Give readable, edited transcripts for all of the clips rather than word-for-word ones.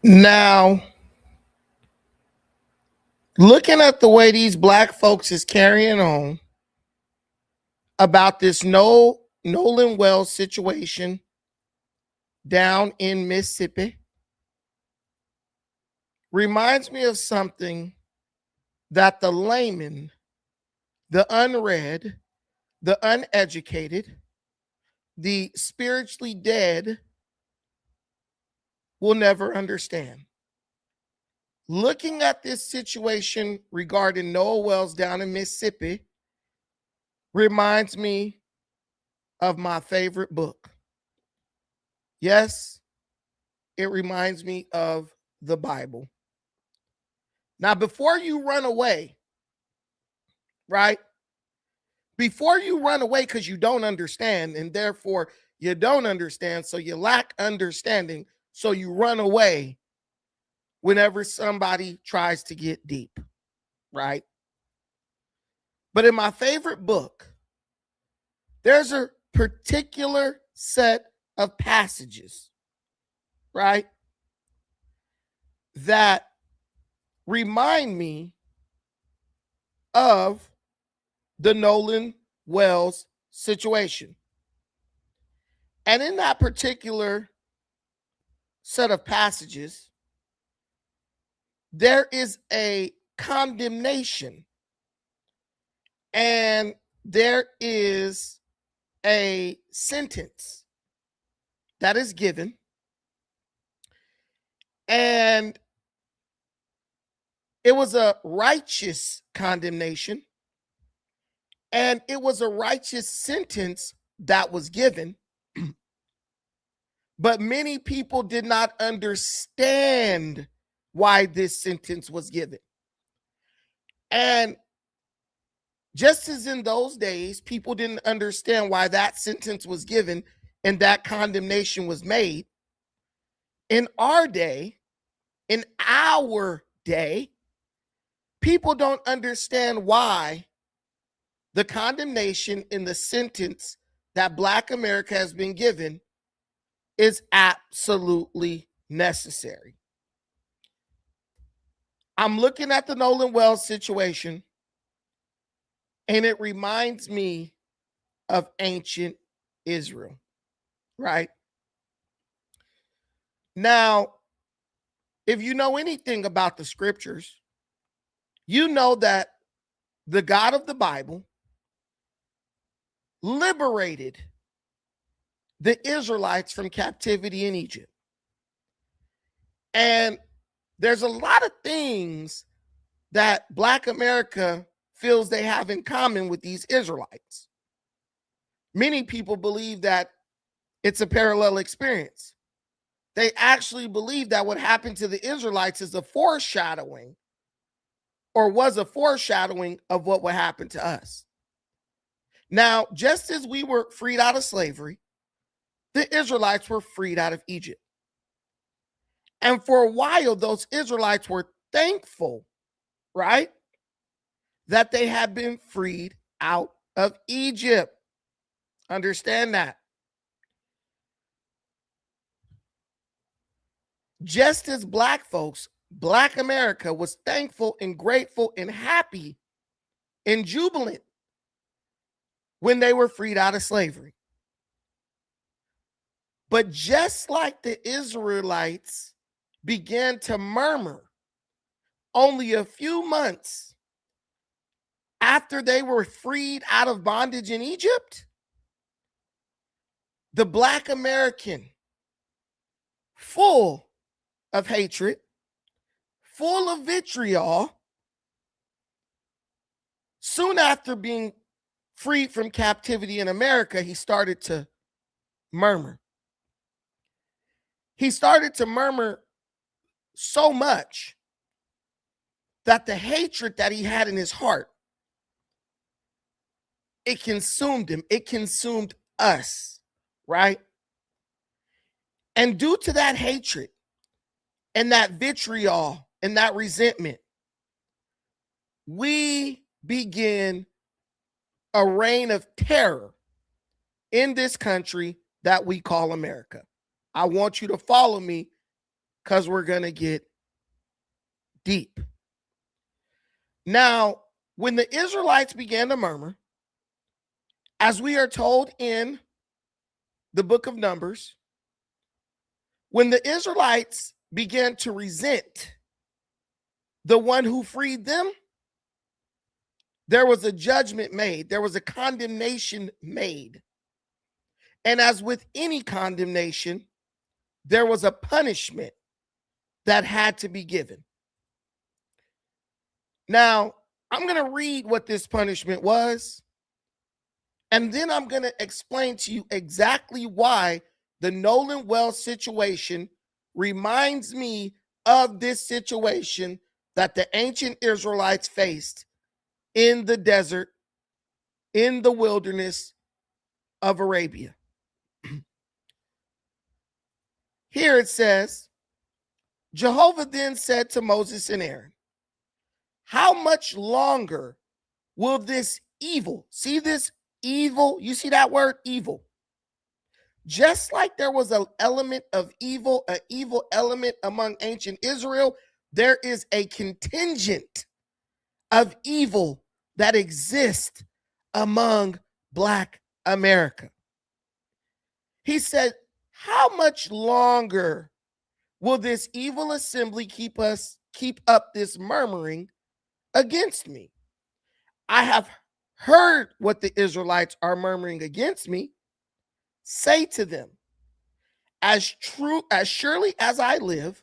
Now, looking at the way these black folks is carrying on about this Nolan Wells situation down in Mississippi reminds me of something that the layman, the unread, the uneducated, the spiritually dead will never understand. Looking at this situation regarding Noah Wells down in Mississippi reminds me of my favorite book. Yes, it reminds me of the Bible. Now, before you run away, right? Before you run away because you don't understand, and therefore you don't understand, so you lack understanding, so you run away whenever somebody tries to get deep, right? But in my favorite book, there's a particular set of passages, right, that remind me of the Nolan Wells situation. And in that particular set of passages, there is a condemnation and there is a sentence that is given, and it was a righteous condemnation and it was a righteous sentence that was given. But many people did not understand why this sentence was given. And just as in those days, people didn't understand why that sentence was given and that condemnation was made, in our day, people don't understand why the condemnation in the sentence that Black America has been given is absolutely necessary. I'm looking at the Nolan Wells situation, and it reminds me of ancient Israel, right? Now, if you know anything about the scriptures, you know that the God of the Bible liberated the Israelites from captivity in Egypt. And there's a lot of things that Black America feels they have in common with these Israelites. Many people believe that it's a parallel experience. They actually believe that what happened to the Israelites is a foreshadowing, or was a foreshadowing, of what would happen to us. Now, just as we were freed out of slavery, the Israelites were freed out of Egypt. And for a while, those Israelites were thankful, right, that they had been freed out of Egypt. Understand that. Just as Black folks, Black America was thankful and grateful and happy and jubilant when they were freed out of slavery. But just like the Israelites began to murmur only a few months after they were freed out of bondage in Egypt, the Black American, full of hatred, full of vitriol, soon after being freed from captivity in America, he started to murmur. He started to murmur so much that the hatred that he had in his heart, it consumed him. It consumed us, right? And due to that hatred and that vitriol and that resentment, we begin a reign of terror in this country that we call America. I want you to follow me because we're going to get deep. Now, when the Israelites began to murmur, as we are told in the book of Numbers, when the Israelites began to resent the one who freed them, there was a judgment made. There was a condemnation made. And as with any condemnation, there was a punishment that had to be given. Now, I'm going to read what this punishment was, and then I'm going to explain to you exactly why the Nolan well situation reminds me of this situation that the ancient Israelites faced in the desert, in the wilderness of Arabia. Here it says, Jehovah then said to Moses and Aaron, how much longer will this evil, see this evil, you see that word evil? Just like there was an element of evil, an evil element among ancient Israel, there is a contingent of evil that exists among Black America. He said, how much longer will this evil assembly keep up this murmuring against me? I have heard what the Israelites are murmuring against me. Say to them, as surely as I live,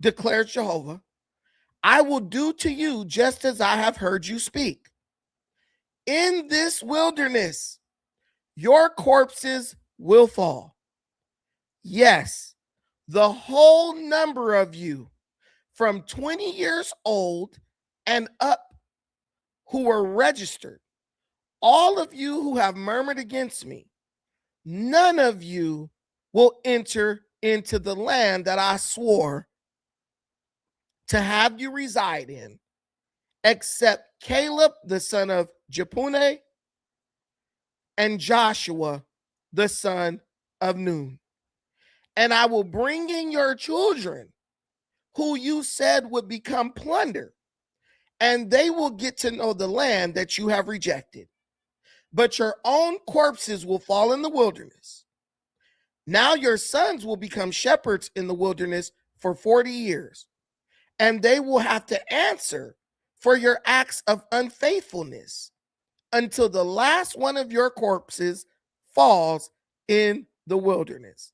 declares Jehovah, I will do to you just as I have heard you speak. In this wilderness, your corpses will fall. Yes, the whole number of you from 20 years old and up who were registered, all of you who have murmured against me, none of you will enter into the land that I swore to have you reside in, except Caleb, the son of Jephunneh, and Joshua, the son of Nun. And I will bring in your children, who you said would become plunder, and they will get to know the land that you have rejected. But your own corpses will fall in the wilderness. Now your sons will become shepherds in the wilderness for 40 years, and they will have to answer for your acts of unfaithfulness until the last one of your corpses falls in the wilderness.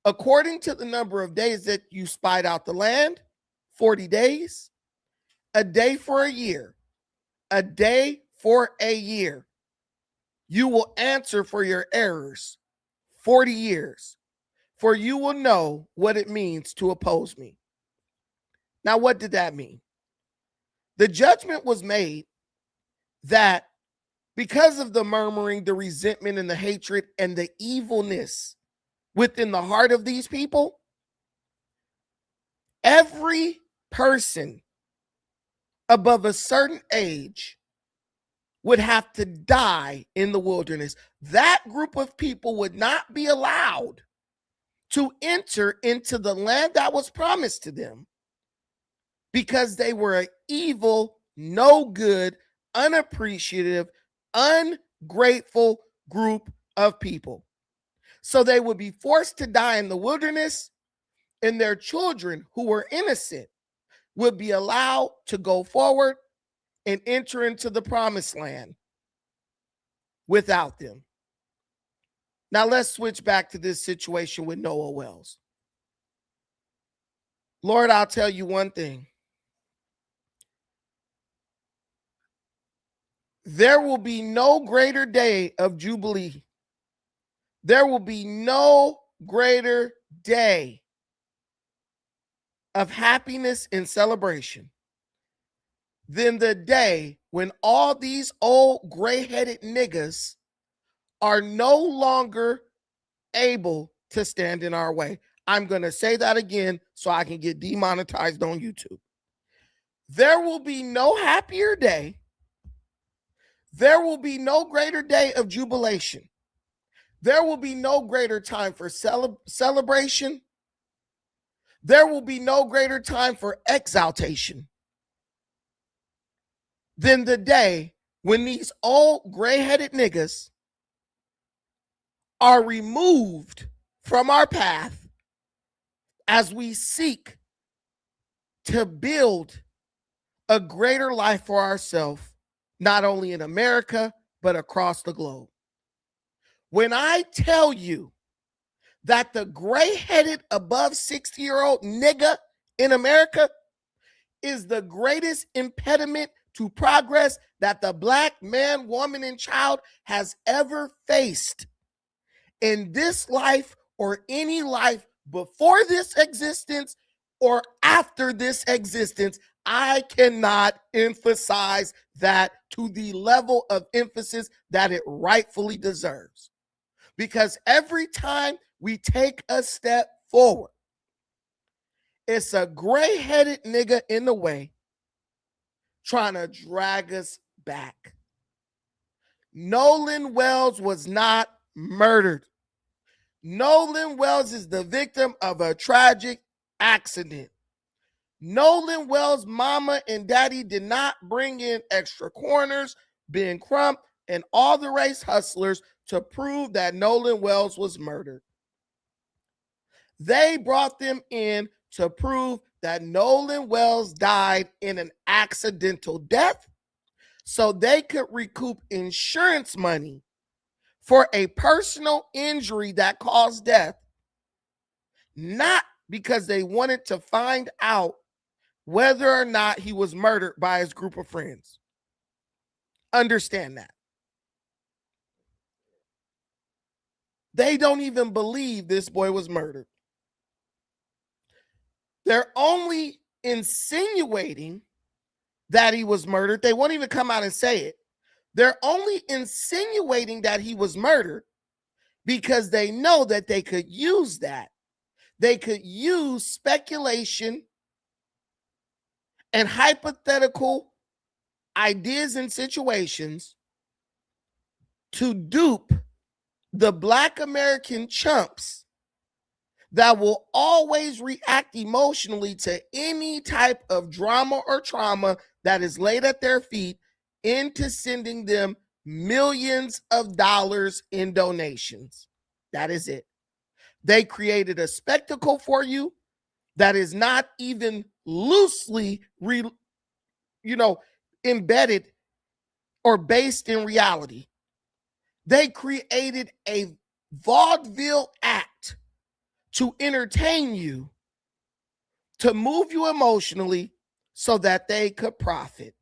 According to the number of days that you spied out the land, 40 days, a day for a year, a day for a year. You will answer for your errors 40 years, for you will know what it means to oppose me. Now, what did that mean? The judgment was made that because of the murmuring, the resentment, and the hatred, and the evilness within the heart of these people, every person above a certain age would have to die in the wilderness. That group of people would not be allowed to enter into the land that was promised to them because they were an evil, no good, unappreciative, ungrateful group of people. So they would be forced to die in the wilderness, and their children who were innocent would be allowed to go forward and enter into the promised land without them. Now let's switch back to this situation with Noah Wells. Lord, I'll tell you one thing. There will be no greater day of Jubilee. There will be no greater day of happiness and celebration than the day when all these old gray-headed niggas are no longer able to stand in our way. I'm going to say that again so I can get demonetized on YouTube. There will be no happier day. There will be no greater day of jubilation. There will be no greater time for celebration There will be no greater time for exaltation than the day when these old gray-headed niggas are removed from our path as we seek to build a greater life for ourselves, not only in America, but across the globe. When I tell you that the gray-headed above 60-year-old nigga in America is the greatest impediment to progress that the black man, woman, and child has ever faced in this life or any life before this existence or after this existence, I cannot emphasize that to the level of emphasis that it rightfully deserves. Because every time we take a step forward, it's a gray-headed nigga in the way trying to drag us back. Nolan Wells was not murdered. Nolan Wells is the victim of a tragic accident. Nolan Wells' mama and daddy did not bring in extra corners, Ben Crump, and all the race hustlers to prove that Nolan Wells was murdered. They brought them in to prove that Nolan Wells died in an accidental death so they could recoup insurance money for a personal injury that caused death, not because they wanted to find out whether or not he was murdered by his group of friends. Understand that. They don't even believe this boy was murdered. They're only insinuating that he was murdered. They won't even come out and say it. They're only insinuating that he was murdered because they know that they could use that. They could use speculation and hypothetical ideas and situations to dupe the Black American chumps that will always react emotionally to any type of drama or trauma that is laid at their feet into sending them millions of dollars in donations. That is it. They created a spectacle for you that is not even loosely embedded or based in reality. They created a vaudeville act to entertain you, to move you emotionally so that they could profit.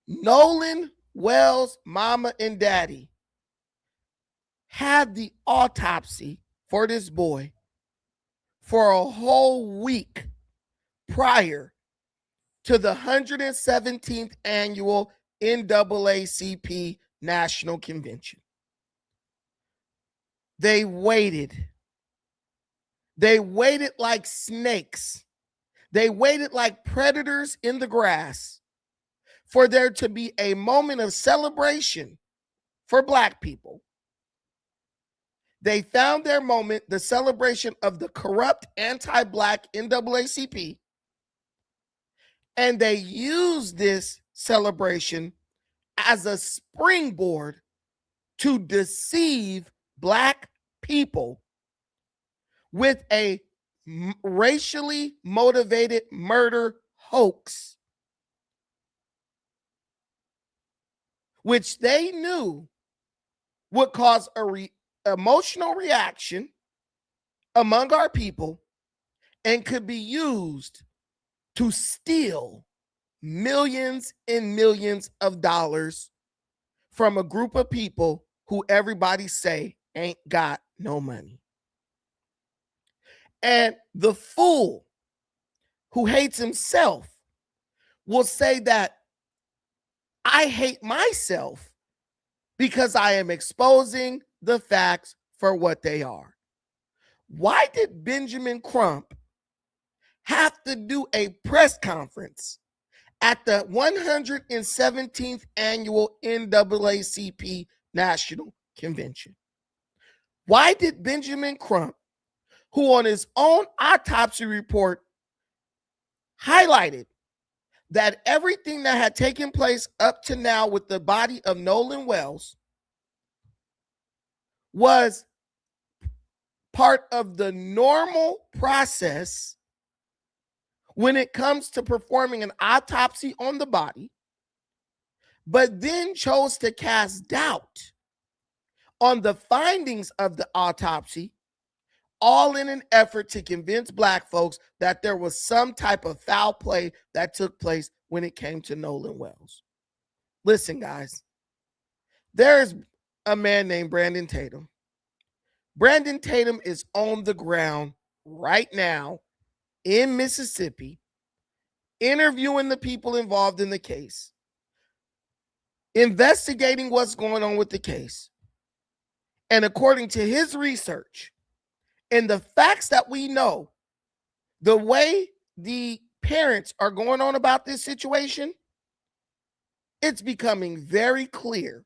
Nolan Wells' mama and daddy had the autopsy for this boy for a whole week prior to the 117th annual NAACP National Convention. They waited. They waited like snakes. They waited like predators in the grass for there to be a moment of celebration for Black people. They found their moment, the celebration of the corrupt anti-Black NAACP, and they used this celebration as a springboard to deceive Black people with a racially motivated murder hoax, which they knew would cause a emotional reaction among our people and could be used to steal millions and millions of dollars from a group of people who everybody say ain't got no money. And the fool who hates himself will say that I hate myself because I am exposing the facts for what they are. Why did Benjamin Crump have to do a press conference at the 117th annual NAACP National Convention? Why did Benjamin Crump, who on his own autopsy report highlighted that everything that had taken place up to now with the body of Nolan Wells was part of the normal process when it comes to performing an autopsy on the body, but then chose to cast doubt on the findings of the autopsy, all in an effort to convince Black folks that there was some type of foul play that took place when it came to Nolan Wells. Listen, guys, there's a man named Brandon Tatum. Brandon Tatum is on the ground right now in Mississippi, interviewing the people involved in the case, investigating what's going on with the case. And according to his research and the facts that we know, the way the parents are going on about this situation, it's becoming very clear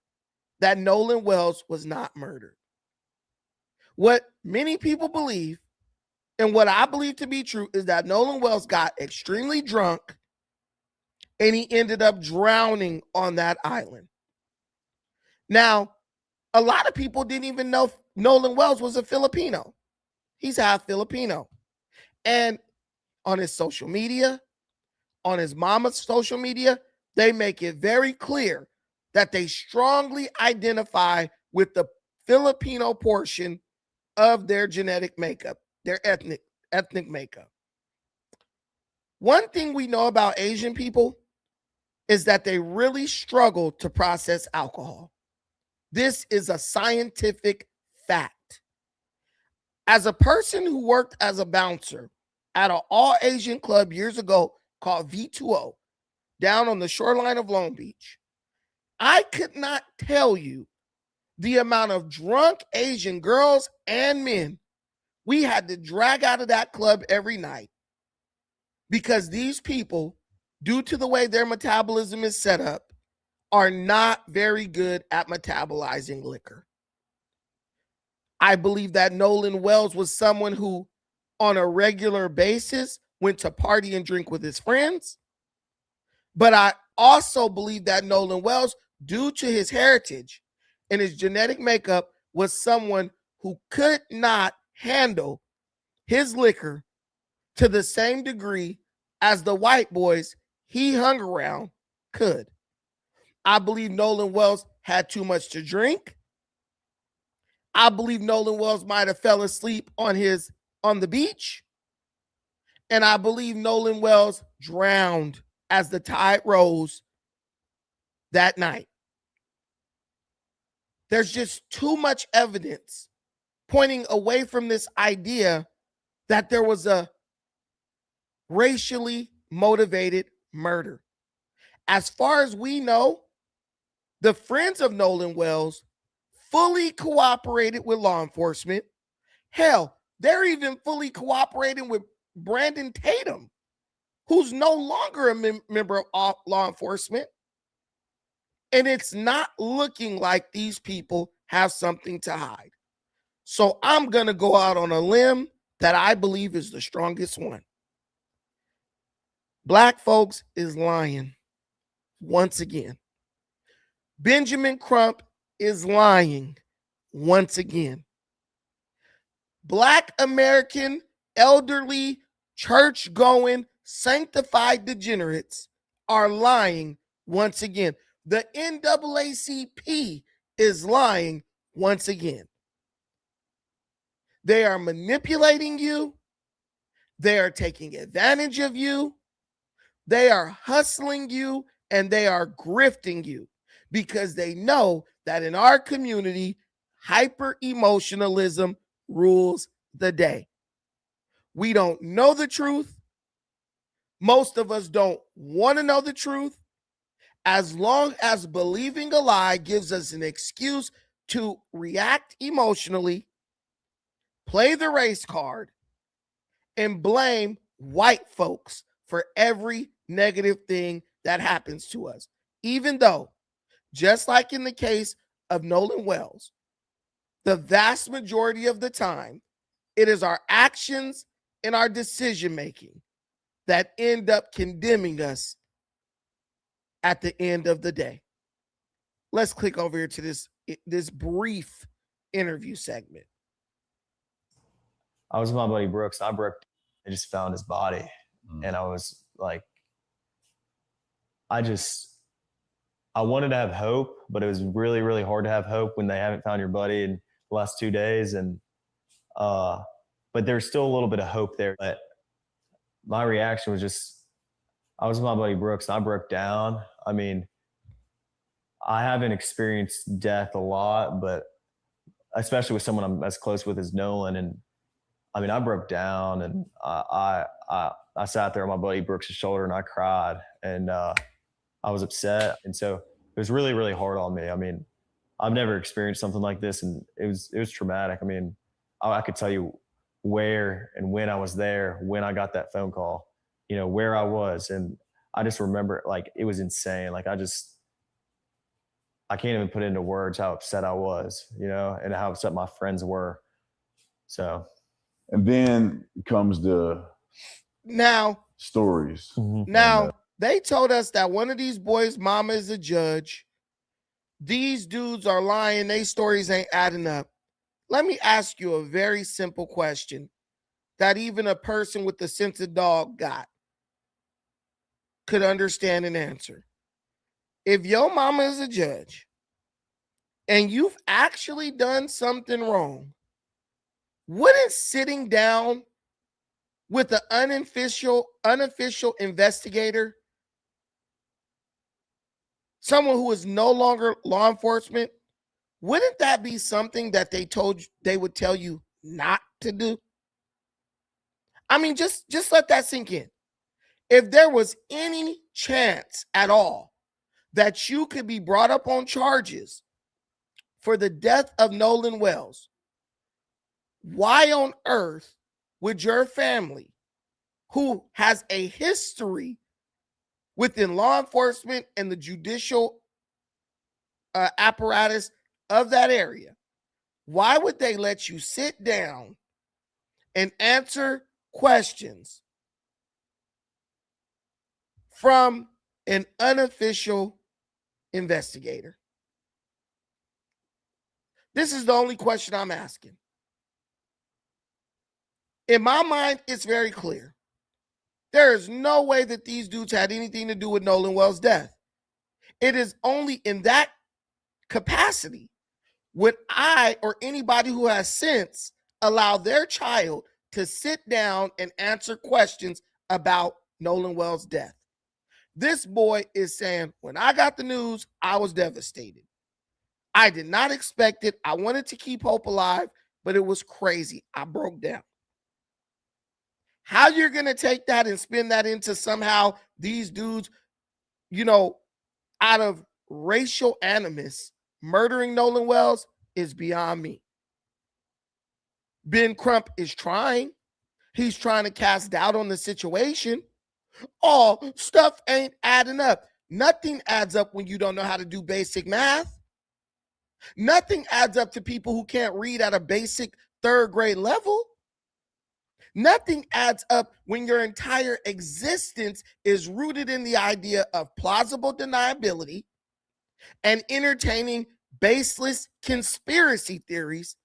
that Nolan Wells was not murdered. What many people believe, and what I believe to be true, is that Nolan Wells got extremely drunk and he ended up drowning on that island. Now, a lot of people didn't even know Nolan Wells was a Filipino. He's half Filipino. And on his social media, on his mama's social media, they make it very clear that they strongly identify with the Filipino portion of their genetic makeup, their ethnic makeup. One thing we know about Asian people is that they really struggle to process alcohol. This is a scientific fact. As a person who worked as a bouncer at an all-Asian club years ago called V2O down on the shoreline of Long Beach, I could not tell you the amount of drunk Asian girls and men we had to drag out of that club every night, because these people, due to the way their metabolism is set up, are not very good at metabolizing liquor. I believe that Nolan Wells was someone who, on a regular basis, went to party and drink with his friends. But I also believe that Nolan Wells, due to his heritage and his genetic makeup, was someone who could not handle his liquor to the same degree as the white boys he hung around could. I believe Nolan Wells had too much to drink. I believe Nolan Wells might have fell asleep on the beach. And I believe Nolan Wells drowned as the tide rose that night. There's just too much evidence pointing away from this idea that there was a racially motivated murder. As far as we know, the friends of Nolan Wells fully cooperated with law enforcement. Hell, they're even fully cooperating with Brandon Tatum, who's no longer a member of law enforcement. And it's not looking like these people have something to hide. So I'm going to go out on a limb that I believe is the strongest one. Black folks is lying once again. Benjamin Crump is lying once again. Black American, elderly, church-going, sanctified degenerates are lying once again. The NAACP is lying once again. They are manipulating you. They are taking advantage of you. They are hustling you, and they are grifting you, because they know that in our community, hyper-emotionalism rules the day. We don't know the truth. Most of us don't want to know the truth. As long as believing a lie gives us an excuse to react emotionally, play the race card, and blame white folks for every negative thing that happens to us. Even though, just like in the case of Nolan Wells, the vast majority of the time, It is our actions and our decision making that end up condemning us at the end of the day. Let's click over here to this brief interview segment. I was with my buddy Brooks. I just found his body. And I was like, I wanted to have hope, but it was really, really hard to have hope when they haven't found your buddy in the last 2 days. And, but there's still a little bit of hope there. But my reaction was just, I was with my buddy Brooks and I broke down. I mean, I haven't experienced death a lot, but especially with someone I'm as close with as Nolan. And I mean, I broke down and I sat there on my buddy Brooks' shoulder and I cried and I was upset. And so it was really, really hard on me. I mean, I've never experienced something like this and it was traumatic. I mean, I could tell you where and when I was there, when I got that phone call, you know, where I was. And I just remember like, it was insane. Like I can't even put into words how upset I was, you know, and how upset my friends were. So. And then comes the stories. Now, they told us that one of these boys' mama is a judge. These dudes are lying. Their stories ain't adding up. Let me ask you a very simple question that even a person with the sense of dog could understand and answer. If your mama is a judge and you've actually done something wrong, wouldn't sitting down with the unofficial investigator, someone who is no longer law enforcement, wouldn't that be something that they would tell you not to do? I mean, just let that sink in. If there was any chance at all that you could be brought up on charges for the death of Nolan Wells, why on earth would your family, who has a history within law enforcement and the judicial apparatus of that area, why would they let you sit down and answer questions from an unofficial investigator? This is the only question I'm asking. In my mind, it's very clear. There is no way that these dudes had anything to do with Nolan Wells' death. It is only in that capacity would I or anybody who has sense allow their child to sit down and answer questions about Nolan Wells' death. This boy is saying, when I got the news, I was devastated. I did not expect it. I wanted to keep hope alive, but it was crazy. I broke down. How you're going to take that and spin that into somehow these dudes, you know, out of racial animus, murdering Nolan Wells is beyond me. Ben Crump is trying. He's trying to cast doubt on the situation. Oh, stuff ain't adding up. Nothing adds up when you don't know how to do basic math. Nothing adds up to people who can't read at a basic third grade level. Nothing adds up when your entire existence is rooted in the idea of plausible deniability and entertaining baseless conspiracy theories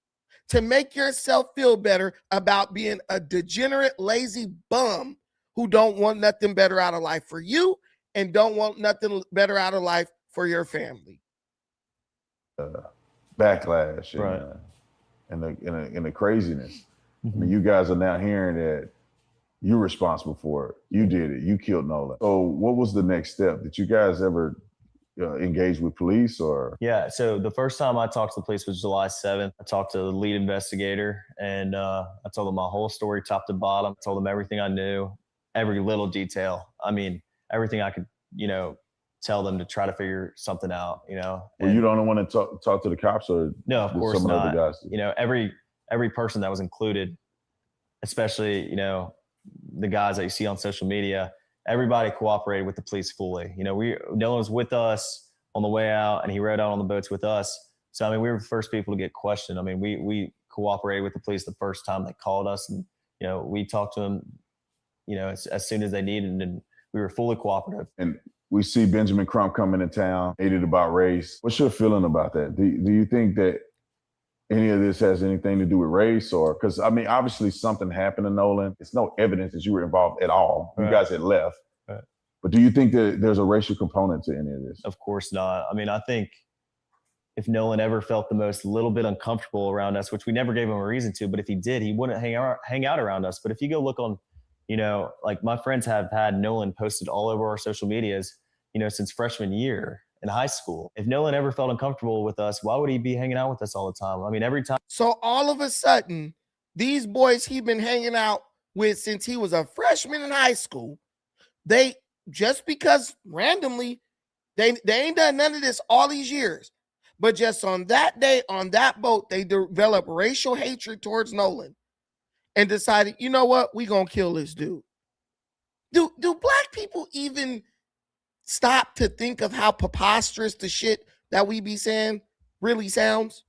to make yourself feel better about being a degenerate, lazy bum who don't want nothing better out of life for you and don't want nothing better out of life for your family. Backlash right. and the craziness. I mean, you guys are now hearing that you're responsible for it. You did it. You killed Nolan. So what was the next step? Did you guys ever engage with police or? Yeah. So the first time I talked to the police was July 7th. I talked to the lead investigator and I told them my whole story, top to bottom. I told them everything I knew, every little detail. I mean, everything I could, tell them to try to figure something out, Well, you don't want to talk to the cops or? No, of course some not. Other guys Every person that was included, especially, the guys that you see on social media, everybody cooperated with the police fully. Nolan was with us on the way out and he rode out on the boats with us. So, I mean, we were the first people to get questioned. I mean, we cooperated with the police the first time they called us, and we talked to them, as soon as they needed, and we were fully cooperative. And we see Benjamin Crump coming to town, hated about race. What's your feeling about that? Do you think that any of this has anything to do with race, or because obviously something happened to Nolan. It's no evidence that you were involved at all. You guys had left. Right. But do you think that there's a racial component to any of this? Of course not. I think if Nolan ever felt the most little bit uncomfortable around us, which we never gave him a reason to, but if he did, he wouldn't hang out around us. But if you go look on, like my friends have had Nolan posted all over our social medias, since freshman year in high school. If Nolan ever felt uncomfortable with us, why would he be hanging out with us all the time? Every time. So all of a sudden, these boys he'd been hanging out with since he was a freshman in high school, they just because randomly they ain't done none of this all these years, but just on that day on that boat, they developed racial hatred towards Nolan and decided, you know what, we gonna kill this dude. Do black people even stop to think of how preposterous the shit that we be saying really sounds?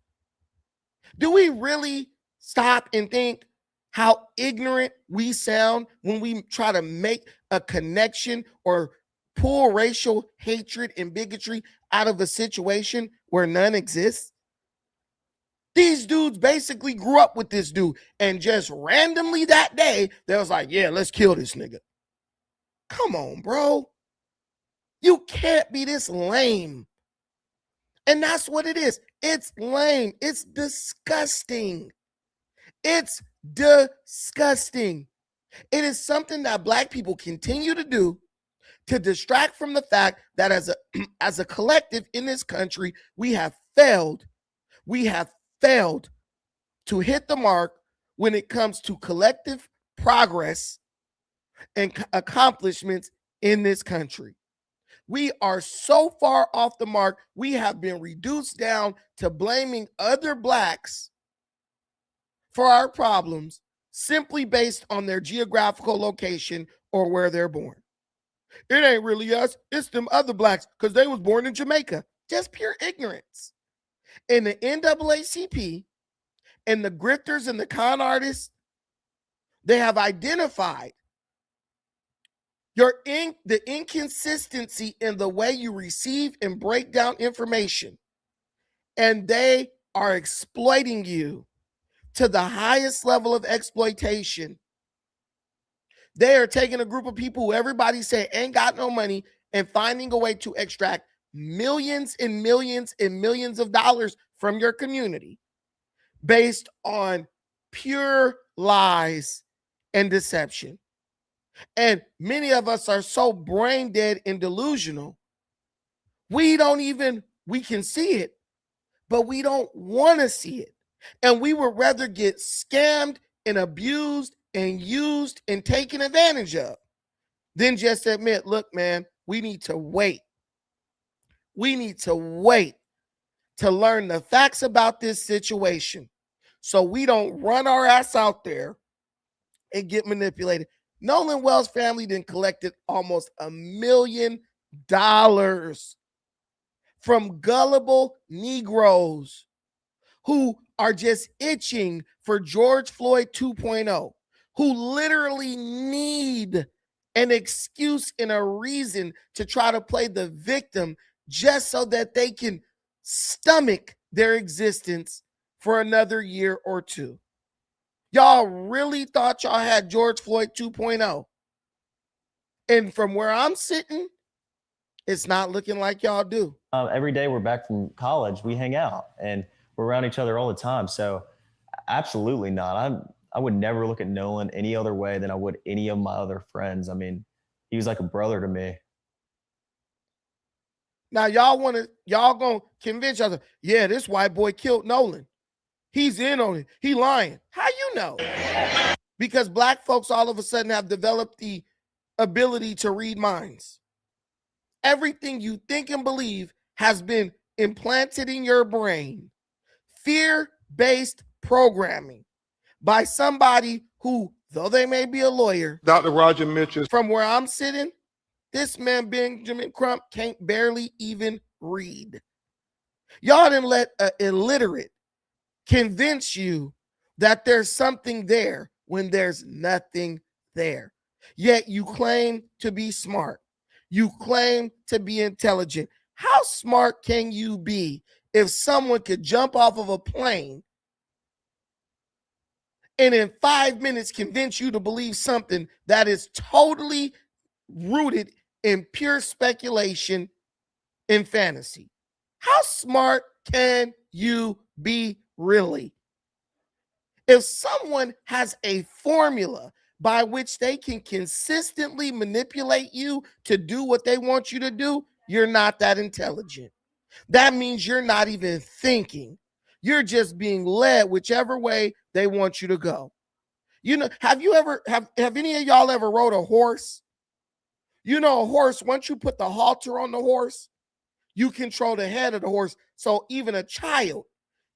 Do we really stop and think how ignorant we sound when we try to make a connection or pull racial hatred and bigotry out of a situation where none exists? These dudes basically grew up with this dude, and just randomly that day, they was like, yeah, let's kill this nigga. Come on, bro. You can't be this lame. And that's what it is. It's lame. It's disgusting. It's disgusting. It is something that black people continue to do to distract from the fact that as a collective in this country, we have failed. We have failed to hit the mark when it comes to collective progress and accomplishments in this country. We are so far off the mark, we have been reduced down to blaming other blacks for our problems simply based on their geographical location or where they're born. It ain't really us, it's them other blacks because they was born in Jamaica. Just pure ignorance. And the NAACP and the grifters and the con artists, they have identified the inconsistency in the way you receive and break down information, and they are exploiting you to the highest level of exploitation. They are taking a group of people who everybody say ain't got no money and finding a way to extract millions and millions and millions of dollars from your community based on pure lies and deception. And many of us are so brain dead and delusional, we can see it, but we don't want to see it. And we would rather get scammed and abused and used and taken advantage of than just admit, look, man, we need to wait. We need to wait to learn the facts about this situation so we don't run our ass out there and get manipulated. Nolan Wells' family then collected almost $1 million from gullible Negroes who are just itching for George Floyd 2.0, who literally need an excuse and a reason to try to play the victim just so that they can stomach their existence for another year or two. Y'all really thought y'all had George Floyd 2.0. And from where I'm sitting, it's not looking like y'all do. Every day we're back from college, we hang out and we're around each other all the time. So absolutely not. I would never look at Nolan any other way than I would any of my other friends. He was like a brother to me. Now y'all gonna convince y'all, yeah, this white boy killed Nolan. He's in on it. He lying. How you know? Because black folks all of a sudden have developed the ability to read minds. Everything you think and believe has been implanted in your brain. Fear-based programming by somebody who, though they may be a lawyer, Dr. Roger Mitchell. From where I'm sitting, this man, Benjamin Crump, can't barely even read. Y'all didn't let an illiterate convince you that there's something there when there's nothing there. Yet you claim to be smart. You claim to be intelligent. How smart can you be if someone could jump off of a plane and in 5 minutes convince you to believe something that is totally rooted in pure speculation and fantasy? How smart can you be really? If someone has a formula by which they can consistently manipulate you to do what they want you to do, you're not that intelligent. That means you're not even thinking. You're just being led whichever way they want you to go. You know, have any of y'all ever rode a horse? You know, a horse, once you put the halter on the horse, you control the head of the horse. So even a child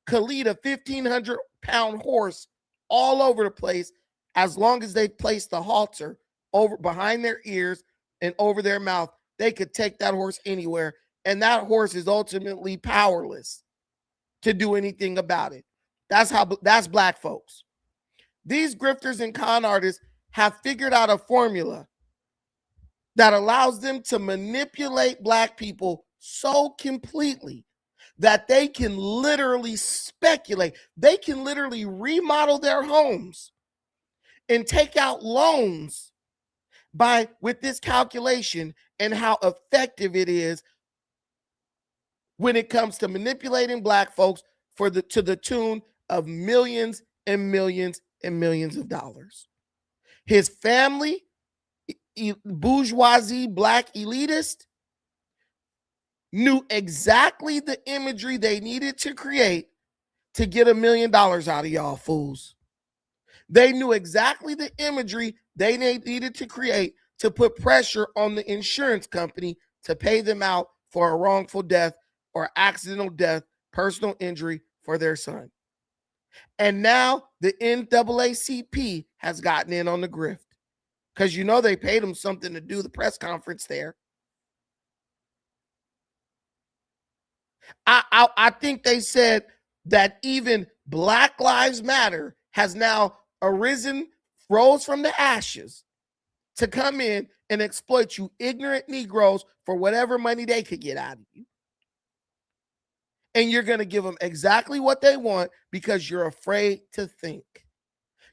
could lead a 1,500-pound horse all over the place as long as they place the halter over behind their ears and over their mouth. They could take that horse anywhere, and that horse is ultimately powerless to do anything about it. That's black folks. These grifters and con artists have figured out a formula that allows them to manipulate black people so completely that they can literally speculate. They can literally remodel their homes and take out loans with this calculation, and how effective it is when it comes to manipulating black folks to the tune of millions and millions and millions of dollars. His family, bourgeoisie, black elitist, knew exactly the imagery they needed to create to get $1 million out of y'all fools. They knew exactly the imagery they needed to create to put pressure on the insurance company to pay them out for a wrongful death or accidental death, personal injury for their son. And now the NAACP has gotten in on the grift because you know they paid them something to do the press conference there. I think they said that even Black Lives Matter has now rose from the ashes to come in and exploit you ignorant Negroes for whatever money they could get out of you. And you're going to give them exactly what they want because you're afraid to think.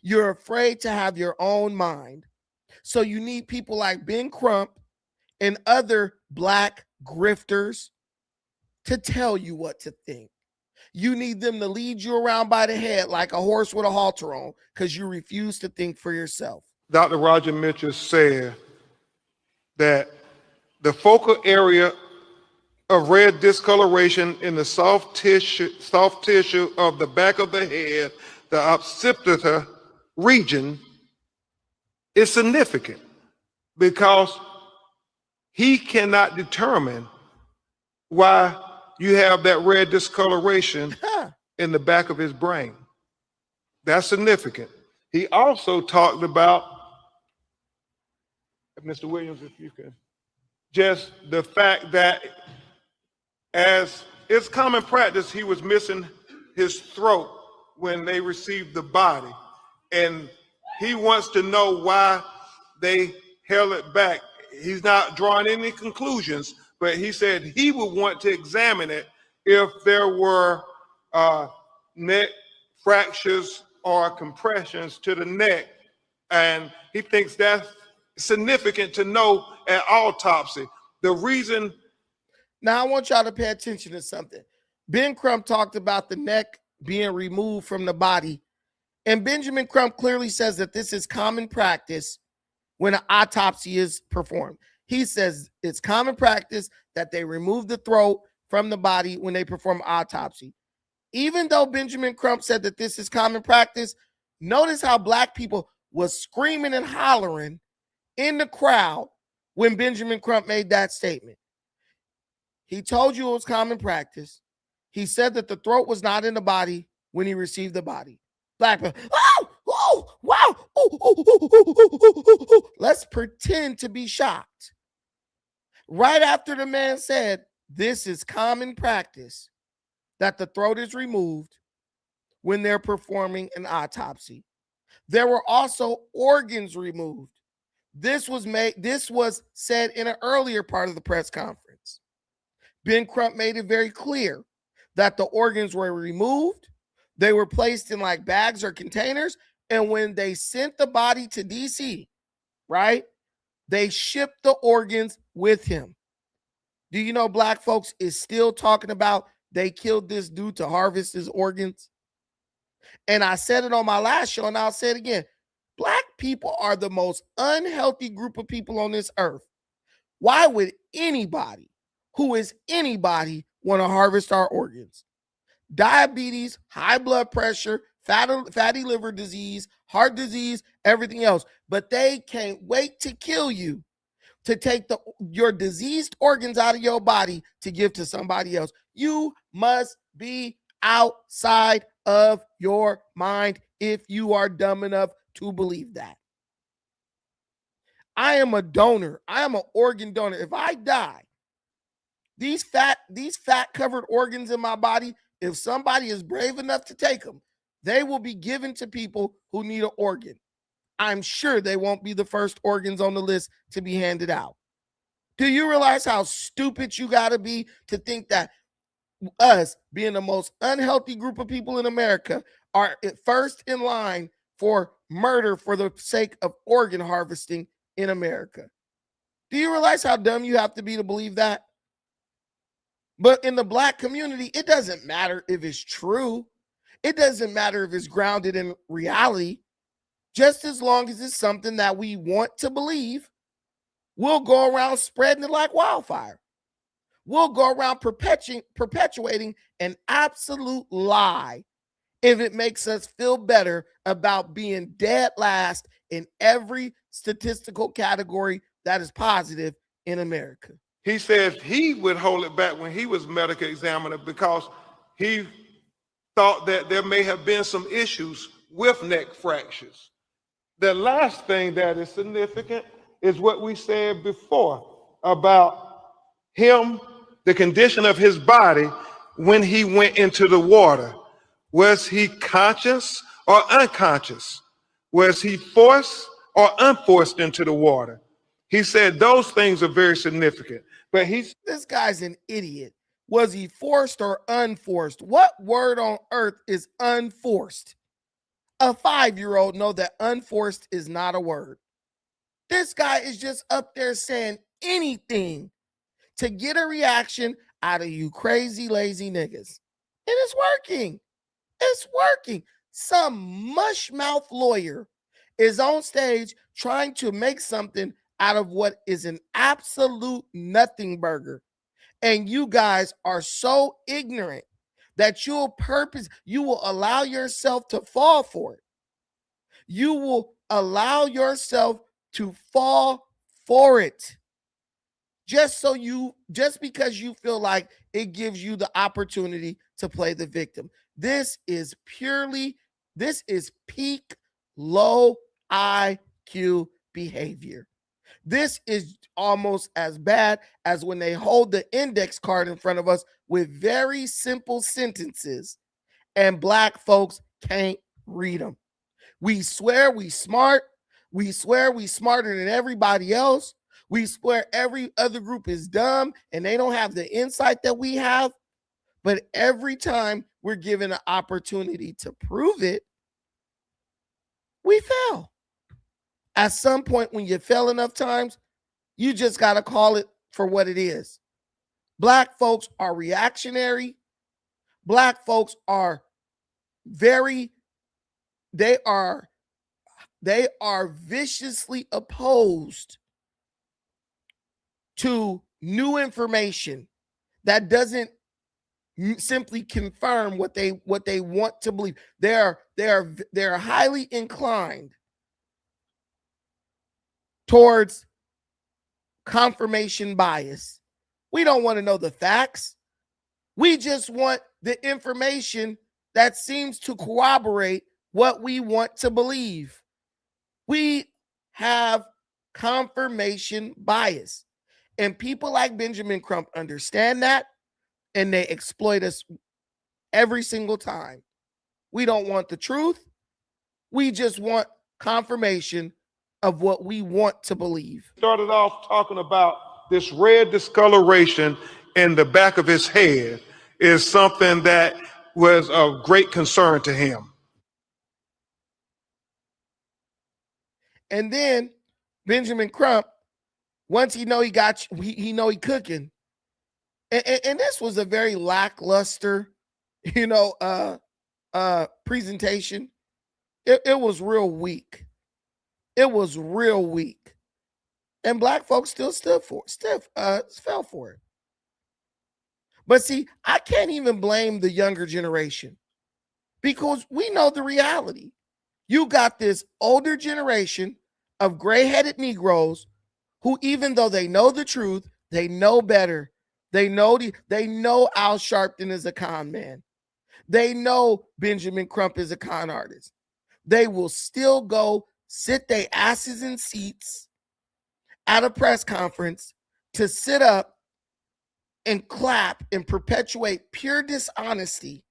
You're afraid to have your own mind. So you need people like Ben Crump and other black grifters to tell you what to think. You need them to lead you around by the head like a horse with a halter on because you refuse to think for yourself. Dr. Roger Mitchell said that the focal area of red discoloration in the soft tissue of the back of the head, the occipital region, is significant because he cannot determine why you have that red discoloration in the back of his brain. That's significant. He also talked about, Mr. Williams, if you can, just the fact that as it's common practice, he was missing his throat when they received the body. And he wants to know why they held it back. He's not drawing any conclusions, but he said he would want to examine it if there were neck fractures or compressions to the neck. And he thinks that's significant to know at autopsy. The reason. Now, I want y'all to pay attention to something. Ben Crump talked about the neck being removed from the body. And Benjamin Crump clearly says that this is common practice when an autopsy is performed. He says it's common practice that they remove the throat from the body when they perform autopsy. Even though Benjamin Crump said that this is common practice, notice how black people was screaming and hollering in the crowd when Benjamin Crump made that statement. He told you it was common practice. He said that the throat was not in the body when he received the body. Black people, oh, wow, let's pretend to be shocked. Right after the man said, this is common practice, that the throat is removed when they're performing an autopsy. There were also organs removed. This was said in an earlier part of the press conference. Ben Crump made it very clear that the organs were removed. They were placed in like bags or containers. And when they sent the body to DC, right, they shipped the organs with him. Do you know black folks is still talking about they killed this dude to harvest his organs? And I said it on my last show, and I'll say it again. Black people are the most unhealthy group of people on this earth. Why would anybody who is anybody want to harvest our organs? Diabetes, high blood pressure, fatty liver disease, heart disease, everything else. But they can't wait to kill you, to take your diseased organs out of your body to give to somebody else. You must be outside of your mind if you are dumb enough to believe that. I am a donor. I am an organ donor. If I die, these fat covered organs in my body, if somebody is brave enough to take them, they will be given to people who need an organ. I'm sure they won't be the first organs on the list to be handed out. Do you realize how stupid you got to be to think that us, being the most unhealthy group of people in America, are at first in line for murder for the sake of organ harvesting in America? Do you realize how dumb you have to be to believe that? But in the black community, it doesn't matter if it's true. It doesn't matter if it's grounded in reality. Just as long as it's something that we want to believe, we'll go around spreading it like wildfire. We'll go around perpetuating an absolute lie if it makes us feel better about being dead last in every statistical category that is positive in America. He says he would hold it back when he was medical examiner because he thought that there may have been some issues with neck fractures. The last thing that is significant is what we said before about him, the condition of his body when he went into the water. Was he conscious or unconscious? Was he forced or unforced into the water? He said those things are very significant. But this guy's an idiot. Was he forced or unforced? What word on earth is unforced? A 5-year-old know that unforced is not a word. This guy is just up there saying anything to get a reaction out of you crazy, lazy niggas. And it's working. It's working. Some mushmouth lawyer is on stage trying to make something out of what is an absolute nothing burger. And you guys are so ignorant that you will allow yourself to fall for it. You will allow yourself to fall for it. Just because you feel like it gives you the opportunity to play the victim. This is peak low IQ behavior. This is almost as bad as when they hold the index card in front of us with very simple sentences and black folks can't read them. We swear we smart. We swear we smarter than everybody else. We swear every other group is dumb and they don't have the insight that we have. But every time we're given an opportunity to prove it, we fail. At some point, when you fail enough times, you just got to call it for what it is. Black folks are reactionary. Black folks are they are viciously opposed to new information that doesn't simply confirm what they want to believe. They're highly inclined towards confirmation bias. We don't want to know the facts. We just want the information that seems to corroborate what we want to believe. We have confirmation bias. And people like Benjamin Crump understand that, and they exploit us every single time. We don't want the truth. We just want confirmation of what we want to believe. Started off talking about this red discoloration in the back of his head is something that was of great concern to him. And then Benjamin Crump, once he know he got he know he cooking, and this was a very lackluster, presentation. It was real weak. It was real weak, and black folks still fell for it. But see, I can't even blame the younger generation because we know the reality. You got this older generation of gray-headed Negroes who, even though they know the truth, they know better. They know Al Sharpton is a con man. They know Benjamin Crump is a con artist. They will still go sit their asses in seats at a press conference to sit up and clap and perpetuate pure dishonesty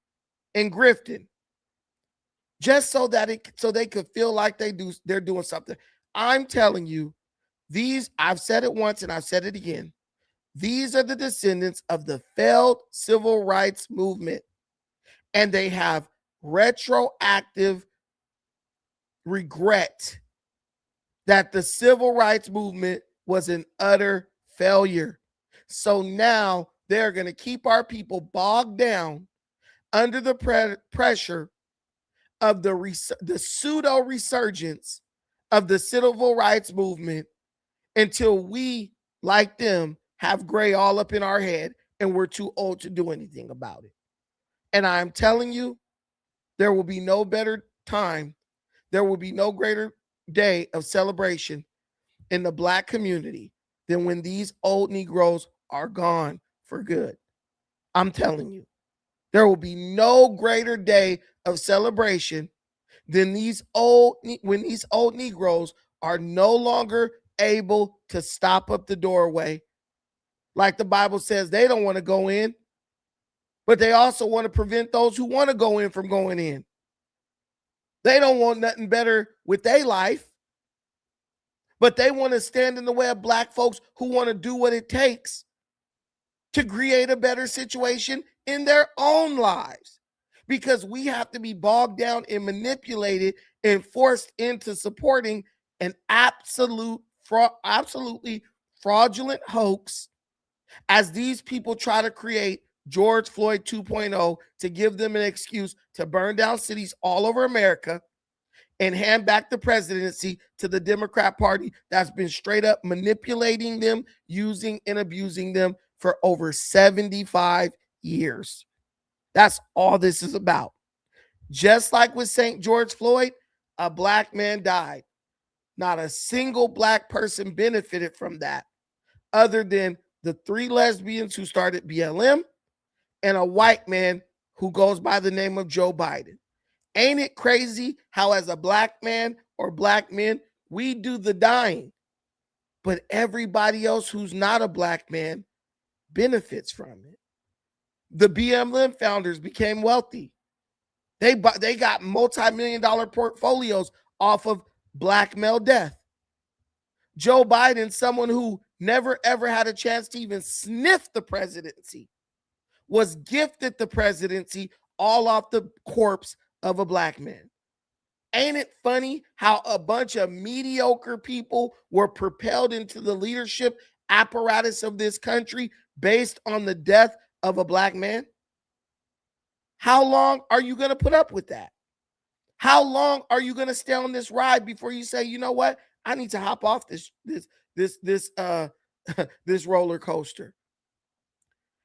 and grifting, just so they could feel like they're doing something. I'm telling you, I've said it once and I've said it again. These are the descendants of the failed civil rights movement, and they have retroactive regret that the civil rights movement was an utter failure. So now they're going to keep our people bogged down under the pressure of the pseudo resurgence of the civil rights movement until we, like them, have gray all up in our head and we're too old to do anything about it. And I'm telling you, there will be no better time. There will be no greater day of celebration in the black community than when these old Negroes are gone for good. I'm telling you, there will be no greater day of celebration than when these old Negroes are no longer able to stop up the doorway. Like the Bible says, they don't want to go in, but they also want to prevent those who want to go in from going in. They don't want nothing better with their life, but they want to stand in the way of black folks who want to do what it takes to create a better situation in their own lives, because we have to be bogged down and manipulated and forced into supporting an absolutely fraudulent hoax as these people try to create George Floyd 2.0 to give them an excuse to burn down cities all over America and hand back the presidency to the Democrat Party that's been straight up manipulating them, using and abusing them for over 75 years. That's all this is about. Just like with St. George Floyd, a black man died. Not a single black person benefited from that, other than the 3 lesbians who started BLM and a white man who goes by the name of Joe Biden. Ain't it crazy how, as a black man or black men, we do the dying, but everybody else who's not a black man benefits from it? The BLM founders became wealthy. They got multi-million-dollar portfolios off of black male death. Joe Biden, someone who never ever had a chance to even sniff the presidency, was gifted the presidency all off the corpse of a black man. Ain't it funny how a bunch of mediocre people were propelled into the leadership apparatus of this country based on the death of a black man? How long are you going to put up with that? How long are you going to stay on this ride before you say, you know what? I need to hop off this this roller coaster?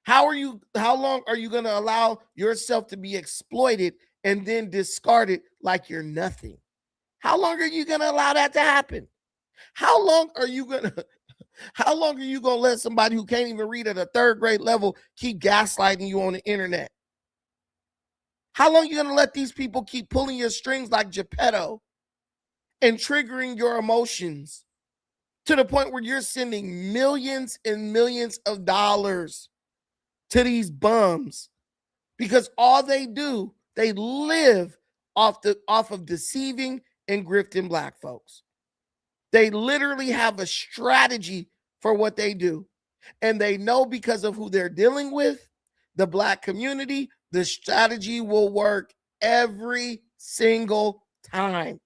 How long are you going to allow yourself to be exploited and then discarded like you're nothing? How long are you going to allow that to happen? How long are you going to let somebody who can't even read at a 3rd grade level keep gaslighting you on the internet? How long are you going to let these people keep pulling your strings like Geppetto and triggering your emotions to the point where you're sending millions and millions of dollars to these bums? Because all they do, they live off of deceiving and grifting black folks. They literally have a strategy for what they do. And they know because of who they're dealing with, the black community, the strategy will work every single time.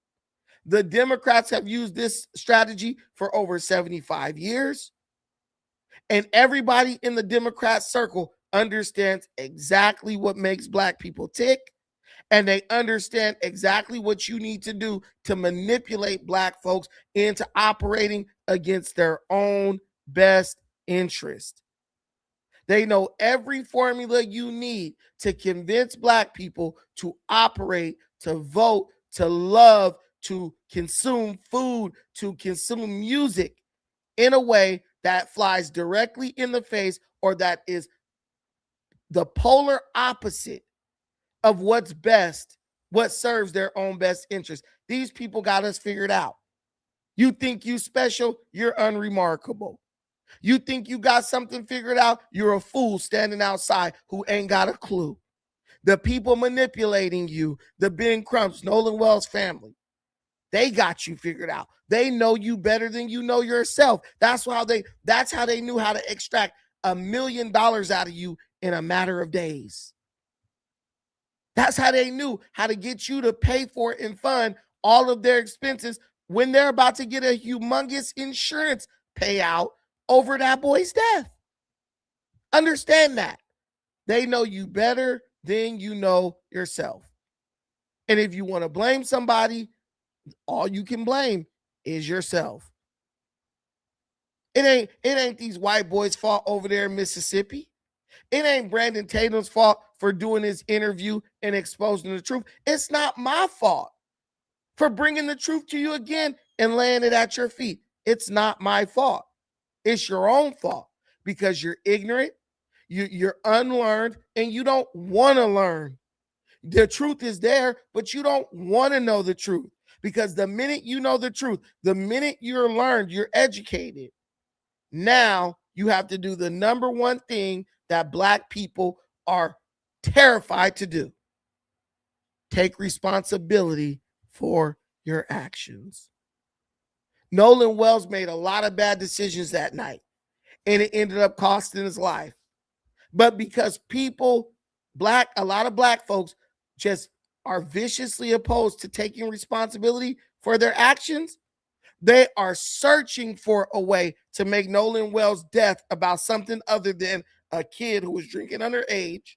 The Democrats have used this strategy for over 75 years. And everybody in the Democrat circle understands exactly what makes black people tick. And they understand exactly what you need to do to manipulate black folks into operating against their own best interest. They know every formula you need to convince black people to operate, to vote, to love, to consume food, to consume music in a way that flies directly in the face or that is the polar opposite of what's best, what serves their own best interest. These people got us figured out. You think you special, you're unremarkable. You think you got something figured out, you're a fool standing outside who ain't got a clue. The people manipulating you, the Ben Crumps, Nolan Wells family, they got you figured out. They know you better than you know yourself. That's how they knew how to extract $1 million out of you in a matter of days. That's how they knew how to get you to pay for and fund all of their expenses when they're about to get a humongous insurance payout over that boy's death. Understand that. They know you better than you know yourself. And if you want to blame somebody, all you can blame is yourself. It ain't these white boys' fault over there in Mississippi. It ain't Brandon Tatum's fault for doing his interview and exposing the truth. It's not my fault for bringing the truth to you again and laying it at your feet. It's not my fault. It's your own fault because you're ignorant, you're unlearned, and you don't want to learn. The truth is there, but you don't want to know the truth because the minute you know the truth, the minute you're learned, you're educated, now you have to do the number one thing that black people are terrified to do. Take responsibility for your actions. Nolan Wells made a lot of bad decisions that night, and it ended up costing his life. But because a lot of black folks just are viciously opposed to taking responsibility for their actions, they are searching for a way to make Nolan Wells' death about something other than a kid who was drinking underage,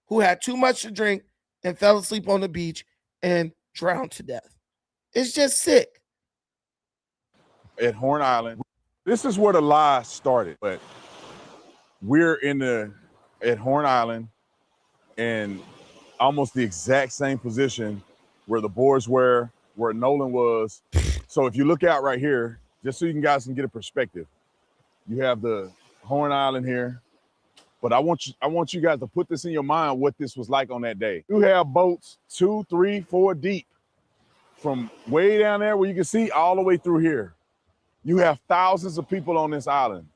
who had too much to drink and fell asleep on the beach and drowned to death. It's just sick. At Horn Island, this is where the lie started, but we're at Horn Island in almost the exact same position where the boys were, where Nolan was. So if you look out right here, just so you guys can get a perspective, you have the Horn Island here, but I want you guys to put this in your mind what this was like on that day. You have boats 2, 3, 4 deep from way down there where you can see all the way through here. You have thousands of people on this island,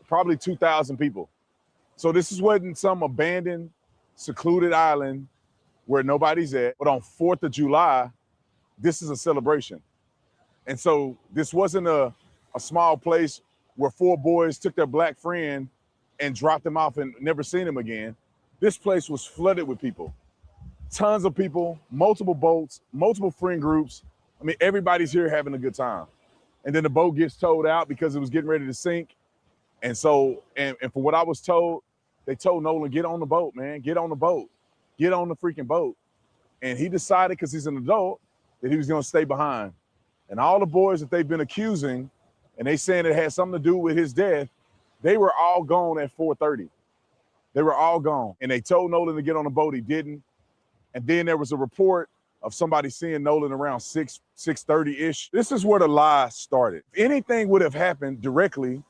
probably 2,000 people. So this wasn't some abandoned, secluded island where nobody's at, but on 4th of July, this is a celebration. And so this wasn't a small place where 4 boys took their black friend and dropped him off and never seen him again. This place was flooded with people. Tons of people, multiple boats, multiple friend groups. I mean, everybody's here having a good time. And then the boat gets towed out because it was getting ready to sink. And so, and for what I was told, they told Nolan, get on the boat, man, get on the boat, get on the freaking boat. And he decided, because he's an adult, that he was gonna stay behind. And all the boys that they've been accusing, and they saying it had something to do with his death, they were all gone at 4:30. They were all gone. And they told Nolan to get on the boat, he didn't. And then there was a report of somebody seeing Nolan around 6:30-ish. This is where the lie started. If anything would have happened directly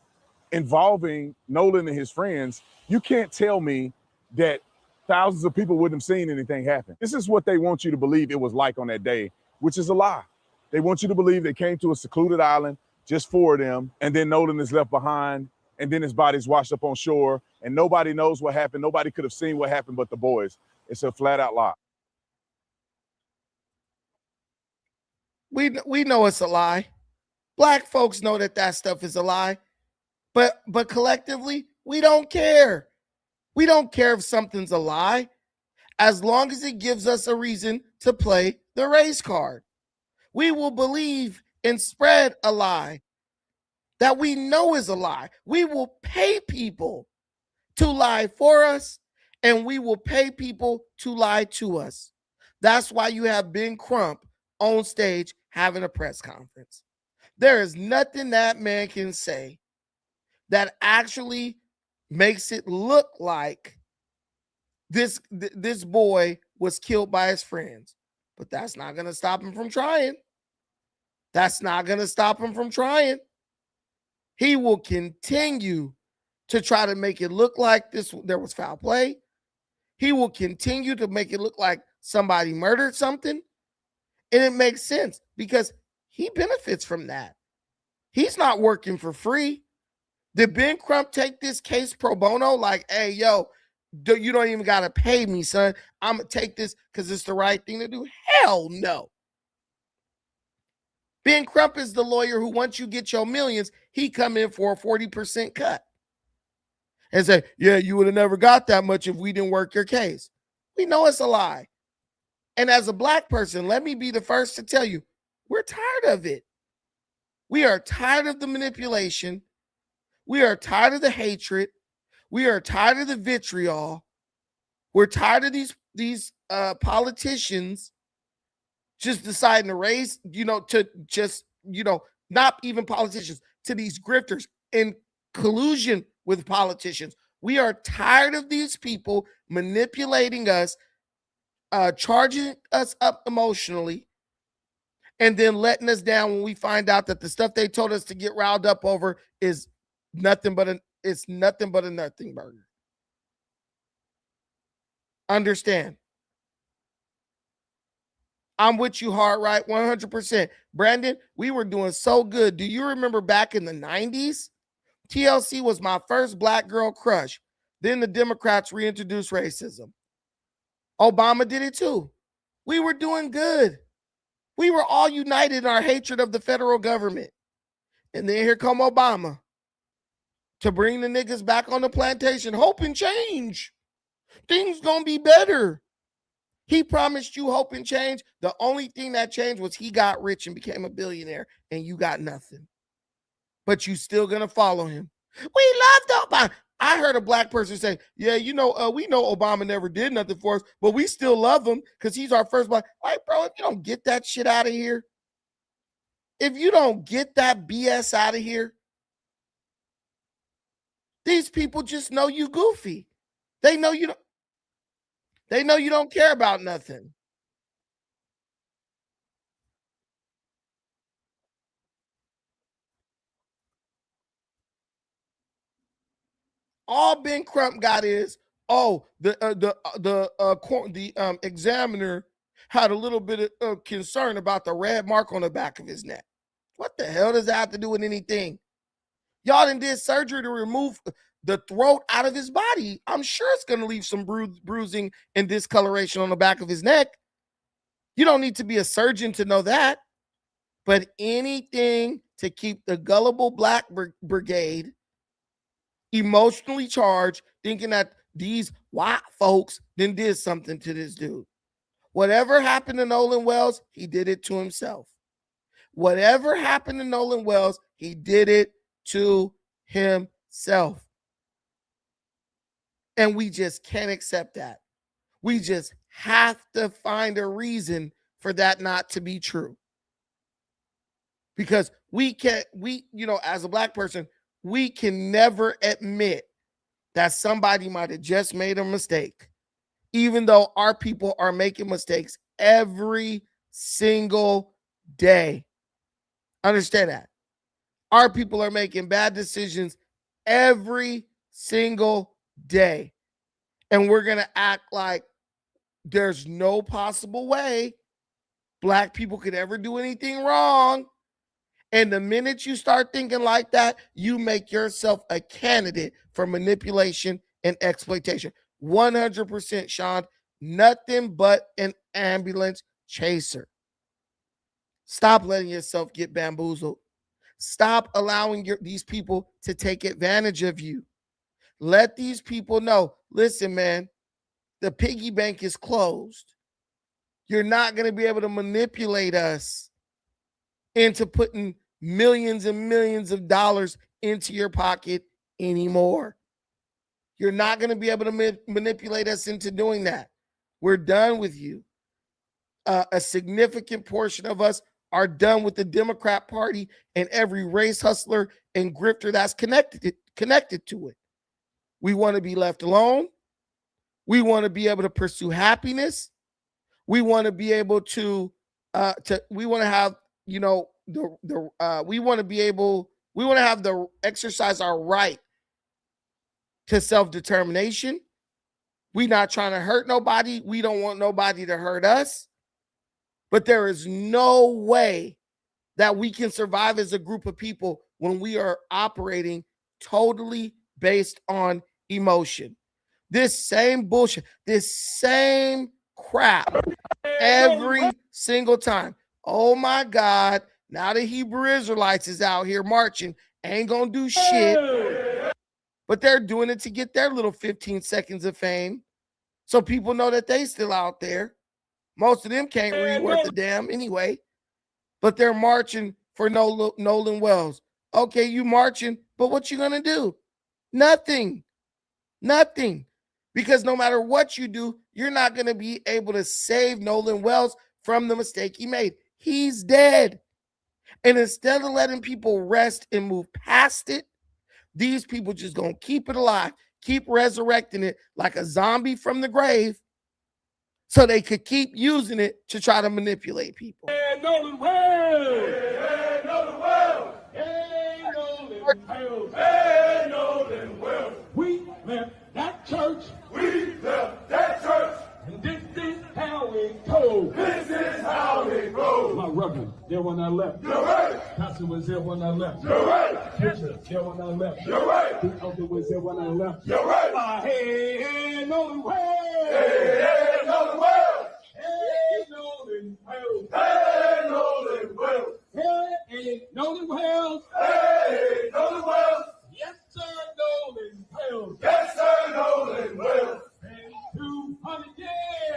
involving Nolan and his friends, you can't tell me that thousands of people wouldn't have seen anything happen. This is what they want you to believe it was like on that day, which is a lie. They want you to believe they came to a secluded island, just 4 of them, and then Nolan is left behind, and then his body's washed up on shore, and nobody knows what happened. Nobody could have seen what happened but the boys. It's a flat out lie. We know it's a lie. Black folks know that stuff is a lie. But collectively, we don't care. We don't care if something's a lie as long as it gives us a reason to play the race card. We will believe and spread a lie that we know is a lie. We will pay people to lie for us, and we will pay people to lie to us. That's why you have Ben Crump on stage having a press conference. There is nothing that man can say that actually makes it look like this boy was killed by his friends. But that's not going to stop him from trying. That's not going to stop him from trying. He will continue to try to make it look like there was foul play. He will continue to make it look like somebody murdered something. And it makes sense because he benefits from that. He's not working for free. Did Ben Crump take this case pro bono? Like, hey, yo, you don't even got to pay me, son. I'm going to take this because it's the right thing to do. Hell no. Ben Crump is the lawyer who, once you get your millions, he come in for a 40% cut and say, yeah, you would have never got that much if we didn't work your case. We know it's a lie. And as a black person, let me be the first to tell you, we're tired of it. We are tired of the manipulation. We are tired of the hatred. We are tired of the vitriol. We're tired of these politicians just deciding to raise, to just, not even politicians, to these grifters in collusion with politicians. We are tired of these people manipulating us, charging us up emotionally, and then letting us down when we find out that the stuff they told us to get riled up over is nothing but a nothing burger. Understand. I'm with you hard, right? 100%. Brandon, we were doing so good. Do you remember back in the 90s? TLC was my first black girl crush. Then the Democrats reintroduced racism. Obama did it too. We were doing good. We were all united in our hatred of the federal government. And then here come Obama to bring the niggas back on the plantation. Hope and change. Things gonna be better. He promised you hope and change. The only thing that changed was he got rich and became a billionaire, and you got nothing. But you still gonna follow him. We loved Obama. I heard a black person say, yeah, we know Obama never did nothing for us, but we still love him because he's our first black. Like, bro, if you don't get that shit out of here, if you don't get that BS out of here, these people just know you goofy. They know you don't care about nothing. All Ben Crump got is, the examiner had a little bit of concern about the red mark on the back of his neck. What the hell does that have to do with anything? Y'all done did surgery to remove the throat out of his body. I'm sure it's going to leave some bruising and discoloration on the back of his neck. You don't need to be a surgeon to know that. But anything to keep the gullible black brigade emotionally charged, thinking that these white folks then did something to this dude. Whatever happened to Nolan Wells, he did it to himself. Whatever happened to Nolan Wells, he did it to himself. And we just can't accept that. We just have to find a reason for that not to be true. Because as a black person, we can never admit that somebody might have just made a mistake, even though our people are making mistakes every single day. Understand that. Our people are making bad decisions every single day. And we're going to act like there's no possible way black people could ever do anything wrong. And the minute you start thinking like that, you make yourself a candidate for manipulation and exploitation. 100%, Sean, nothing but an ambulance chaser. Stop letting yourself get bamboozled. Stop allowing these people to take advantage of you. Let these people know, listen, man, the piggy bank is closed. You're not going to be able to manipulate us into putting millions and millions of dollars into your pocket anymore. You're not going to be able to manipulate us into doing that. We're done with you. A significant portion of us are done with the Democrat Party and every race hustler and grifter that's connected to it. We want to be left alone. We want to be able to pursue happiness. We want to be able to we want to have, we want to have the exercise our right to self-determination. We're not trying to hurt nobody. We don't want nobody to hurt us. But there is no way that we can survive as a group of people when we are operating totally based on emotion. This same bullshit, this same crap every single time. Oh my God, now the Hebrew Israelites is out here marching, ain't gonna do shit, but they're doing it to get their little 15 seconds of fame. So people know that they still out there. Most of them can't read worth a damn anyway, but they're marching for Nolan Wells. Okay, you marching, but what you gonna do? Nothing. Because no matter what you do, you're not gonna be able to save Nolan Wells from the mistake he made. He's dead. And instead of letting people rest and move past it, these people just gonna keep it alive, keep resurrecting it like a zombie from the grave, so they could keep using it to try to manipulate people. Hey, Nolan Wells! Hey, Nolan Wells! Hey, Nolan Wells! Hey, Nolan Wells! We left that church. We left that church. And this is how it goes. This is how it goes. My reverend, there when I left. You're right. Pastor was there when I left. You're right. Preacher, there when I left. You're right. The elder was there when I left. You're right. Hey, Nolan Wells! Hey, Nolan Wells! Hey, Nolan Wells! Hey, Nolan Wells! Hey, Nolan Wells! Hey, Nolan Wells! Yes, sir, Nolan Wells! Yes, sir, Nolan Wells! Hey, 200 years!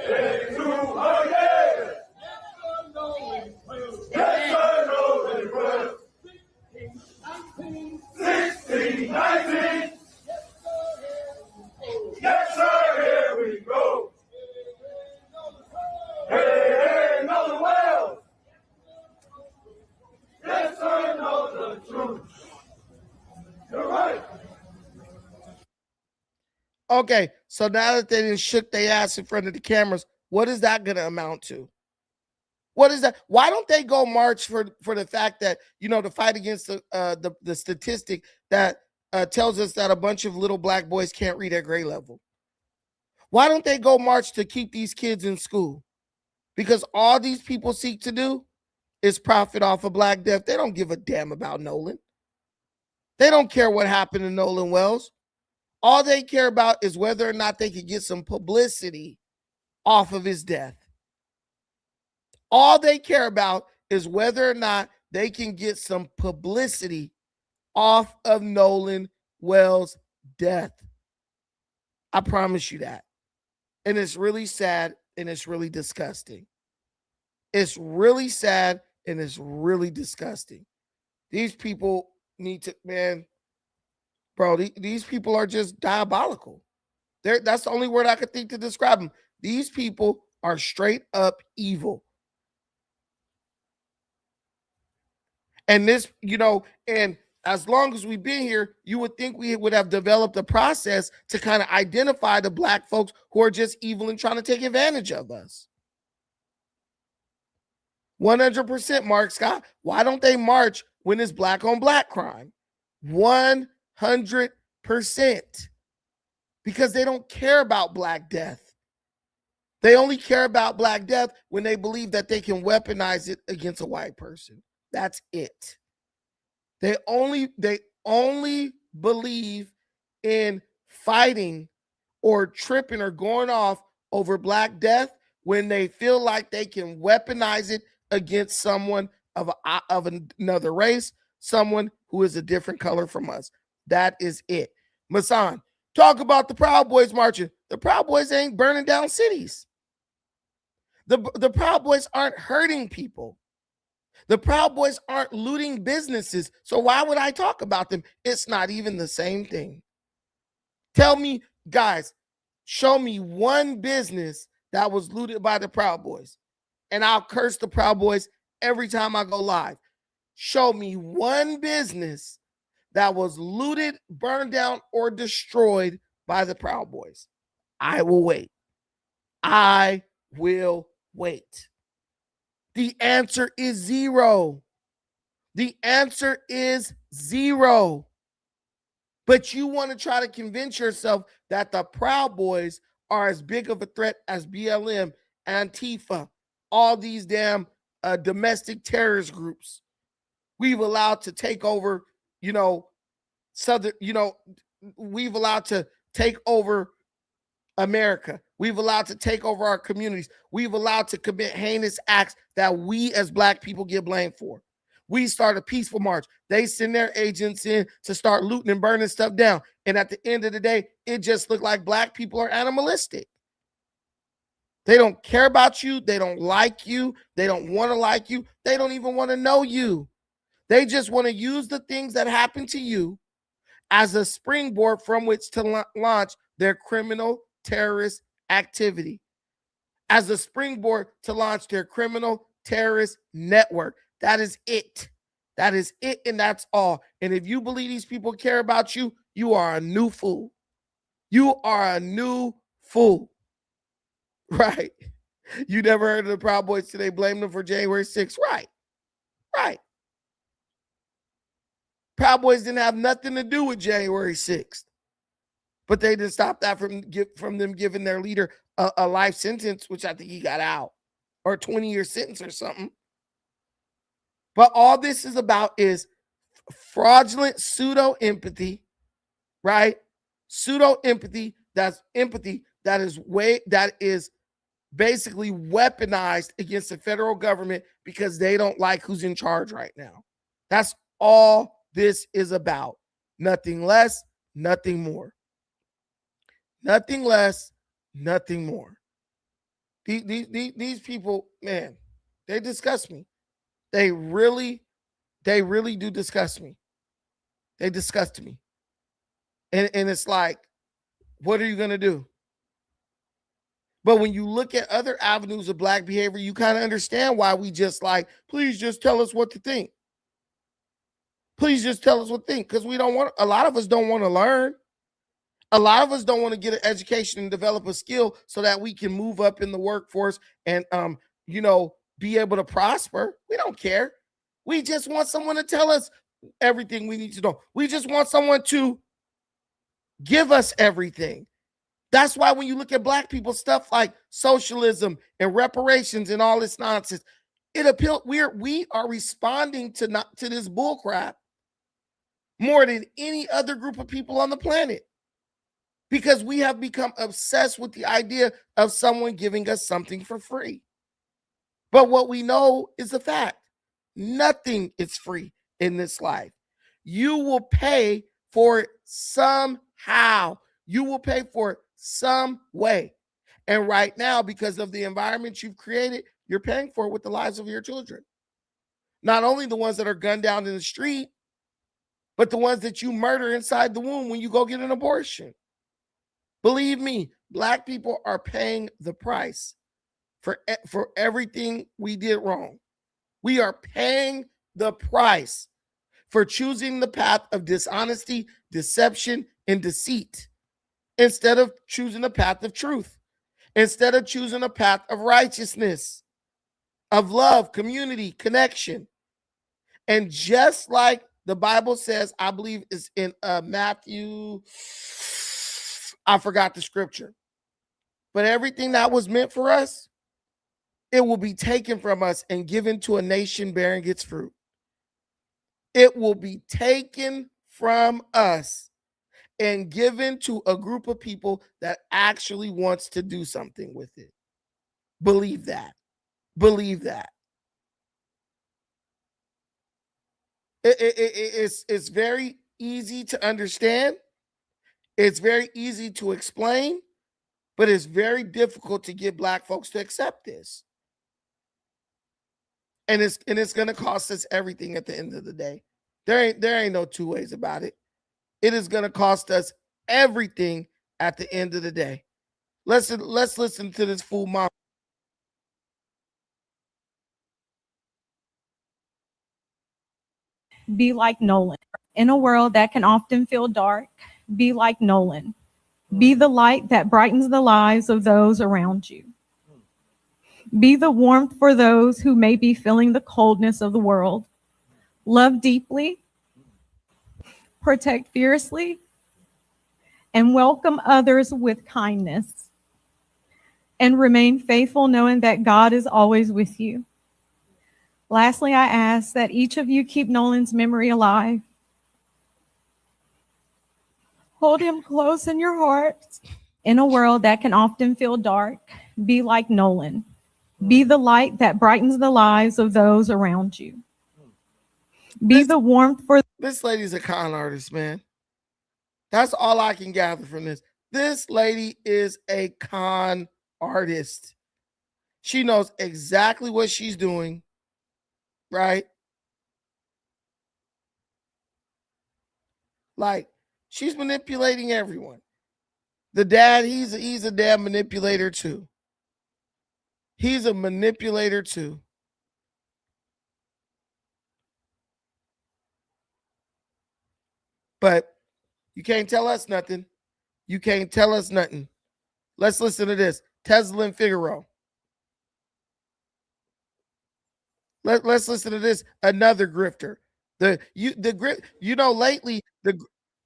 Hey, 200 years! Yes, sir, Nolan Wells! Yes, sir, Nolan Wells! 16, 19! 16, 19! Yes, sir, here we go! Hey, Nolan Wells! Yes, sir, know the truth. You're right. Okay, so now that they didn't shook their ass in front of the cameras, what is that going to amount to? What is that? Why don't they go march for the fact that, to fight against the statistic that tells us that a bunch of little black boys can't read at grade level? Why don't they go march to keep these kids in school? Because all these people seek to do is profit off of Black death. They don't give a damn about Nolan. They don't care what happened to Nolan Wells. All they care about is whether or not they could get some publicity off of his death. All they care about is whether or not they can get some publicity off of Nolan Wells' death. I promise you that. And it's really sad and it's really disgusting. It's really sad and it's really disgusting. These people need to, man, bro, these people are just diabolical. That's the only word I could think to describe them. These people are straight up evil. And this, and as long as we've been here, you would think we would have developed a process to kind of identify the black folks who are just evil and trying to take advantage of us. 100%, Mark Scott. Why don't they march when it's black on black crime? 100%. Because they don't care about Black death. They only care about Black death when they believe that they can weaponize it against a white person. That's it. They only believe in fighting or tripping or going off over Black death when they feel like they can weaponize it against someone of another race, someone who is a different color from us. That is it. Masan, talk about the Proud Boys marching. The Proud Boys ain't burning down cities. The Proud Boys aren't hurting people. The Proud Boys aren't looting businesses. So why would I talk about them? It's not even the same thing. Tell me, guys, show me one business that was looted by the Proud Boys. And I'll curse the Proud Boys every time I go live. Show me one business that was looted, burned down, or destroyed by the Proud Boys. I will wait. I will wait. The answer is zero. The answer is zero. But you want to try to convince yourself that the Proud Boys are as big of a threat as BLM, Antifa, all these damn domestic terrorist groups we've allowed to take over, we've allowed to take over America. We've allowed to take over our communities. We've allowed to commit heinous acts that we as Black people get blamed for. We start a peaceful march. They send their agents in to start looting and burning stuff down. And at the end of the day, it just looked like Black people are animalistic. They don't care about you. They don't like you. They don't want to like you. They don't even want to know you. They just want to use the things that happen to you as a springboard from which to launch their criminal terrorist activity, as a springboard to launch their criminal terrorist network. That is it. That is it, and that's all. And if you believe these people care about you, you are a new fool. You are a new fool. Right? You never heard of the Proud Boys today blame them for January 6th. Right. Right. Proud Boys didn't have nothing to do with January 6th. But they didn't stop that from them giving their leader a life sentence, which I think he got out, or a 20-year sentence or something. But all this is about is fraudulent pseudo-empathy, right? Pseudo-empathy, that's empathy that is basically weaponized against the federal government because they don't like who's in charge right now. That's all this is about. Nothing less, nothing more. Nothing less, nothing more. These people, man, they disgust me. They really do disgust me. They disgust me. And it's like, what are you going to do? But when you look at other avenues of Black behavior, you kind of understand why we just like, please just tell us what to think. Please just tell us what to think. Because a lot of us don't want to learn. A lot of us don't want to get an education and develop a skill so that we can move up in the workforce and, be able to prosper. We don't care. We just want someone to tell us everything we need to know. We just want someone to give us everything. That's why when you look at Black people, stuff like socialism and reparations and all this nonsense, it appeals. We are responding to this bullcrap more than any other group of people on the planet, because we have become obsessed with the idea of someone giving us something for free. But what we know is the fact: nothing is free in this life. You will pay for it somehow. You will pay for it some way. And right now, because of the environment you've created, you're paying for it with the lives of your children. Not only the ones that are gunned down in the street, but the ones that you murder inside the womb when you go get an abortion. Believe me, Black people are paying the price for everything we did wrong. We are paying the price for choosing the path of dishonesty, deception, and deceit instead of choosing the path of truth, instead of choosing a path of righteousness, of love, community, connection. And just like the Bible says, I believe it's in Matthew, I forgot the scripture, but everything that was meant for us, it will be taken from us and given to a nation bearing its fruit. It will be taken from us and given to a group of people that actually wants to do something with it. Believe that. Believe that. It's very easy to understand. It's very easy to explain, but it's very difficult to get Black folks to accept this. And it's going to cost us everything at the end of the day. There ain't no two ways about it. It is going to cost us everything at the end of the day. Let's listen to this fool mom. Be like Nolan. In a world that can often feel dark, be like Nolan. Be the light that brightens the lives of those around you. Be the warmth for those who may be feeling the coldness of the world. Love deeply, protect fiercely, and welcome others with kindness. And remain faithful knowing that God is always with you. Lastly, I ask that each of you keep Nolan's memory alive. Hold him close in your hearts. In a world that can often feel dark, be like Nolan. Be the light that brightens the lives of those around you. Be the warmth for... This lady's a con artist, man. That's all I can gather from this. This lady is a con artist. She knows exactly what she's doing, right? Like, she's manipulating everyone. The dad, he's a damn manipulator too. He's a manipulator too. But you can't tell us nothing. You can't tell us nothing. Let's listen to this. Tesla and Figaro. Let's listen to this. Another grifter. Lately the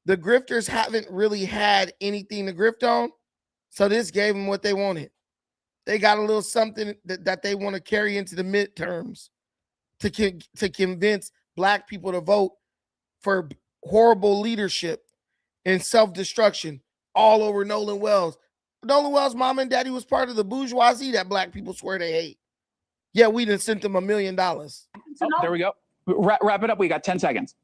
grifters haven't really had anything to grift on, so this gave them what they wanted. They got a little something that they want to carry into the midterms to convince Black people to vote for horrible leadership and self-destruction all over Nolan Wells. Nolan Wells' mom and daddy was part of the bourgeoisie that Black people swear they hate. Yeah, we done sent them $1 million. Oh, there we go. Wrap it up. We got 10 seconds.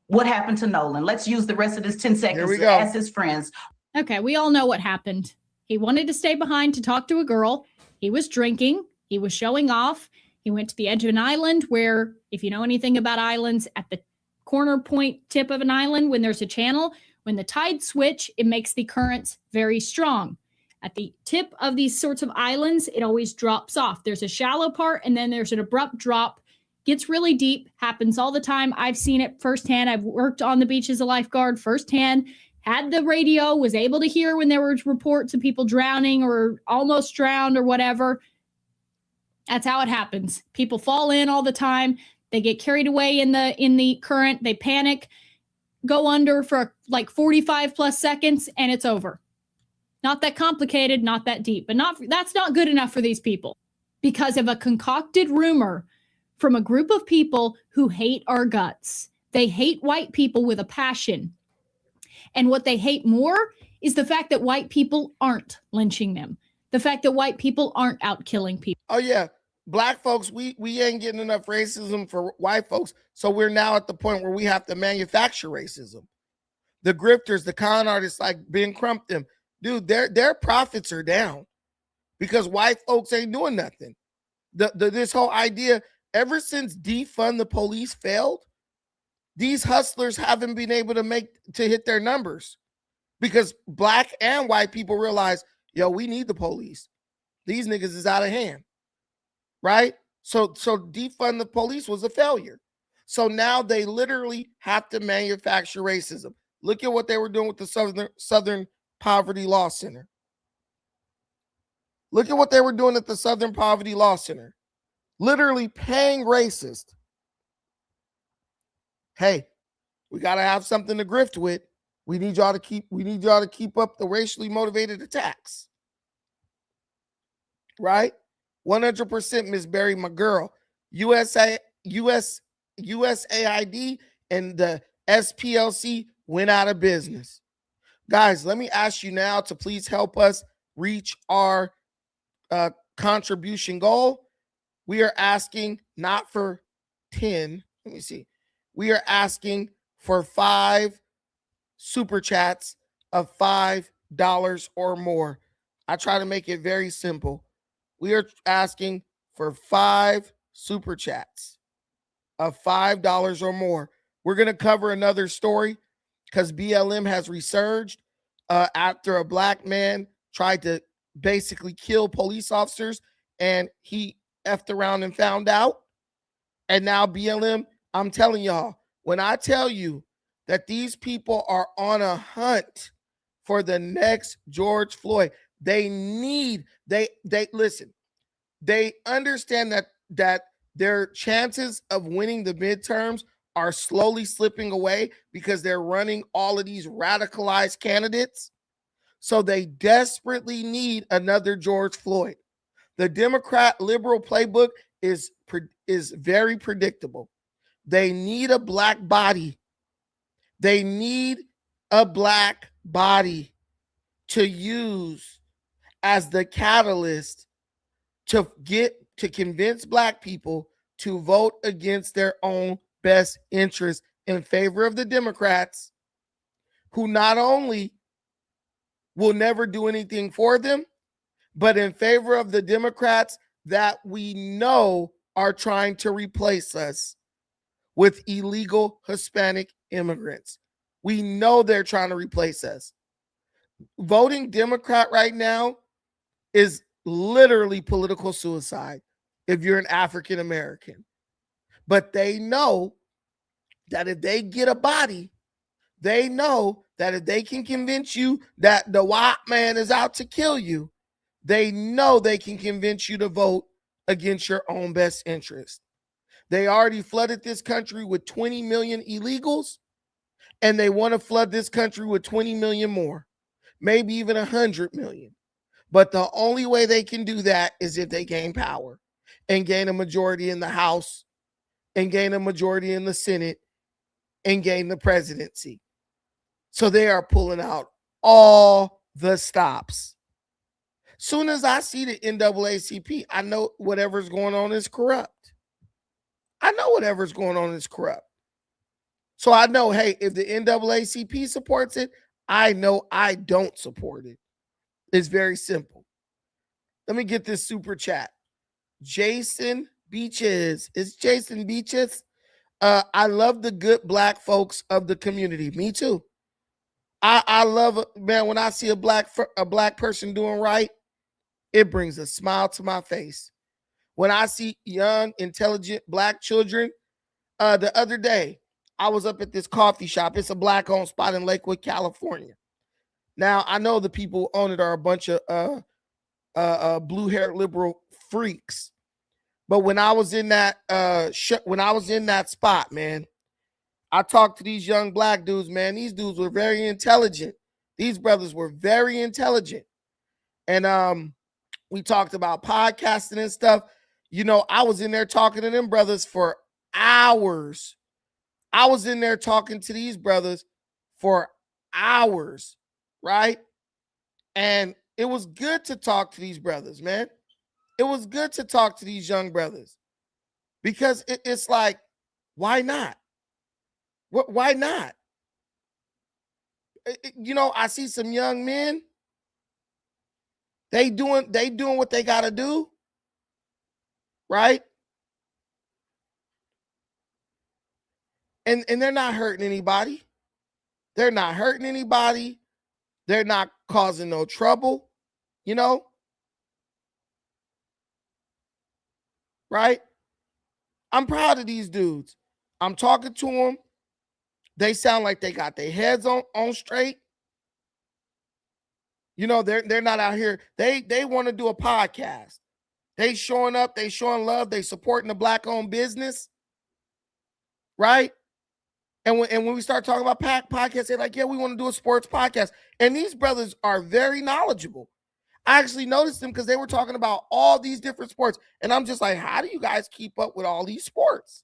What happened to Nolan? Let's use the rest of this 10 seconds to ask his friends. Okay, we all know what happened. He wanted to stay behind to talk to a girl. He was drinking. He was showing off. He went to the edge of an island where, if you know anything about islands, at the corner point tip of an island, when there's a channel, when the tides switch, it makes the currents very strong. At the tip of these sorts of islands, it always drops off. There's a shallow part, and then there's an abrupt drop. Gets really deep, happens all the time. I've seen it firsthand. I've worked on the beach as a lifeguard firsthand, had the radio, was able to hear when there were reports of people drowning or almost drowned or whatever. That's how it happens. People fall in all the time. They get carried away in the current. They panic, go under for like 45 plus seconds, and it's over. Not that complicated, not that deep, but that's not good enough for these people because of a concocted rumor from a group of people who hate our guts. They hate white people with a passion. And what they hate more is the fact that white people aren't lynching them. The fact that white people aren't out killing people. Oh, yeah. Black folks, we ain't getting enough racism for white folks. So we're now at the point where we have to manufacture racism. The grifters, the con artists like Ben Crumpton, dude, their profits are down because white folks ain't doing nothing. This whole idea, ever since defund the police failed, these hustlers haven't been able to hit their numbers because Black and white people realize, yo, we need the police. These niggas is out of hand, right? So defund the police was a failure. So now they literally have to manufacture racism. Look at what they were doing with the Southern Poverty Law Center. Look at what they were doing at the Southern Poverty Law Center. Literally paying racists. Hey, we got to have something to grift with. We need y'all to keep up the racially motivated attacks. Right? 100% Miss Berry, my girl. USAID and the SPLC went out of business. Guys, let me ask you now to please help us reach our contribution goal. We are asking not for 10. Let me see. we are asking for 5 super chats of $5 or more. I try to make it very simple. We are asking for 5 super chats of $5 or more. We're going to cover another story because BLM has resurged after a black man tried to basically kill police officers, and he effed around and found out. And now BLM, I'm telling y'all, when I tell you that these people are on a hunt for the next George Floyd, they listen, they understand that their chances of winning the midterms are slowly slipping away because they're running all of these radicalized candidates. So they desperately need another George Floyd. The Democrat liberal playbook is very predictable. They need a black body. They need a black body to use as the catalyst to convince black people to vote against their own best interest in favor of the Democrats, who not only will never do anything for them, but in favor of the Democrats that we know are trying to replace us with illegal Hispanic immigrants. We know they're trying to replace us. Voting Democrat right now is literally political suicide if you're an African American. But they know that if they get a body, they know that if they can convince you that the white man is out to kill you, they know they can convince you to vote against your own best interest. They already flooded this country with 20 million illegals, and they want to flood this country with 20 million more, maybe even 100 million. But the only way they can do that is if they gain power and gain a majority in the House and gain a majority in the Senate and gain the presidency. So they are pulling out all the stops. Soon as I see the NAACP, I know whatever's going on is corrupt. I know whatever's going on is corrupt. So I know, hey, if the NAACP supports it, I know I don't support it. It's very simple. Let me get this super chat. Jason Beaches. It's Jason Beaches. I love the good black folks of the community. Me too. I love, man, when I see a black person doing right, it brings a smile to my face. When I see young, intelligent black children, the other day, I was up at this coffee shop. It's a black-owned spot in Lakewood, California. Now, I know the people who own it are a bunch of blue-haired liberal freaks. But when I was in that spot, man, I talked to these young black dudes, man. These dudes were very intelligent. These brothers were very intelligent. And we talked about podcasting and stuff. You know, I was in there talking to them brothers for hours. I was in there talking to these brothers for hours, right? And it was good to talk to these brothers, man. It was good to talk to these young brothers because it's like, why not? Why not? You know, I see some young men. They doing what they got to do, right? And they're not hurting anybody. They're not hurting anybody. They're not causing no trouble, you know? Right? I'm proud of these dudes. I'm talking to them. They sound like they got their heads on straight. You know, they're not out here. They want to do a podcast. They showing up, they showing love, they supporting the black-owned business. Right? And when we start talking about podcasts, they're like, yeah, we want to do a sports podcast. And these brothers are very knowledgeable. I actually noticed them because they were talking about all these different sports. And I'm just like, how do you guys keep up with all these sports?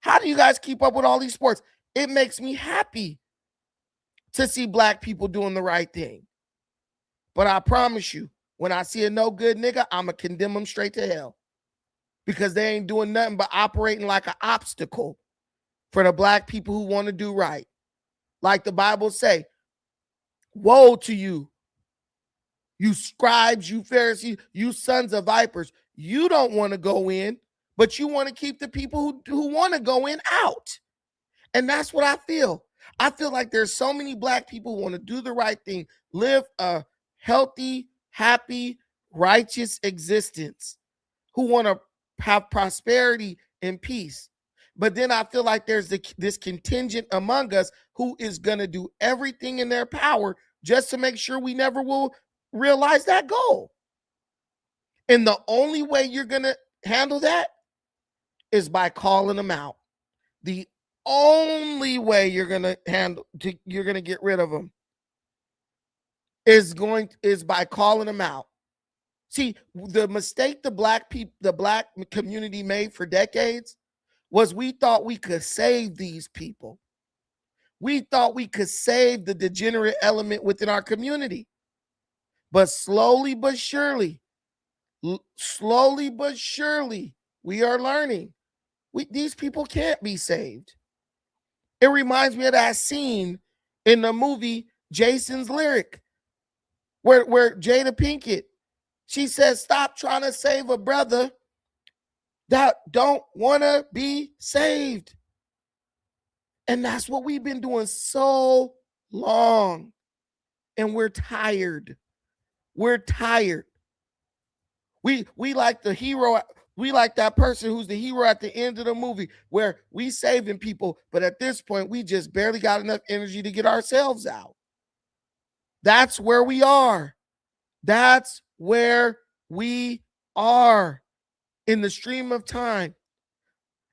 How do you guys keep up with all these sports? It makes me happy to see black people doing the right thing. But I promise you, when I see a no good nigga, I'm going to condemn them straight to hell because they ain't doing nothing but operating like an obstacle for the black people who want to do right. Like the Bible say, woe to you, you scribes, you Pharisees, you sons of vipers. You don't want to go in, but you want to keep the people who want to go in out. And that's what I feel. I feel like there's so many black people who want to do the right thing, live a healthy, happy, righteous existence, who want to have prosperity and peace. But then I feel like there's this contingent among us who is going to do everything in their power just to make sure we never will realize that goal. And the only way you're going to handle that is by calling them out. The only way you're going to get rid of them is by calling them out. See, the mistake the black community made for decades was we thought we could save these people. We thought we could save the degenerate element within our community. But slowly but surely, we are learning these people can't be saved. It reminds me of that scene in the movie Jason's Lyric, where Jada Pinkett, she says, stop trying to save a brother that don't want to be saved. And that's what we've been doing so long. And we're tired. We're tired. We like the hero. We like that person who's the hero at the end of the movie where we saving people, but at this point, we just barely got enough energy to get ourselves out. That's where we are. That's where we are in the stream of time.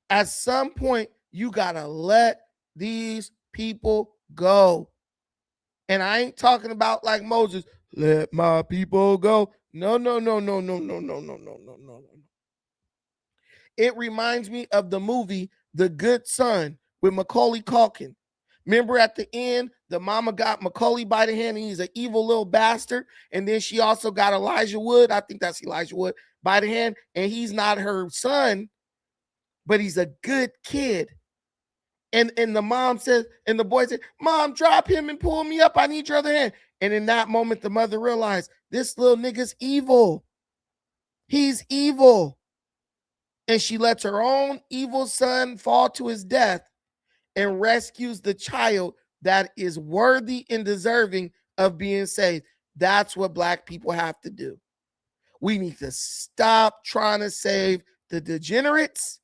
At some point, you got to let these people go. And I ain't talking about like Moses, let my people go. No. It reminds me of the movie The Good Son with Macaulay Culkin. Remember at the end, the mama got Macaulay by the hand and he's an evil little bastard. And then she also got Elijah Wood, I think that's Elijah Wood, by the hand. And he's not her son, but he's a good kid. And the mom says, and the boy said, Mom, drop him and pull me up. I need your other hand. And in that moment, the mother realized this little nigga's evil. He's evil. And she lets her own evil son fall to his death and rescues the child that is worthy and deserving of being saved. That's what black people have to do. We need to stop trying to save the degenerates,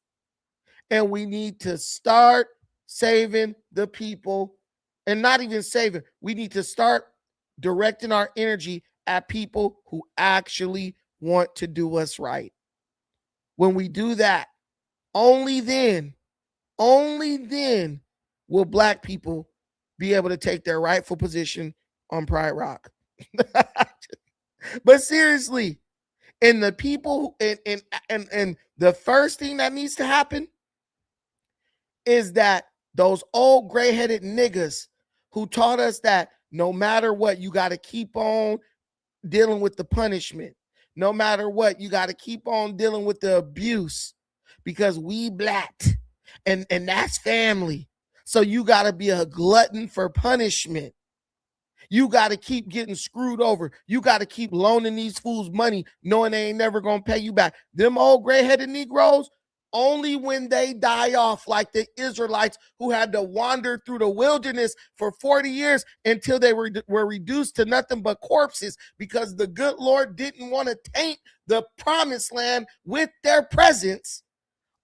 and we need to start saving the people, and not even saving. We need to start directing our energy at people who actually want to do us right. When we do that, only then will black people be able to take their rightful position on Pride Rock. But seriously, and the people and the first thing that needs to happen is that those old gray-headed niggas who taught us that no matter what, you got to keep on dealing with the punishment. No matter what, you got to keep on dealing with the abuse because we black and that's family. So you got to be a glutton for punishment. You got to keep getting screwed over. You got to keep loaning these fools money knowing they ain't never going to pay you back. Them old gray-headed Negroes, only when they die off like the Israelites who had to wander through the wilderness for 40 years until they were reduced to nothing but corpses because the good Lord didn't want to taint the promised land with their presence.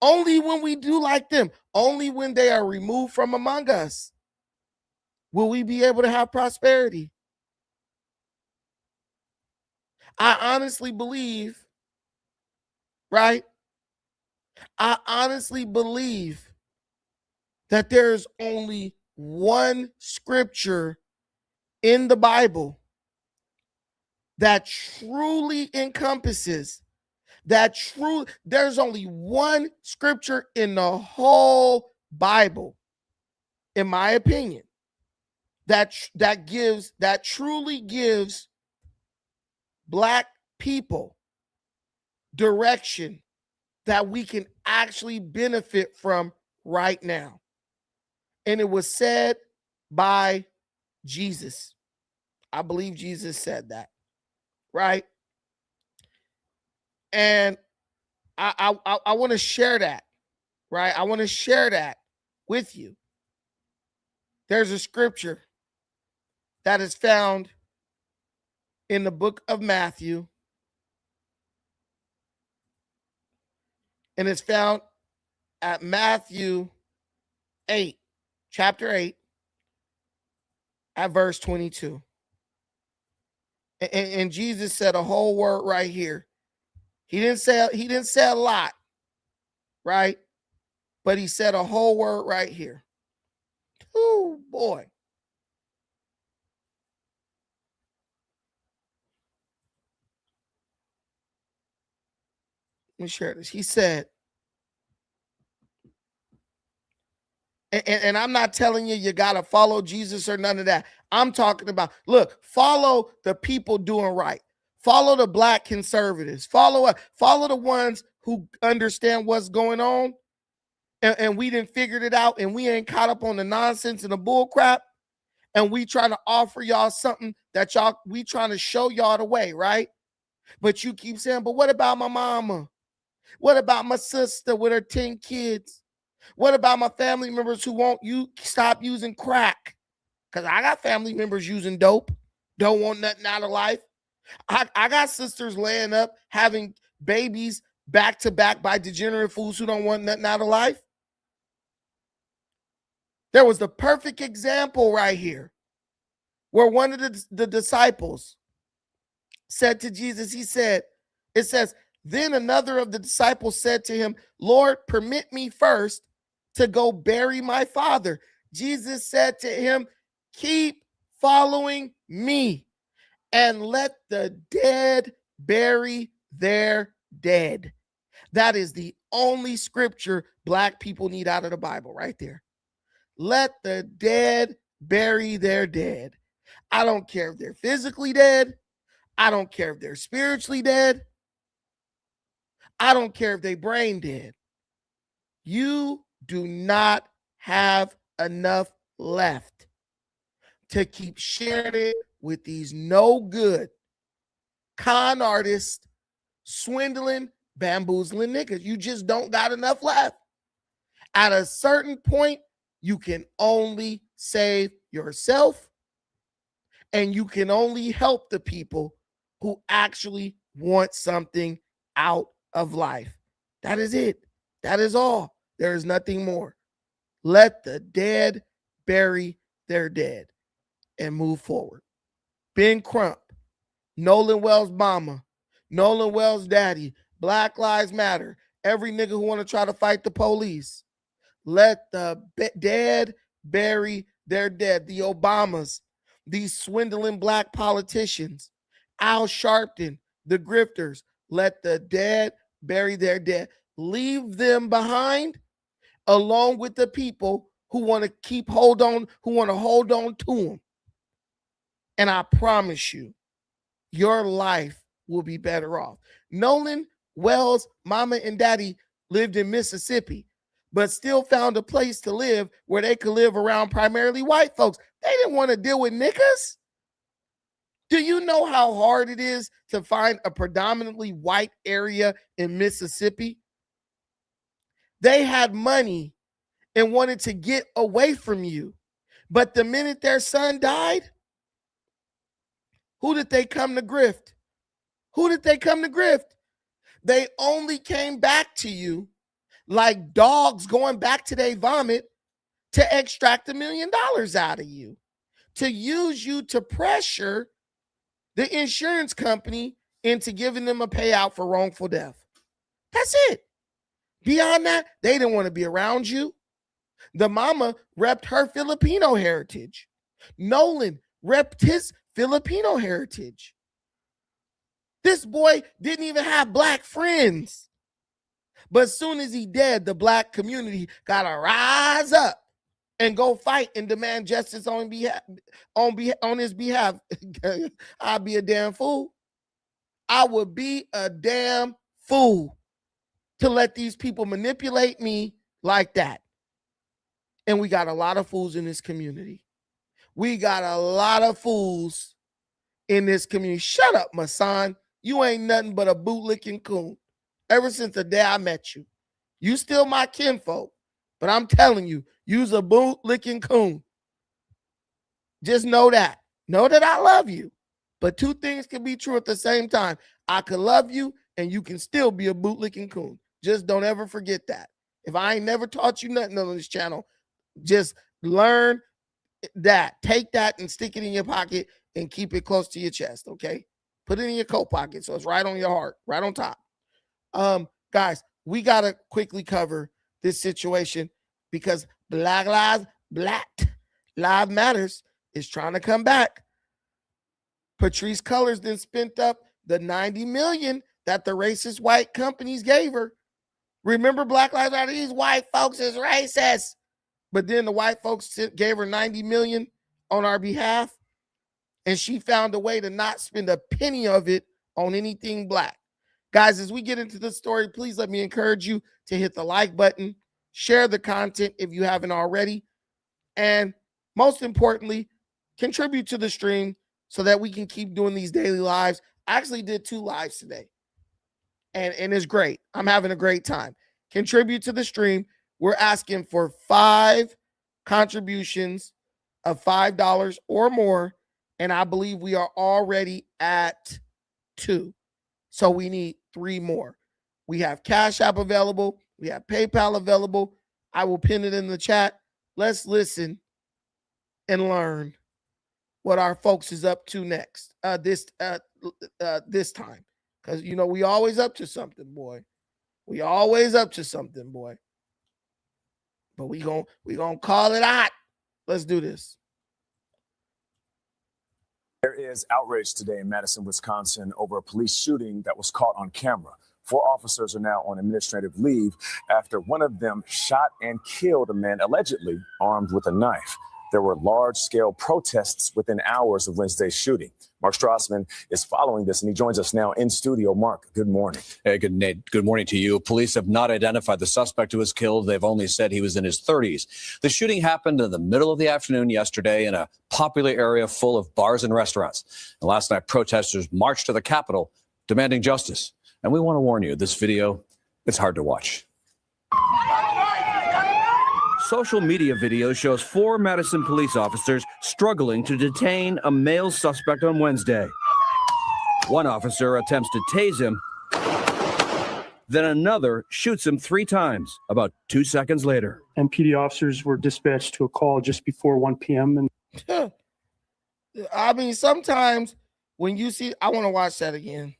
Only when we do like them, only when they are removed from among us, will we be able to have prosperity. I honestly believe, right? I honestly believe that there's only one scripture in the Bible that truly encompasses there's only one scripture in the whole Bible, in my opinion, that truly gives black people direction that we can actually benefit from right now. And it was said by Jesus. I believe Jesus said that, right? And I want to share that, right? I want to share that with you. There's a scripture that is found in the book of Matthew, and it's found at Matthew 8, chapter 8, at verse 22. And Jesus said a whole word right here. He didn't say a lot, right? But he said a whole word right here. Oh boy. Let me share this. He said, and I'm not telling you got to follow Jesus or none of that. I'm talking about, look, follow the people doing right. Follow the black conservatives. Follow the ones who understand what's going on. And we didn't figure it out, and we ain't caught up on the nonsense and the bull crap. And we trying to offer y'all something that we trying to show y'all the way, right? But you keep saying, but what about my mama? What about my sister with her 10 kids? What about my family members who won't stop using crack? Because I got family members using dope, don't want nothing out of life. I got sisters laying up having babies back to back by degenerate fools who don't want nothing out of life. There was the perfect example right here where one of the disciples said to Jesus, it says, then another of the disciples said to him, Lord, permit me first to go bury my father. Jesus said to him, keep following me and let the dead bury their dead. That is the only scripture black people need out of the Bible right there. Let the dead bury their dead. I don't care if they're physically dead. I don't care if they're spiritually dead. I don't care if they brain dead. You do not have enough left to keep sharing it with these no good con artists, swindling, bamboozling niggas. You just don't got enough left. At a certain point, you can only save yourself, and you can only help the people who actually want something out of life. That is it. That is all. There is nothing more. Let the dead bury their dead and move forward. Ben Crump, Nolan Wells' mama, Nolan Wells' daddy, Black Lives Matter, every nigga who want to try to fight the police. Let the dead bury their dead. The Obamas, these swindling black politicians, Al Sharpton, the grifters, let the dead bury their dead. Leave them behind along with the people who want to hold on to them. And I promise you, your life will be better off. Nolan Wells' mama and daddy lived in Mississippi, but still found a place to live where they could live around primarily white folks. They didn't want to deal with niggas. Do you know how hard it is to find a predominantly white area in Mississippi? They had money and wanted to get away from you. But the minute their son died, who did they come to grift? Who did they come to grift? They only came back to you like dogs going back to their vomit to extract $1 million out of you, to use you to pressure the insurance company into giving them a payout for wrongful death. That's it. Beyond that, they didn't want to be around you. The mama repped her Filipino heritage. Nolan repped his Filipino heritage. This boy didn't even have black friends. But as soon as he dead, the black community got to rise up and go fight and demand justice on his behalf. I'd be a damn fool. I would be a damn fool to let these people manipulate me like that And we got a lot of fools in this community. We got a lot of fools in this community. Shut up, my son. You ain't nothing but a bootlicking coon. Ever since the day I met you. You still my kinfolk. But I'm telling you, you's a bootlicking coon. Just know that. Know that I love you. But two things can be true at the same time. I could love you and you can still be a bootlicking coon. Just don't ever forget that. If I ain't never taught you nothing on this channel, just learn that. Take that and stick it in your pocket and keep it close to your chest, okay? Put it in your coat pocket so it's right on your heart, right on top. Guys, we got to quickly cover this situation because Black Lives Matters is trying to come back. Patrice Cullors then spent up the $90 million that the racist white companies gave her. Remember, Black Lives Matter, these white folks is racist. But then the white folks gave her $90 million on our behalf, and she found a way to not spend a penny of it on anything black. Guys, as we get into the story, please let me encourage you to hit the like button, share the content if you haven't already, and most importantly, contribute to the stream so that we can keep doing these daily lives. I actually did 2 lives today, and it's great. I'm having a great time. Contribute to the stream. We're asking for 5 contributions of $5 or more, and I believe we are already at 2. So we need 3 more. We have Cash App available. We have PayPal available. I will pin it in the chat. Let's listen and learn what our folks is up to next. This time, because you know we always up to something, boy. We always up to something, boy. But we gonna call it out. Let's do this. There is outrage today in Madison, Wisconsin over a police shooting that was caught on camera. 4 officers are now on administrative leave after one of them shot and killed a man allegedly armed with a knife. There were large-scale protests within hours of Wednesday's shooting. Mark Strassman is following this, and he joins us now in studio. Mark, good morning. Hey, good morning to you. Police have not identified the suspect who was killed. They've only said he was in his 30s. The shooting happened in the middle of the afternoon yesterday in a popular area full of bars and restaurants. And last night, protesters marched to the Capitol demanding justice. And we want to warn you, this video, it's hard to watch. Social media video shows 4 Madison police officers struggling to detain a male suspect on Wednesday. One officer attempts to tase him, then another shoots him 3 times, about 2 seconds later. MPD officers were dispatched to a call just before 1 p.m. And I mean, sometimes when you see, I want to watch that again.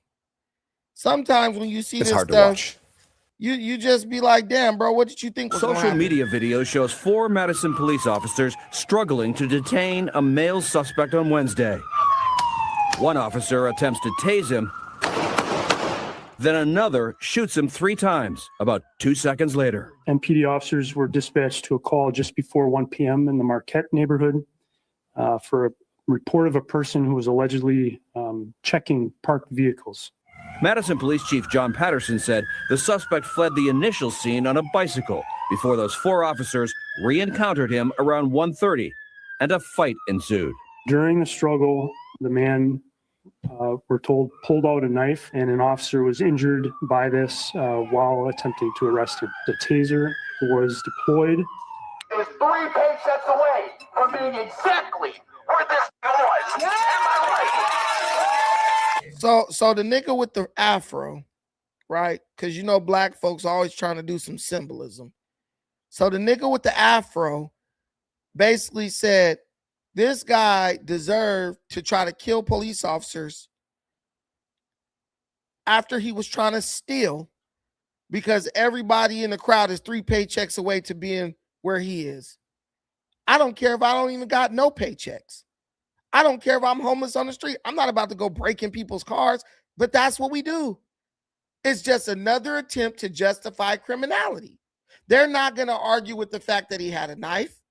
Sometimes when you see it's this hard stuff, to watch. You just be like, damn, bro, what did you think was Social media video shows 4 Madison police officers struggling to detain a male suspect on Wednesday. One officer attempts to tase him, then another shoots him 3 times, about 2 seconds later. MPD officers were dispatched to a call just before 1 p.m. in the Marquette neighborhood for a report of a person who was allegedly checking parked vehicles. Madison Police Chief John Patterson said the suspect fled the initial scene on a bicycle before those 4 officers re-encountered him around 1:30 and a fight ensued. During the struggle, the man, we're told, pulled out a knife and an officer was injured by this while attempting to arrest him. The taser was deployed. It was 3 paychecks away from being exactly where this guy was in my life. So the nigga with the afro, right? Because you know black folks always trying to do some symbolism. So the nigga with the afro basically said this guy deserved to try to kill police officers after he was trying to steal because everybody in the crowd is 3 paychecks away to being where he is. I don't care if I don't even got no paychecks. I don't care if I'm homeless on the street. I'm not about to go breaking people's cars, but that's what we do. It's just another attempt to justify criminality. They're not going to argue with the fact that he had a knife.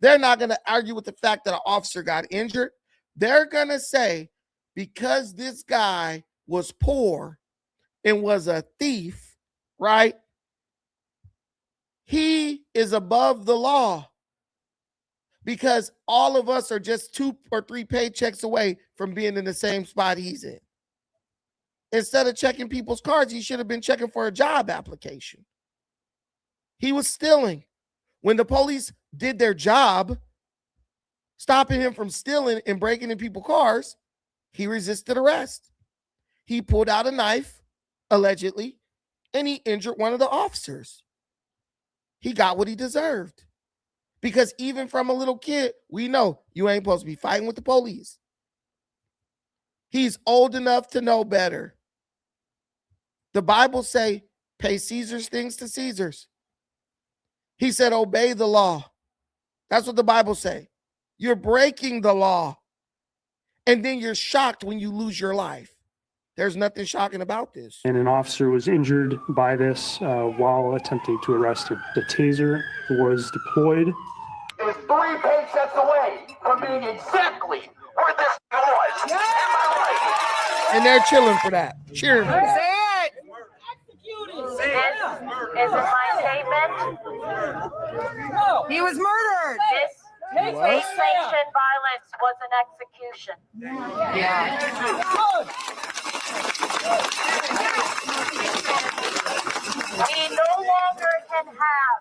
They're not going to argue with the fact that an officer got injured. They're going to say, because this guy was poor and was a thief, right? He is above the law. because all of us are just 2 or 3 paychecks away from being in the same spot he's in. Instead of checking people's cards, he should have been checking for a job application. He was stealing. When the police did their job, stopping him from stealing and breaking in people's cars, he resisted arrest. He pulled out a knife, allegedly, and he injured one of the officers. He got what he deserved. Because even from a little kid, we know you ain't supposed to be fighting with the police. He's old enough to know better. The Bible say, pay Caesar's things to Caesar's. He said, obey the law. That's what the Bible say. You're breaking the law. And then you're shocked when you lose your life. There's nothing shocking about this. And an officer was injured by this while attempting to arrest him. The taser was deployed. It was 3 paychecks away from being exactly where this was in my life. And they're chilling for that. Cheering for that. This is my statement. He was murdered. This state-sanctioned violence was an execution. We no longer can have.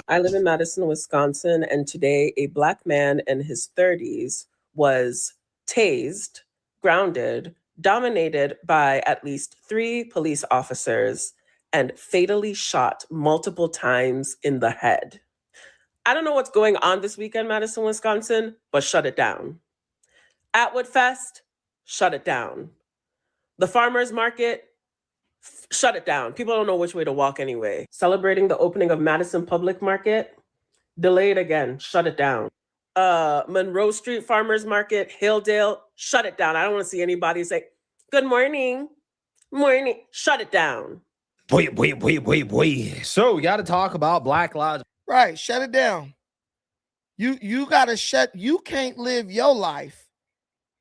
I live in Madison, Wisconsin, and today a Black man in his 30s was tased, grounded, dominated by at least 3 police officers, and fatally shot multiple times in the head. I don't know what's going on this weekend, Madison, Wisconsin, but shut it down. Atwood Fest, shut it down. The farmers market, shut it down. People don't know which way to walk anyway. Celebrating the opening of Madison Public Market, delayed again, shut it down. Monroe Street Farmers Market, Hilldale, shut it down. I don't want to see anybody say, good morning, morning, shut it down. Boy. So we got to talk about Black Lives. Right, shut it down. You got to you can't live your life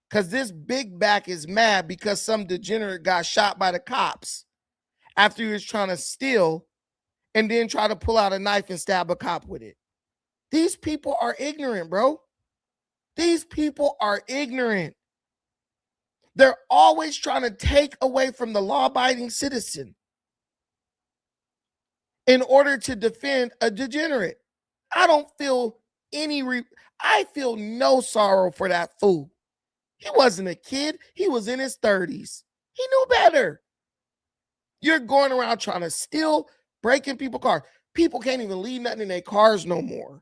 because this big back is mad because some degenerate got shot by the cops after he was trying to steal and then try to pull out a knife and stab a cop with it. These people are ignorant, bro. These people are ignorant. They're always trying to take away from the law-abiding citizen in order to defend a degenerate. I don't feel I feel no sorrow for that fool. He wasn't a kid. He was in his 30s. He knew better. You're going around trying to steal, breaking people's cars. People can't even leave nothing in their cars no more.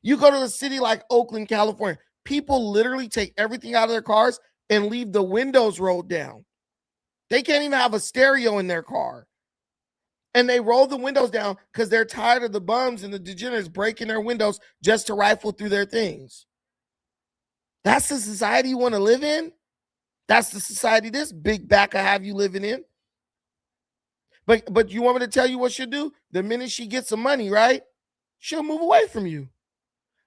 You go to a city like Oakland, California, people literally take everything out of their cars and leave the windows rolled down. They can't even have a stereo in their car. And they roll the windows down because they're tired of the bums and the degenerates breaking their windows just to rifle through their things. That's the society you want to live in? That's the society this big back I have you living in. But you want me to tell you what she'll do? The minute she gets some money, right? She'll move away from you.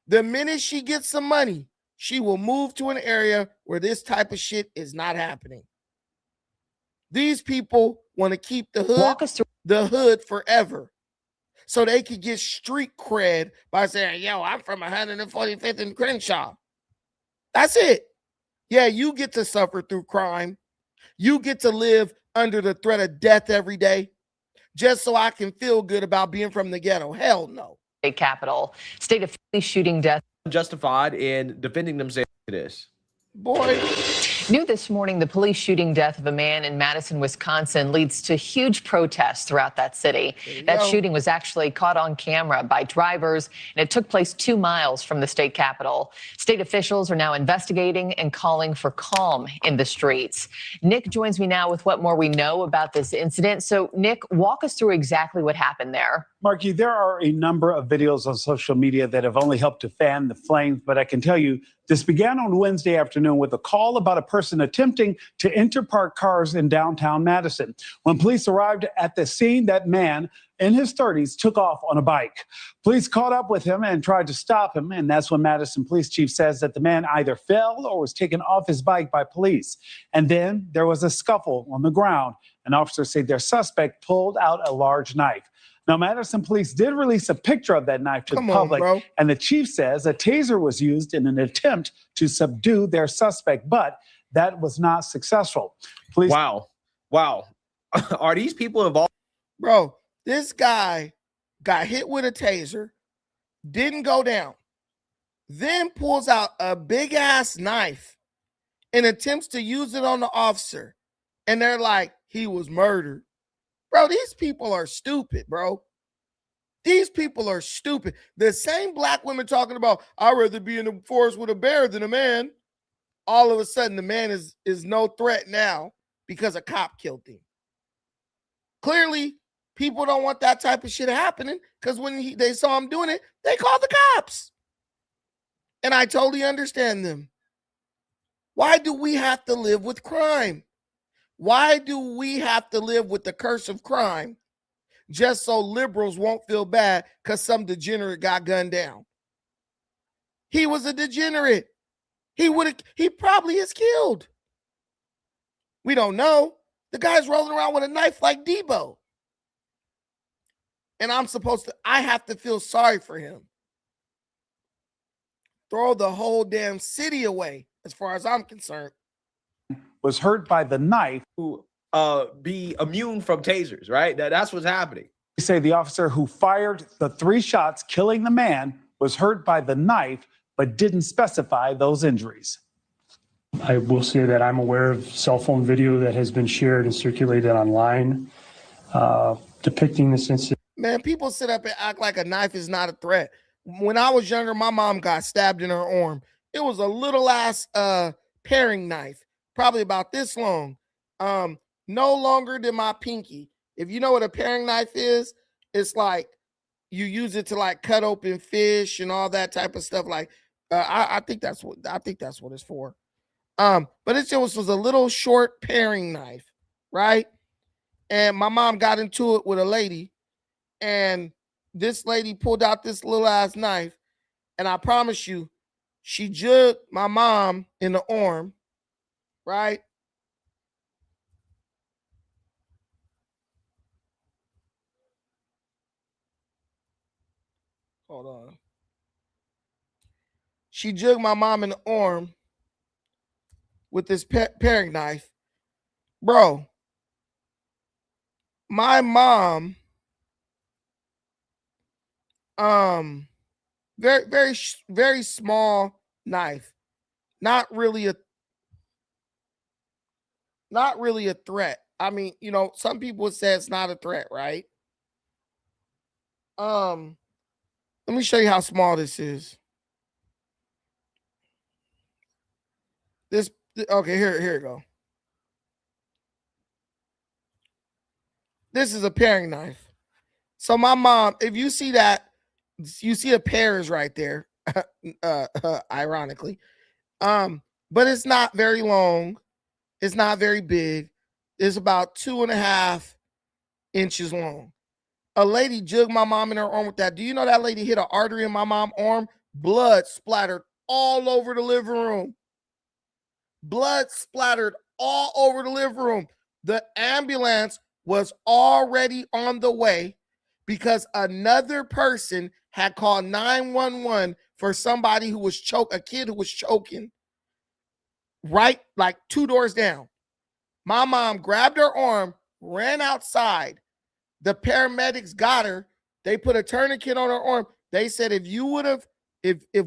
The minute she gets some money, she will move to an area where this type of shit is not happening. These people want to keep the hood forever so they could get street cred by saying, yo, I'm from 145th and Crenshaw. That's it. Yeah, you get to suffer through crime. You get to live under the threat of death every day just so I can feel good about being from the ghetto. Hell no. State Capitol. State of shooting death. Justified in defending themselves to this. Boy. New this morning, the police shooting death of a man in Madison, Wisconsin leads to huge protests throughout that city. That shooting was actually caught on camera by drivers, and it took place 2 miles from the state capitol. State officials are now investigating and calling for calm in the streets. Nick joins me now with what more we know about this incident. So, Nick, walk us through exactly what happened there. Marky, there are a number of videos on social media that have only helped to fan the flames, but I can tell you this began on Wednesday afternoon with a call about a person attempting to interpark cars in downtown Madison. When police arrived at the scene, that man in his 30s took off on a bike. Police caught up with him and tried to stop him, and that's when Madison Police Chief says that the man either fell or was taken off his bike by police. And then there was a scuffle on the ground. An officer said their suspect pulled out a large knife. Now, Madison police did release a picture of that knife to the public, bro. and the chief says a taser was used in an attempt to subdue their suspect, but that was not successful. Police. Wow. Are these people involved? Bro, this guy got hit with a taser, didn't go down, then pulls out a big ass knife and attempts to use it on the officer. And they're like, he was murdered. Bro, these people are stupid, bro. These people are stupid. The same black women talking about, I'd rather be in the forest with a bear than a man. All of a sudden, the man is no threat now because a cop killed him. Clearly, people don't want that type of shit happening because when they saw him doing it, they called the cops. And I totally understand them. Why do we have to live with crime? Why do we have to live with the curse of crime just so liberals won't feel bad because some degenerate got gunned down? He was a degenerate. He probably is killed. We don't know. The guy's rolling around with a knife like Debo. And I have to feel sorry for him. Throw the whole damn city away, as far as I'm concerned. Was hurt by the knife. To be immune from tasers, right? That's what's happening. They say the officer who fired the 3 shots killing the man was hurt by the knife, but didn't specify those injuries. I will say that I'm aware of cell phone video that has been shared and circulated online depicting this incident. Man, people sit up and act like a knife is not a threat. When I was younger, my mom got stabbed in her arm. It was a little ass paring knife, probably about this long. No longer than my pinky. If you know what a paring knife is, it's like you use it to like cut open fish and all that type of stuff. Like I think that's what it's for. But it just was a little short paring knife, right? And my mom got into it with a lady, and this lady pulled out this little ass knife, and I promise you, she jugged my mom in the arm, right? Hold on. She jugged my mom in the arm with this paring knife. Bro, my mom, very, very, very small knife. Not really a threat. I mean, you know, some people would say it's not a threat, right? Let me show you how small this is. Okay, here you go. This is a paring knife. So my mom, if you see that, you see a pears right there, ironically. But it's not very long. It's not very big. It's about 2.5 inches long. A lady jugged my mom in her arm with that. Do you know that lady hit an artery in my mom's arm? Blood splattered all over the living room. Blood splattered all over the living room. The ambulance was already on the way because another person had called 911 for somebody who was a kid who was choking right like 2 doors down. My mom grabbed her arm, ran outside. The paramedics got her. They put a tourniquet on her arm. They said, if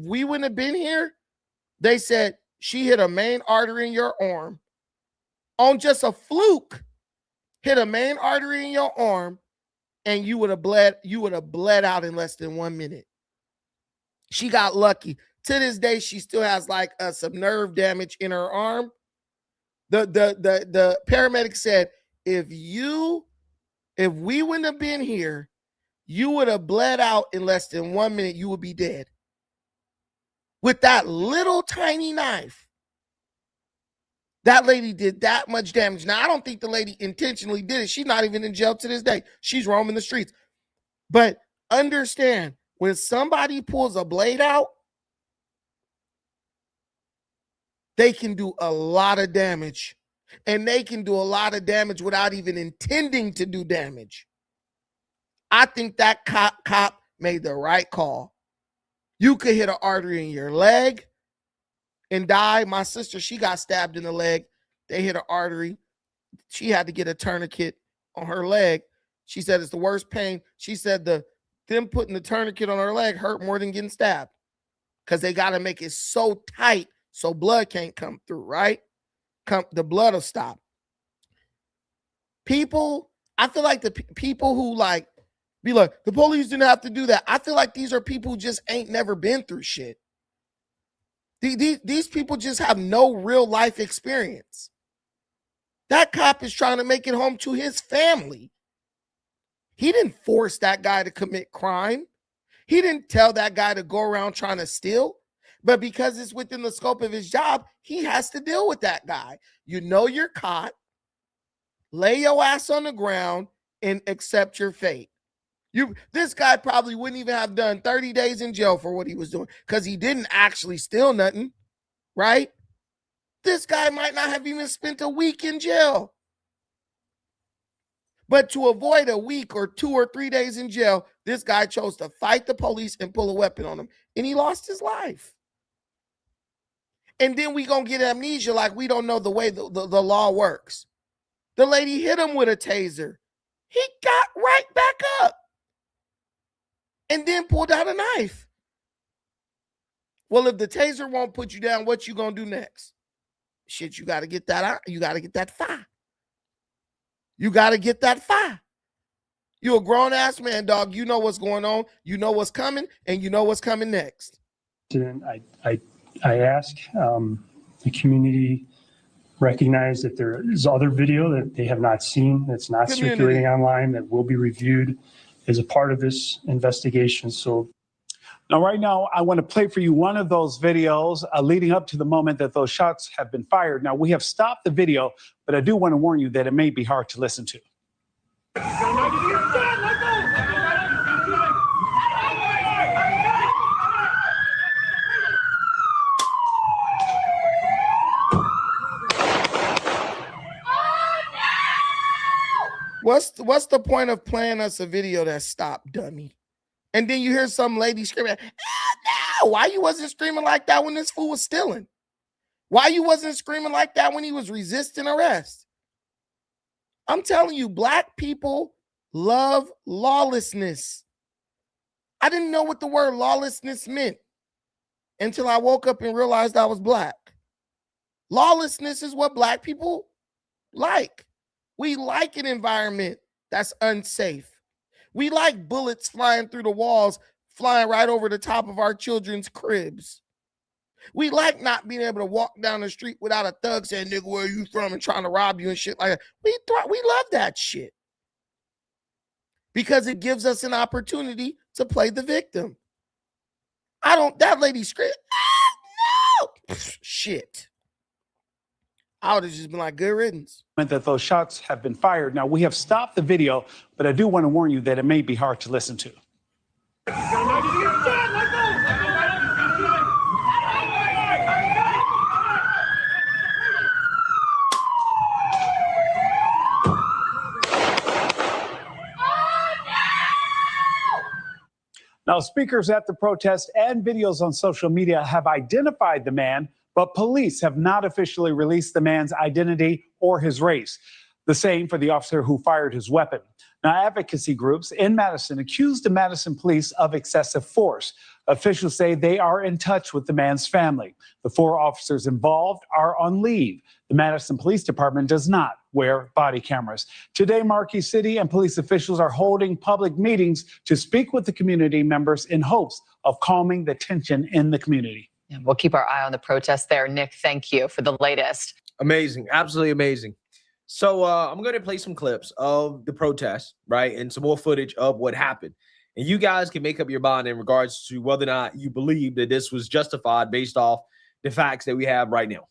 we wouldn't have been here, they said she hit a main artery in your arm. On just a fluke, hit a main artery in your arm, and you would have bled out in less than 1 minute. She got lucky. To this day, she still has like some nerve damage in her arm. The paramedic said, if we wouldn't have been here, you would have bled out in less than 1 minute. You would be dead. With that little tiny knife, that lady did that much damage. Now, I don't think the lady intentionally did it. She's not even in jail to this day. She's roaming the streets. But understand, when somebody pulls a blade out, they can do a lot of damage. And they can do a lot of damage without even intending to do damage. I think that cop made the right call. You could hit an artery in your leg and die. My sister, she got stabbed in the leg. They hit an artery. She had to get a tourniquet on her leg. She said it's the worst pain. She said them putting the tourniquet on her leg hurt more than getting stabbed because they got to make it so tight so blood can't come through, right? The blood will stop. People, I feel like the people who like be like, the police didn't have to do that. I feel like these are people who just ain't never been through shit. These people just have no real life experience. That cop is trying to make it home to his family. He didn't force that guy to commit crime. He didn't tell that guy to go around trying to steal. But because it's within the scope of his job, he has to deal with that guy. You know you're caught. Lay your ass on the ground and accept your fate. This guy probably wouldn't even have done 30 days in jail for what he was doing because he didn't actually steal nothing, right? This guy might not have even spent a week in jail. But to avoid a week or 2 or 3 days in jail, this guy chose to fight the police and pull a weapon on him, and he lost his life. And then we gonna get amnesia like we don't know the way the law works. The lady hit him with a taser. He got right back up and then pulled out a knife. Well, if the taser won't put you down, what you gonna do next? Shit, you got to get that out. You got to get that fire. You got to get that fire. You a grown-ass man, dog. You know what's going on. You know what's coming, and you know what's coming next. I ask the community recognize that there is other video that they have not seen, that's not circulating online, that will be reviewed as a part of this investigation. So now, right now, I want to play for you one of those videos leading up to the moment that those shots have been fired. Now, we have stopped the video, but I do want to warn you that it may be hard to listen to. What's the point of playing us a video that stopped, dummy? And then you hear some lady screaming, no, why you wasn't screaming like that when this fool was stealing? Why you wasn't screaming like that when he was resisting arrest? I'm telling you, black people love lawlessness. I didn't know what the word lawlessness meant until I woke up and realized I was black. Lawlessness is what black people like. We like an environment that's unsafe. We like bullets flying through the walls, flying right over the top of our children's cribs. We like not being able to walk down the street without a thug saying, nigga, where are you from? And trying to rob you and shit like that. We love that shit. Because it gives us an opportunity to play the victim. That lady screamed, no! Shit. I would have just been like, good riddance. That those shots have been fired. Now, we have stopped the video, but I do want to warn you that it may be hard to listen to. Now, speakers at the protest and videos on social media have identified the man, but police have not officially released the man's identity or his race. The same for the officer who fired his weapon. Now, advocacy groups in Madison accused the Madison police of excessive force. Officials say they are in touch with the man's family. The 4 officers involved are on leave. The Madison Police Department does not wear body cameras. Today, Marquis City and police officials are holding public meetings to speak with the community members in hopes of calming the tension in the community. Yeah, we'll keep our eye on the protest there. Nick, thank you for the latest. Amazing. Absolutely amazing. So I'm going to play some clips of the protest, right? And some more footage of what happened. And you guys can make up your mind in regards to whether or not you believe that this was justified based off the facts that we have right now.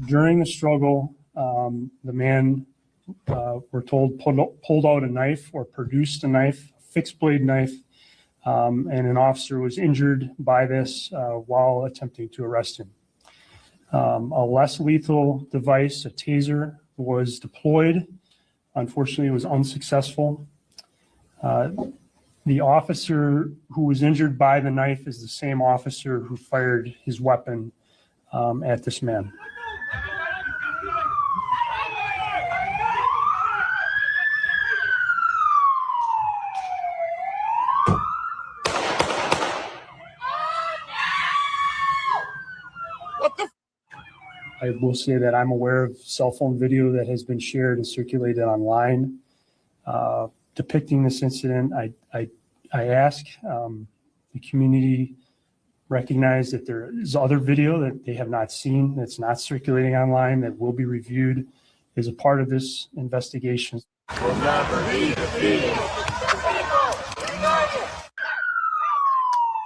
During the struggle, the man, we're told, pulled out a knife or produced a knife, fixed blade knife, and an officer was injured by this while attempting to arrest him. A less lethal device, a taser, was deployed. Unfortunately, it was unsuccessful. The officer who was injured by the knife is the same officer who fired his weapon at this man. I will say that I'm aware of cell phone video that has been shared and circulated online depicting this incident. I ask the community recognize that there is other video that they have not seen, that's not circulating online, that will be reviewed as a part of this investigation.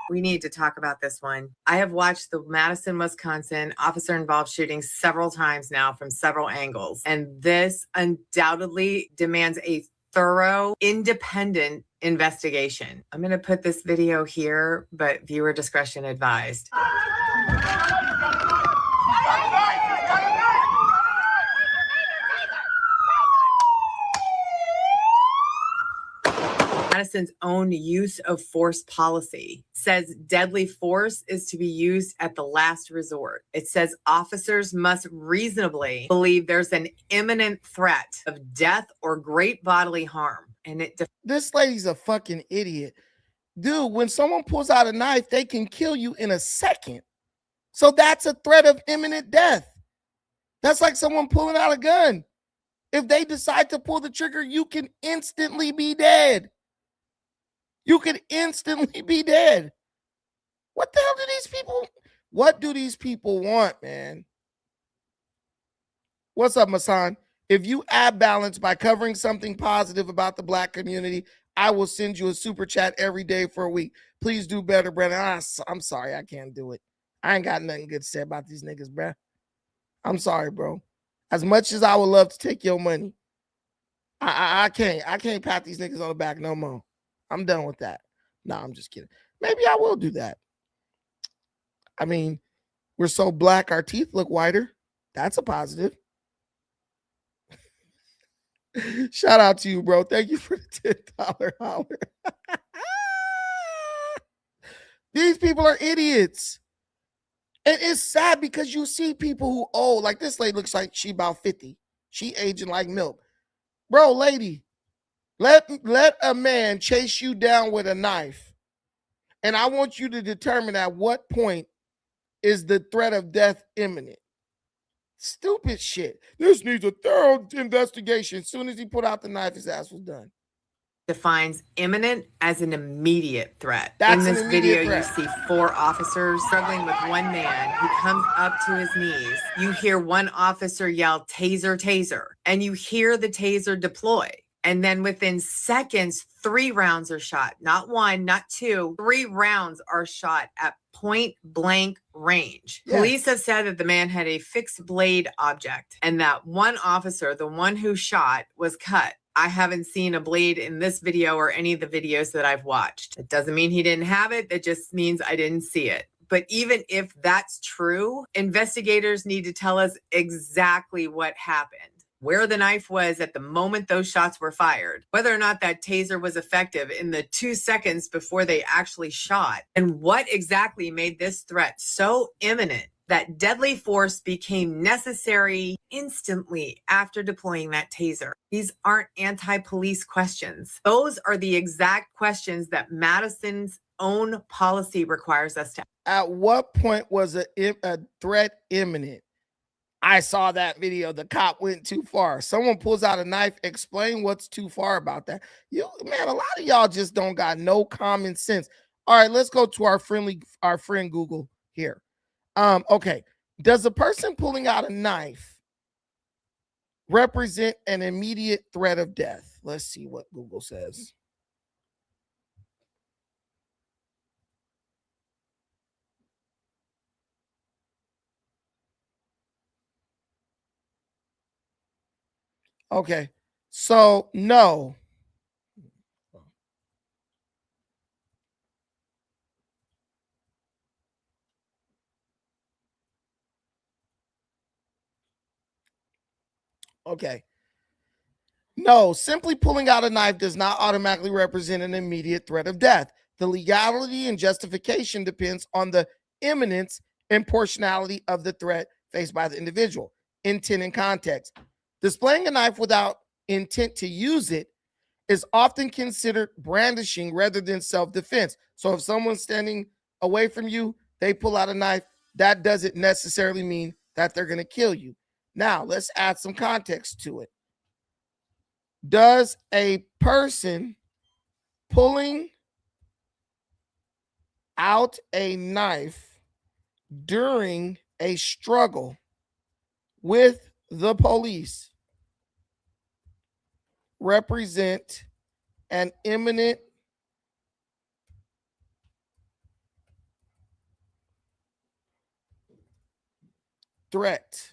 We need to talk about this one. I have watched the Madison, Wisconsin officer-involved shooting several times now from several angles, and this undoubtedly demands a thorough, independent investigation. I'm going to put this video here, but viewer discretion advised. Madison's own use of force policy says deadly force is to be used at the last resort. It says officers must reasonably believe there's an imminent threat of death or great bodily harm. And this lady's a fucking idiot. Dude, when someone pulls out a knife, they can kill you in a second. So that's a threat of imminent death. That's like someone pulling out a gun. If they decide to pull the trigger, you can instantly be dead. You could instantly be dead. What the hell what do these people want, man? What's up, Masan? If you add balance by covering something positive about the Black community, I will send you a super chat every day for a week. Please do better, Brandon. I'm sorry, I can't do it. I ain't got nothing good to say about these niggas, bro. I'm sorry, bro. As much as I would love to take your money, I can't pat these niggas on the back no more. I'm done with that. No, I'm just kidding. Maybe I will do that. I mean, we're so black, our teeth look whiter. That's a positive. Shout out to you, bro. Thank you for the $10 hour. These people are idiots. And it's sad because you see people who old, like this lady looks like she about 50. She aging like milk. Bro, lady, let a man chase you down with a knife. And I want you to determine at what point is the threat of death imminent. Stupid shit. This needs a thorough investigation. As soon as he put out the knife, his ass was done. Defines imminent as an immediate threat. That's in this an immediate video, threat. you see 4 officers struggling with one man who comes up to his knees. You hear one officer yell, "Taser, taser," and you hear the taser deploy. And then within seconds, 3 rounds are shot. Not 1, not 2. 3 rounds are shot at point blank range. Yes. Police have said that the man had a fixed blade object and that one officer, the one who shot, was cut. I haven't seen a blade in this video or any of the videos that I've watched. It doesn't mean he didn't have it. That just means I didn't see it. But even if that's true, investigators need to tell us exactly what happened, where the knife was at the moment those shots were fired, whether or not that taser was effective in the 2 seconds before they actually shot, and what exactly made this threat so imminent that deadly force became necessary instantly after deploying that taser. These aren't anti-police questions. Those are the exact questions that Madison's own policy requires us to. At what point was a threat imminent? I saw that video. The cop went too far. Someone pulls out a knife. Explain what's too far about that. Man, a lot of y'all just don't got no common sense. All right, let's go to our friend Google here. Okay. Does a person pulling out a knife represent an immediate threat of death? Let's see what Google says. Okay, so no. Okay. No, simply pulling out a knife does not automatically represent an immediate threat of death. The legality and justification depends on the imminence and proportionality of the threat faced by the individual, intent and context. Displaying a knife without intent to use it is often considered brandishing rather than self-defense. So if someone's standing away from you, they pull out a knife, that doesn't necessarily mean that they're going to kill you. Now, let's add some context to it. Does a person pulling out a knife during a struggle with the police represent an imminent threat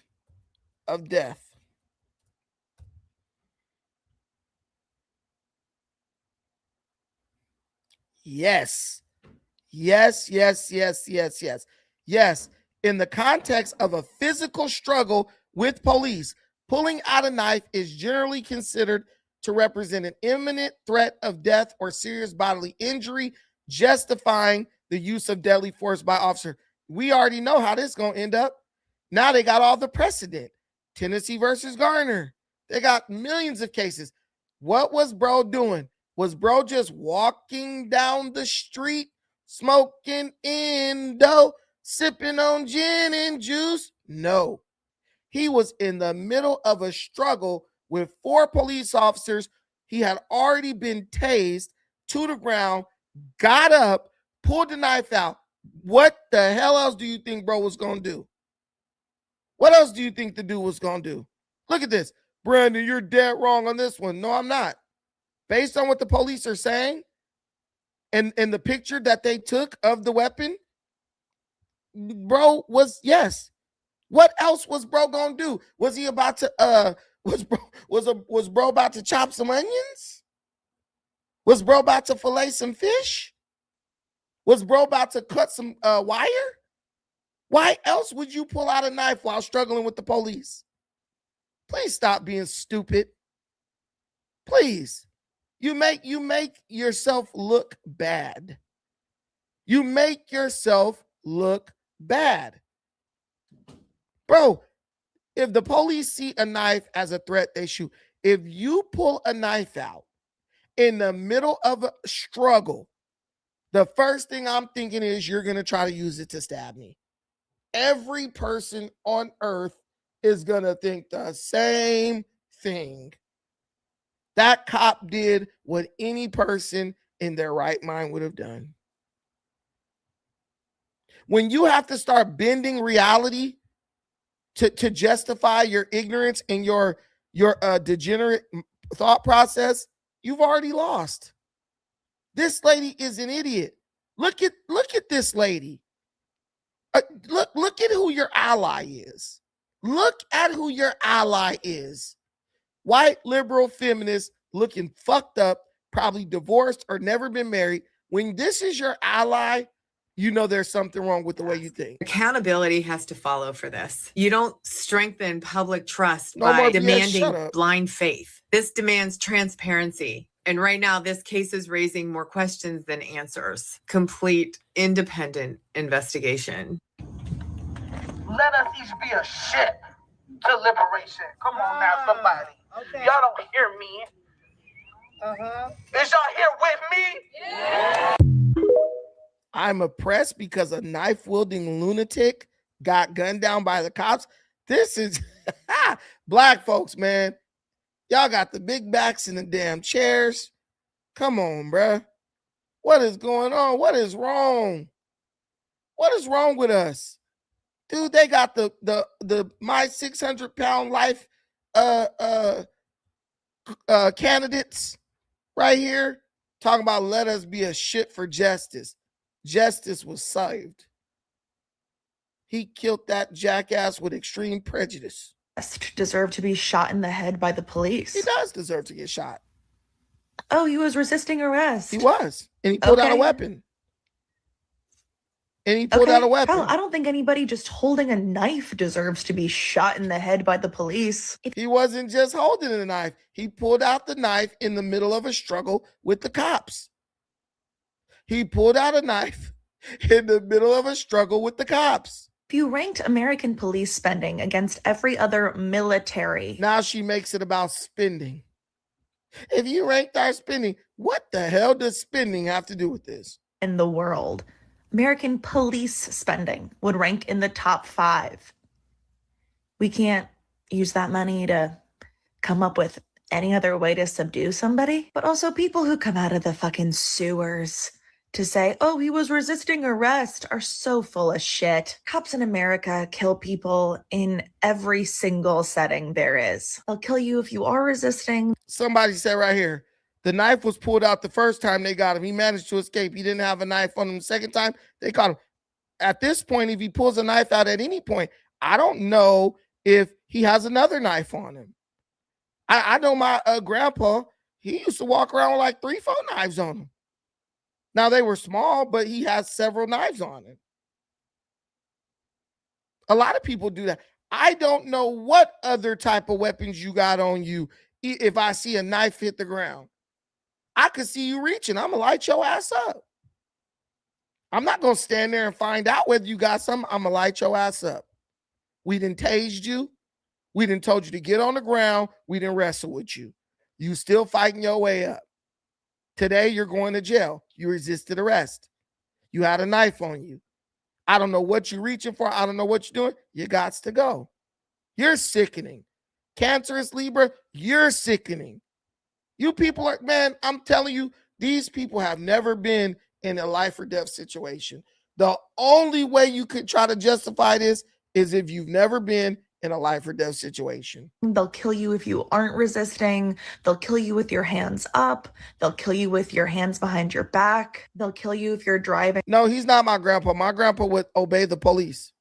of death? Yes. Yes, yes, yes, yes, yes. Yes, in the context of a physical struggle with police, pulling out a knife is generally considered to represent an imminent threat of death or serious bodily injury, justifying the use of deadly force by officer. We already know how this is going to end up. Now they got all the precedent. Tennessee versus Garner. They got millions of cases. What was bro doing? Was bro just walking down the street, smoking Indo, sipping on gin and juice? No. He was in the middle of a struggle with 4 police officers. He had already been tased to the ground, got up, pulled the knife out. What the hell else do you think bro was going to do? What else do you think the dude was going to do? Look at this. Brandon, you're dead wrong on this one. No, I'm not. Based on what the police are saying and the picture that they took of the weapon, bro was, yes. What else was bro gonna do? Was he about to was bro about to chop some onions? Was bro about to fillet some fish? Was bro about to cut some wire? Why else would you pull out a knife while struggling with the police? Please stop being stupid. Please. You make yourself look bad. You make yourself look bad. Bro, if the police see a knife as a threat, they shoot. If you pull a knife out in the middle of a struggle, the first thing I'm thinking is you're going to try to use it to stab me. Every person on earth is going to think the same thing. That cop did what any person in their right mind would have done. When you have to start bending reality to justify your ignorance and your degenerate thought process, you've already lost. This lady is an idiot. Look at this lady. Look at who your ally is. Look at who your ally is. White liberal feminist looking fucked up, probably divorced or never been married. When this is your ally, you know there's something wrong with the way you think. Accountability has to follow for this. You don't strengthen public trust by demanding blind faith. This demands transparency. And right now, this case is raising more questions than answers. Complete independent investigation. Let us each be a ship to liberation. Come on now, somebody. Okay. Y'all don't hear me. Is y'all here with me? Yeah. I'm oppressed because a knife-wielding lunatic got gunned down by the cops. This is black folks, man. Y'all got the big backs in the damn chairs. Come on, bruh. What is going on? What is wrong? What is wrong with us? Dude, they got the my 600-pound life candidates right here talking about let us be a shit for justice. Justice was served. He killed that jackass with extreme prejudice. Deserved to be shot in the head by the police. He does deserve to get shot. Oh, he was resisting arrest. He was, and he pulled out a weapon. and he pulled out a weapon. Hell, I don't think anybody just holding a knife deserves to be shot in the head by the police. He wasn't just holding a knife. He pulled out the knife in the middle of a struggle with the cops. He pulled out a knife in the middle of a struggle with the cops. If you ranked American police spending against every other military. Now she makes it about spending. If you ranked our spending, what the hell does spending have to do with this? In the world, American police spending would rank in the top 5. We can't use that money to come up with any other way to subdue somebody. But also people who come out of the fucking sewers to say, oh, he was resisting arrest are so full of shit. Cops in America kill people in every single setting there is. They'll kill you if you are resisting. Somebody said right here, the knife was pulled out the first time they got him. He managed to escape. He didn't have a knife on him the second time. They caught him. At this point, if he pulls a knife out at any point, I don't know if he has another knife on him. I know my grandpa, he used to walk around with like 3-4 knives on him. Now, they were small, but he has several knives on him. A lot of people do that. I don't know what other type of weapons you got on you if I see a knife hit the ground. I could see you reaching. I'm going to light your ass up. I'm not going to stand there and find out whether you got something. I'm going to light your ass up. We done tased you. We done told you to get on the ground. We done wrestle with you. You still fighting your way up. Today, you're going to jail. You resisted arrest. You had a knife on you. I don't know what you're reaching for. I don't know what you're doing. You got to go. You're sickening. Cancerous Libra, you're sickening. You people are, man, I'm telling you, these people have never been in a life or death situation. The only way you could try to justify this is if you've never been in a life or death situation. They'll kill you if you aren't resisting. They'll kill you with your hands up. They'll kill you with your hands behind your back. They'll kill you if you're driving. No, he's not my grandpa. My grandpa would obey the police.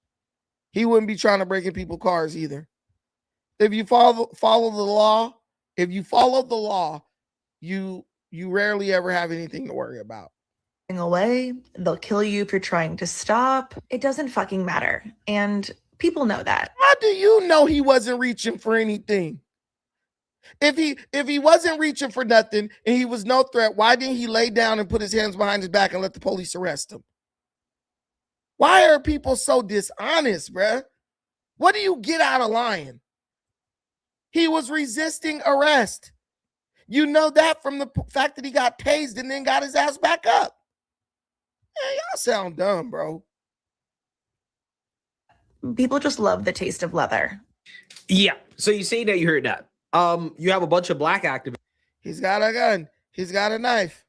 He wouldn't be trying to break in people's cars either. If you follow the law, you rarely ever have anything to worry about. Away, they'll kill you if you're trying to stop. It doesn't fucking matter. And people know that. How do you know he wasn't reaching for anything? If he wasn't reaching for nothing and he was no threat, why didn't he lay down and put his hands behind his back and let the police arrest him? Why are people so dishonest, bruh? What do you get out of lying? He was resisting arrest. You know that from the fact that he got tased and then got his ass back up. Man, y'all sound dumb, bro. People just love the taste of leather. Yeah. So you say that you heard that. You have a bunch of black activists. He's got a gun. He's got a knife.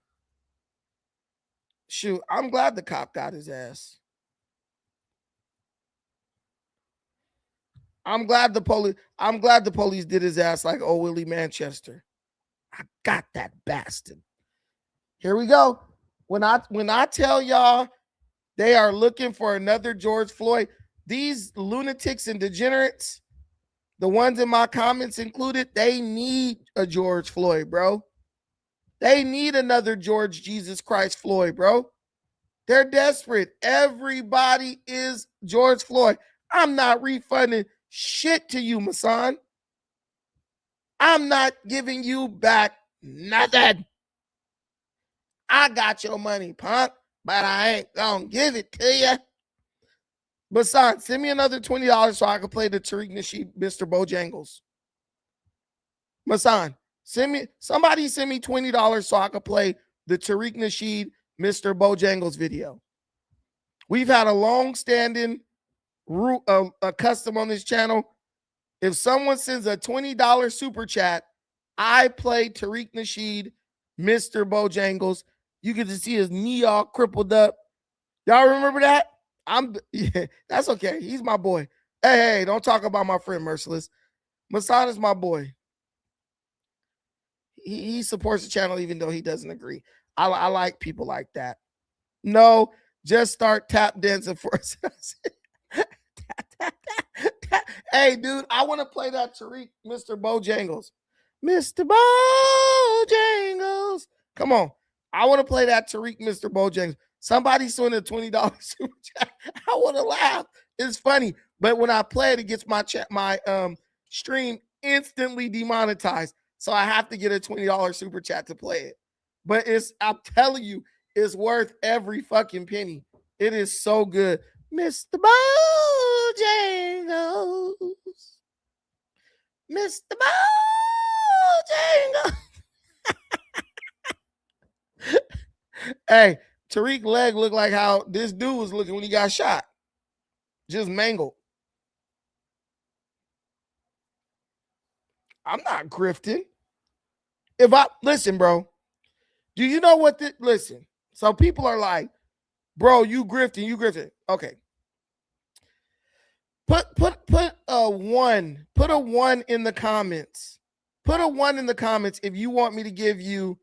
Shoot, I'm glad the cop got his ass. I'm glad the police did his ass like old Willie Manchester. I got that bastard. Here we go. When I tell y'all they are looking for another George Floyd, these lunatics and degenerates, the ones in my comments included, they need a George Floyd, bro. They need another George Jesus Christ Floyd, bro. They're desperate. Everybody is George Floyd. I'm not refunding shit to you, Masan. I'm not giving you back nothing. I got your money, punk, but I ain't gonna give it to you. Masan, send me another $20 so I can play the Tariq Nasheed, Mr. Bojangles. Masan, somebody send me $20 so I can play the Tariq Nasheed, Mr. Bojangles video. We've had a long-standing a custom on this channel. If someone sends a $20 super chat, I play Tariq Nasheed, Mr. Bojangles. You get to see his knee all crippled up. Y'all remember that? Yeah, that's okay. He's my boy. Hey, don't talk about my friend Merciless. Masan is my boy. He supports the channel even though he doesn't agree. I like people like that. No, just start tap dancing for us. Hey, dude, I want to play that Tariq, Mr. Bojangles. Mr. Bojangles. Come on. I want to play that Tariq, Mr. Bojangles. Somebody sent a $20 super chat. I would have laughed. It's funny, but when I play it, it gets my stream instantly demonetized. So I have to get a $20 super chat to play it. But I'm telling you, it's worth every fucking penny. It is so good. Mr. Bojangles. Mr. Bojangles. Hey, Tariq leg looked like how this dude was looking when he got shot. Just mangled. I'm not grifting. Listen, bro. Do you know what listen? So people are like, bro, you grifting. Okay. Put a 1. Put a 1 in the comments. Put a 1 in the comments if you want me to give you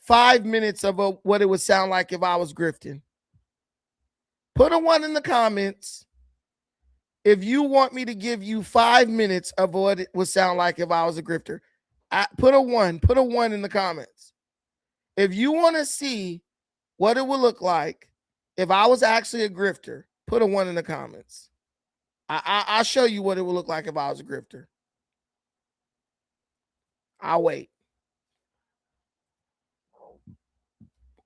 5 minutes of what it would sound like if I was grifting. Put a 1 in the comments if you want me to give you 5 minutes of what it would sound like if I was a grifter. Put a 1. Put a 1 in the comments. If you want to see what it would look like if I was actually a grifter, put a 1 in the comments. I'll show you what it would look like if I was a grifter. I'll wait.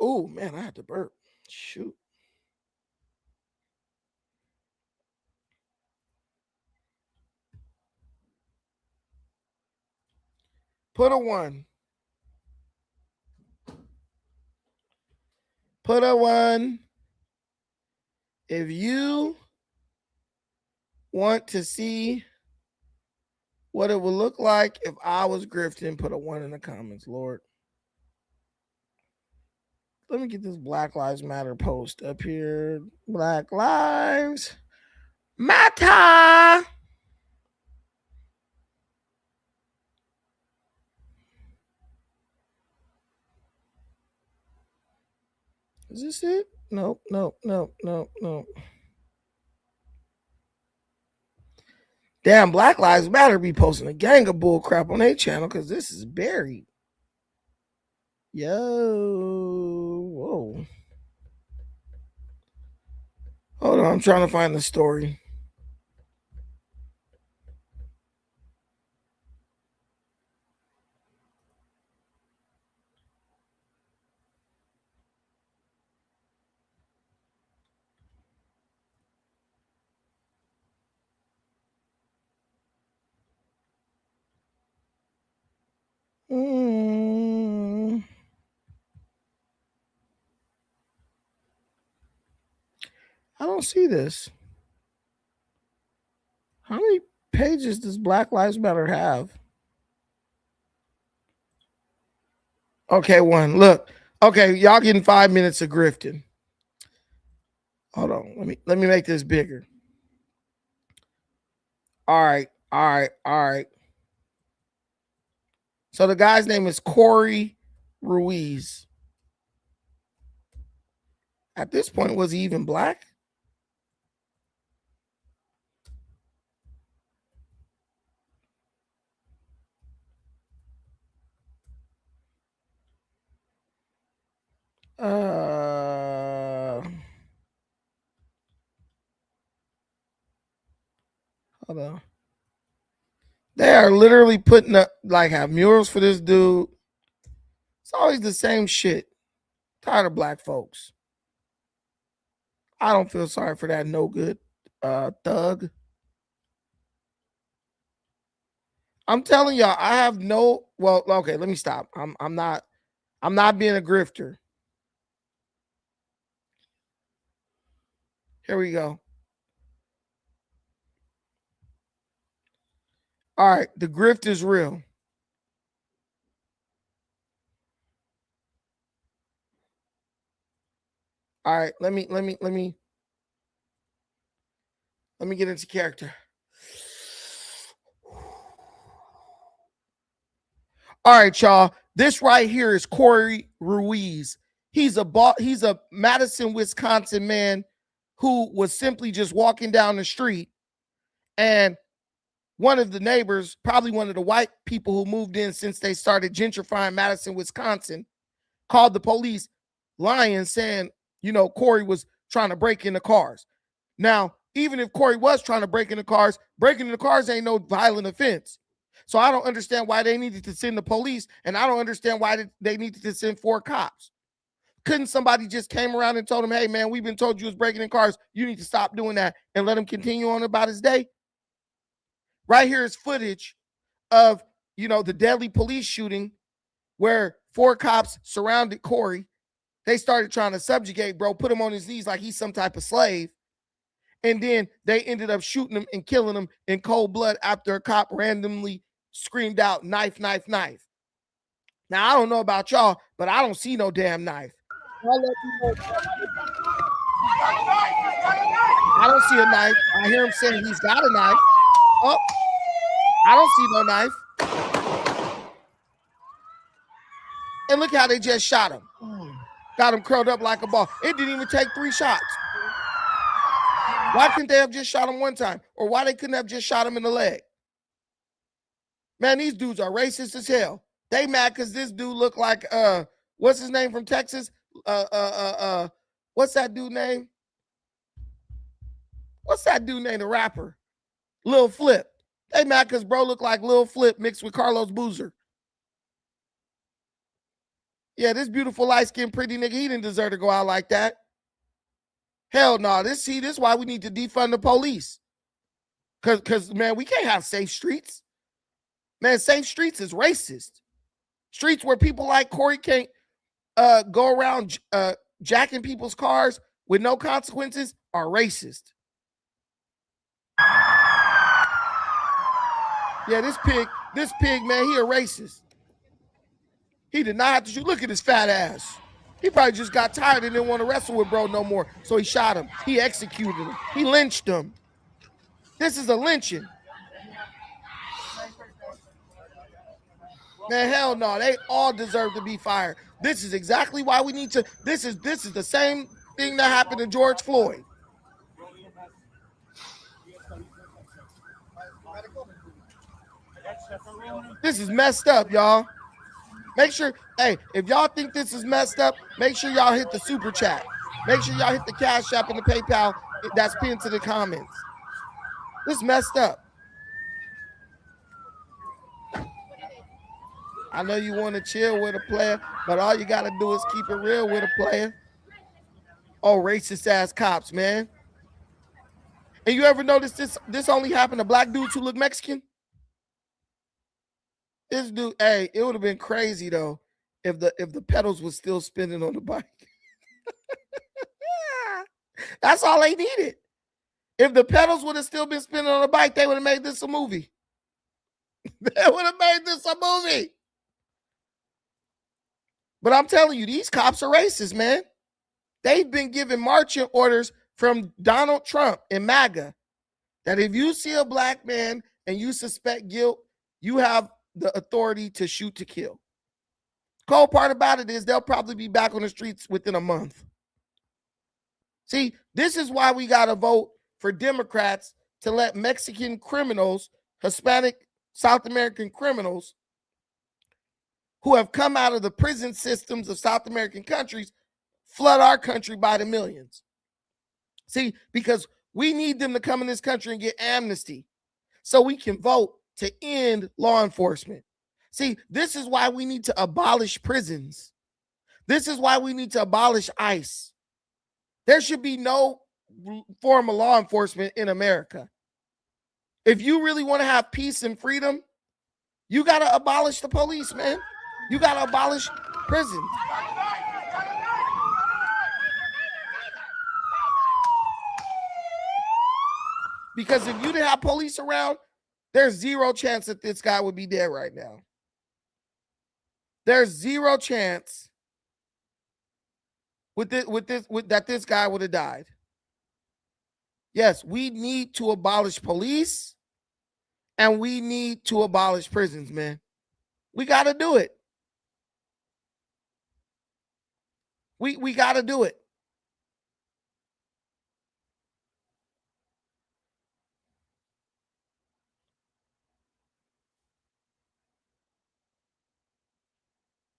Oh, man, I had to burp. Shoot. Put a 1. Put a 1. If you want to see what it would look like if I was grifting, put a 1 in the comments, Lord. Let me get this Black Lives Matter post up here. Black Lives Matter. Is this it? Nope. Damn, Black Lives Matter be posting a gang of bull crap on their channel because this is buried. Yo, whoa. Hold on, I'm trying to find the story. I don't see this. How many pages does Black Lives Matter have? Okay, 1. Look. Okay, y'all getting 5 minutes of grifting. Hold on. Let me make this bigger. All right. So the guy's name is Corey Ruiz. At this point, was he even black? Hold on. They are literally putting up, have murals for this dude. It's always the same shit. Tired of black folks. I don't feel sorry for that no good thug. I'm telling y'all, I have no. Well, okay, let me stop. I'm not being a grifter. Here we go. All right, the grift is real. All right, let me get into character. All right, y'all. This right here is Corey Ruiz. He's a Madison, Wisconsin man who was simply just walking down the street, and one of the neighbors, probably one of the white people who moved in since they started gentrifying Madison, Wisconsin, called the police, lying, saying Corey was trying to break into cars. Now, even if Corey was trying to break into cars, breaking into cars ain't no violent offense. So I don't understand why they needed to send the police, and I don't understand why they needed to send 4 cops. Couldn't somebody just came around and told him, hey, man, we've been told you was breaking in cars. You need to stop doing that and let him continue on about his day? Right here is footage of, the deadly police shooting where 4 cops surrounded Corey. They started trying to subjugate, bro, put him on his knees like he's some type of slave. And then they ended up shooting him and killing him in cold blood after a cop randomly screamed out, knife, knife, knife. Now, I don't know about y'all, but I don't see no damn knife. I don't see a knife. I hear him saying he's got a knife. Oh, I don't see no knife. And look how they just shot him. Got him curled up like a ball. It didn't even take 3 shots. Why couldn't they have just shot him 1 time? Or why they couldn't have just shot him in the leg? Man, these dudes are racist as hell. They mad because this dude looked like, what's his name from Texas? What's that dude name? What's that dude named, the rapper? Lil Flip. They mad because bro look like Lil Flip mixed with Carlos Boozer. Yeah, this beautiful, light-skinned, pretty nigga, he didn't deserve to go out like that. Hell no. This is why we need to defund the police. Because, man, we can't have safe streets. Man, safe streets is racist. Streets where people like Corey can't go around jacking people's cars with no consequences are racist. Yeah, this pig, man, he a racist. He did not have to shoot. Look at his fat ass. He probably just got tired and didn't want to wrestle with bro no more. So he shot him. He executed him. He lynched him. This is a lynching. Man, hell no. They all deserve to be fired. This is exactly why we need to. This is the same thing that happened to George Floyd. This is messed up, y'all. Make sure, hey, if y'all think this is messed up, make sure y'all hit the super chat. Make sure y'all hit the Cash App and the PayPal that's pinned to the comments. This is messed up. I know you want to chill with a player, but all you got to do is keep it real with a player. Oh, racist ass cops, man. And you ever notice this only happened to black dudes who look Mexican? This dude, hey, it would have been crazy though if the pedals was still spinning on the bike. That's all they needed. If the pedals would have still been spinning on the bike, they would have made this a movie. They would have made this a movie. But I'm telling you, these cops are racist, man. They've been given marching orders from Donald Trump and MAGA that if you see a black man and you suspect guilt, you have the authority to shoot to kill. Cold part about it is they'll probably be back on the streets within a month. See, this is why we got to vote for Democrats to let Mexican criminals, Hispanic, South American criminals who have come out of the prison systems of South American countries flood our country by the millions. See, because we need them to come in this country and get amnesty so we can vote to end law enforcement. See, this is why we need to abolish prisons. This is why we need to abolish ICE. There should be no form of law enforcement in America. If you really want to have peace and freedom, you got to abolish the police, man. You got to abolish prisons. Because if you didn't have police around, there's zero chance that this guy would be dead right now. There's zero chance that this guy would have died. Yes, we need to abolish police and we need to abolish prisons, man. We got to do it. We got to do it.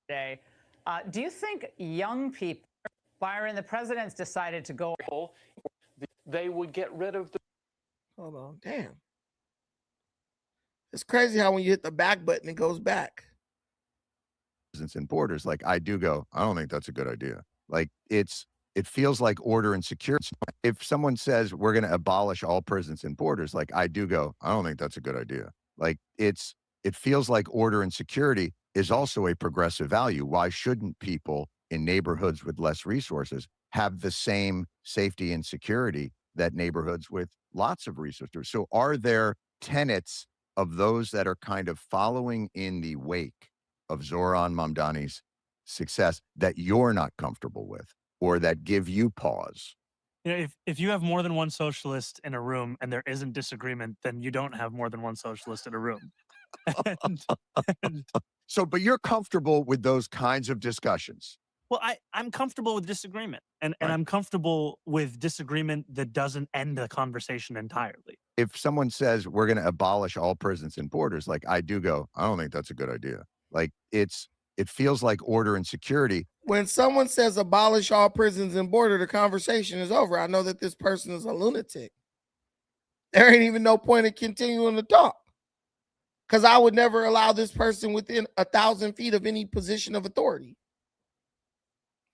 Today, do you think young people Byron, the president's decided to go. They would get rid of the. Hold on, damn. It's crazy how when you hit the back button, it goes back. And borders, like I do go, I don't think that's a good idea. Like it feels like order and security. If someone says we're going to abolish all prisons and borders, like I do go, I don't think that's a good idea. Like it feels like order and security is also a progressive value. Why shouldn't people in neighborhoods with less resources have the same safety and security that neighborhoods with lots of resources? So are there tenets of those that are kind of following in the wake of Zoran Mamdani's success that you're not comfortable with or that give you pause? You know, if you have more than one socialist in a room and there isn't disagreement, then you don't have more than one socialist in a room. So, but you're comfortable with those kinds of discussions? Well, I'm comfortable with disagreement, and I'm comfortable with disagreement that doesn't end the conversation entirely. If someone says we're going to abolish all prisons and borders, like I do go, I don't think that's a good idea. Like it feels like order and security. When someone says abolish all prisons and border, the conversation is over. I know that this person is a lunatic. There ain't even no point in continuing to talk. Because I would never allow this person within 1,000 feet of any position of authority.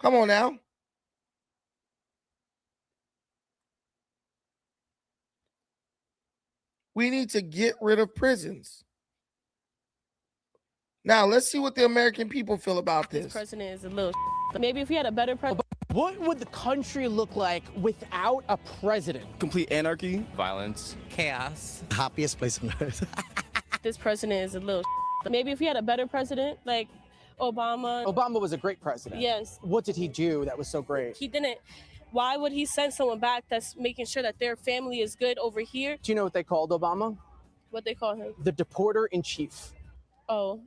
Come on now. We need to get rid of prisons. Now, let's see what the American people feel about this. This president is a little maybe if we had a better president. What would the country look like without a president? Complete anarchy, violence, Chaos. Happiest place on earth. This president is a little maybe if we had a better president, like Obama. Obama was a great president. Yes. What did he do that was so great? He didn't. Why would he send someone back that's making sure that their family is good over here? Do you know what they called Obama? What they call him? The deporter in chief. Oh.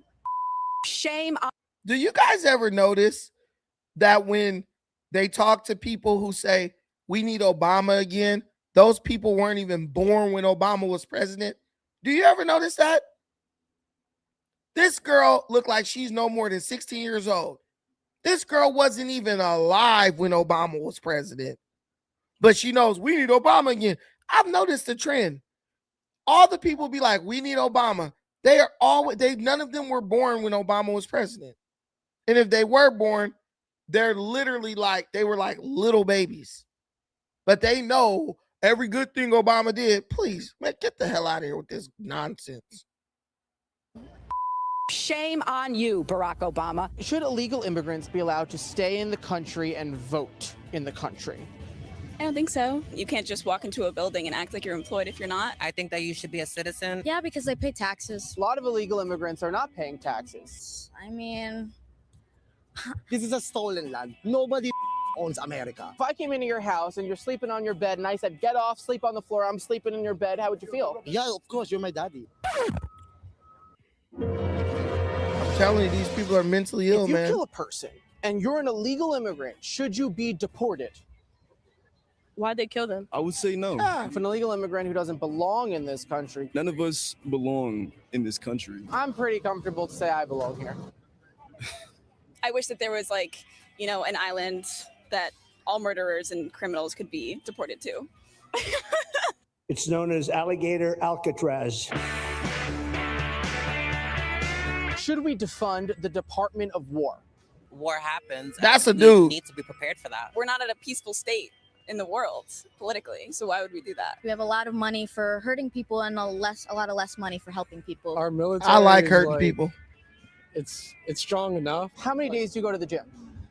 Shame on. Do you guys ever notice that when they talk to people who say we need Obama again, those people weren't even born when Obama was president? Do you ever notice that? This girl looked like she's no more than 16 years old. This girl wasn't even alive when Obama was president. But she knows we need Obama again. I've noticed the trend. All the people be like, we need Obama. They are always, none of them were born when Obama was president. And if they were born, they're literally like, they were like little babies. But they know every good thing Obama did. Please, man, get the hell out of here with this nonsense. Shame on you, Barack Obama. Should illegal immigrants be allowed to stay in the country and vote in the country? I don't think so. You can't just walk into a building and act like you're employed if you're not. I think that you should be a citizen. Yeah, because they pay taxes. A lot of illegal immigrants are not paying taxes. I mean, This is a stolen land. Nobody owns America. If I came into your house and you're sleeping on your bed and I said, get off, sleep on the floor, I'm sleeping in your bed, how would you feel? Yeah, of course, you're my daddy. I'm telling you, these people are mentally ill, if you man. kill a person and you're an illegal immigrant, should you be deported? why'd they kill them? I would say no. If an illegal immigrant who doesn't belong in this country. None of us belong in this country. I'm pretty comfortable to say I belong here. I wish that there was like, you know, an island that all murderers and criminals could be deported to. It's known as Alligator Alcatraz. Should we defund the Department of War? War happens. That's a we dude. Need to be prepared for that. We're not at a peaceful state in the world politically, so why would we do that? We have a lot of money for hurting people and a lot of less money for helping people. Our military. I like is hurting people. It's strong enough. How many days do you go to the gym?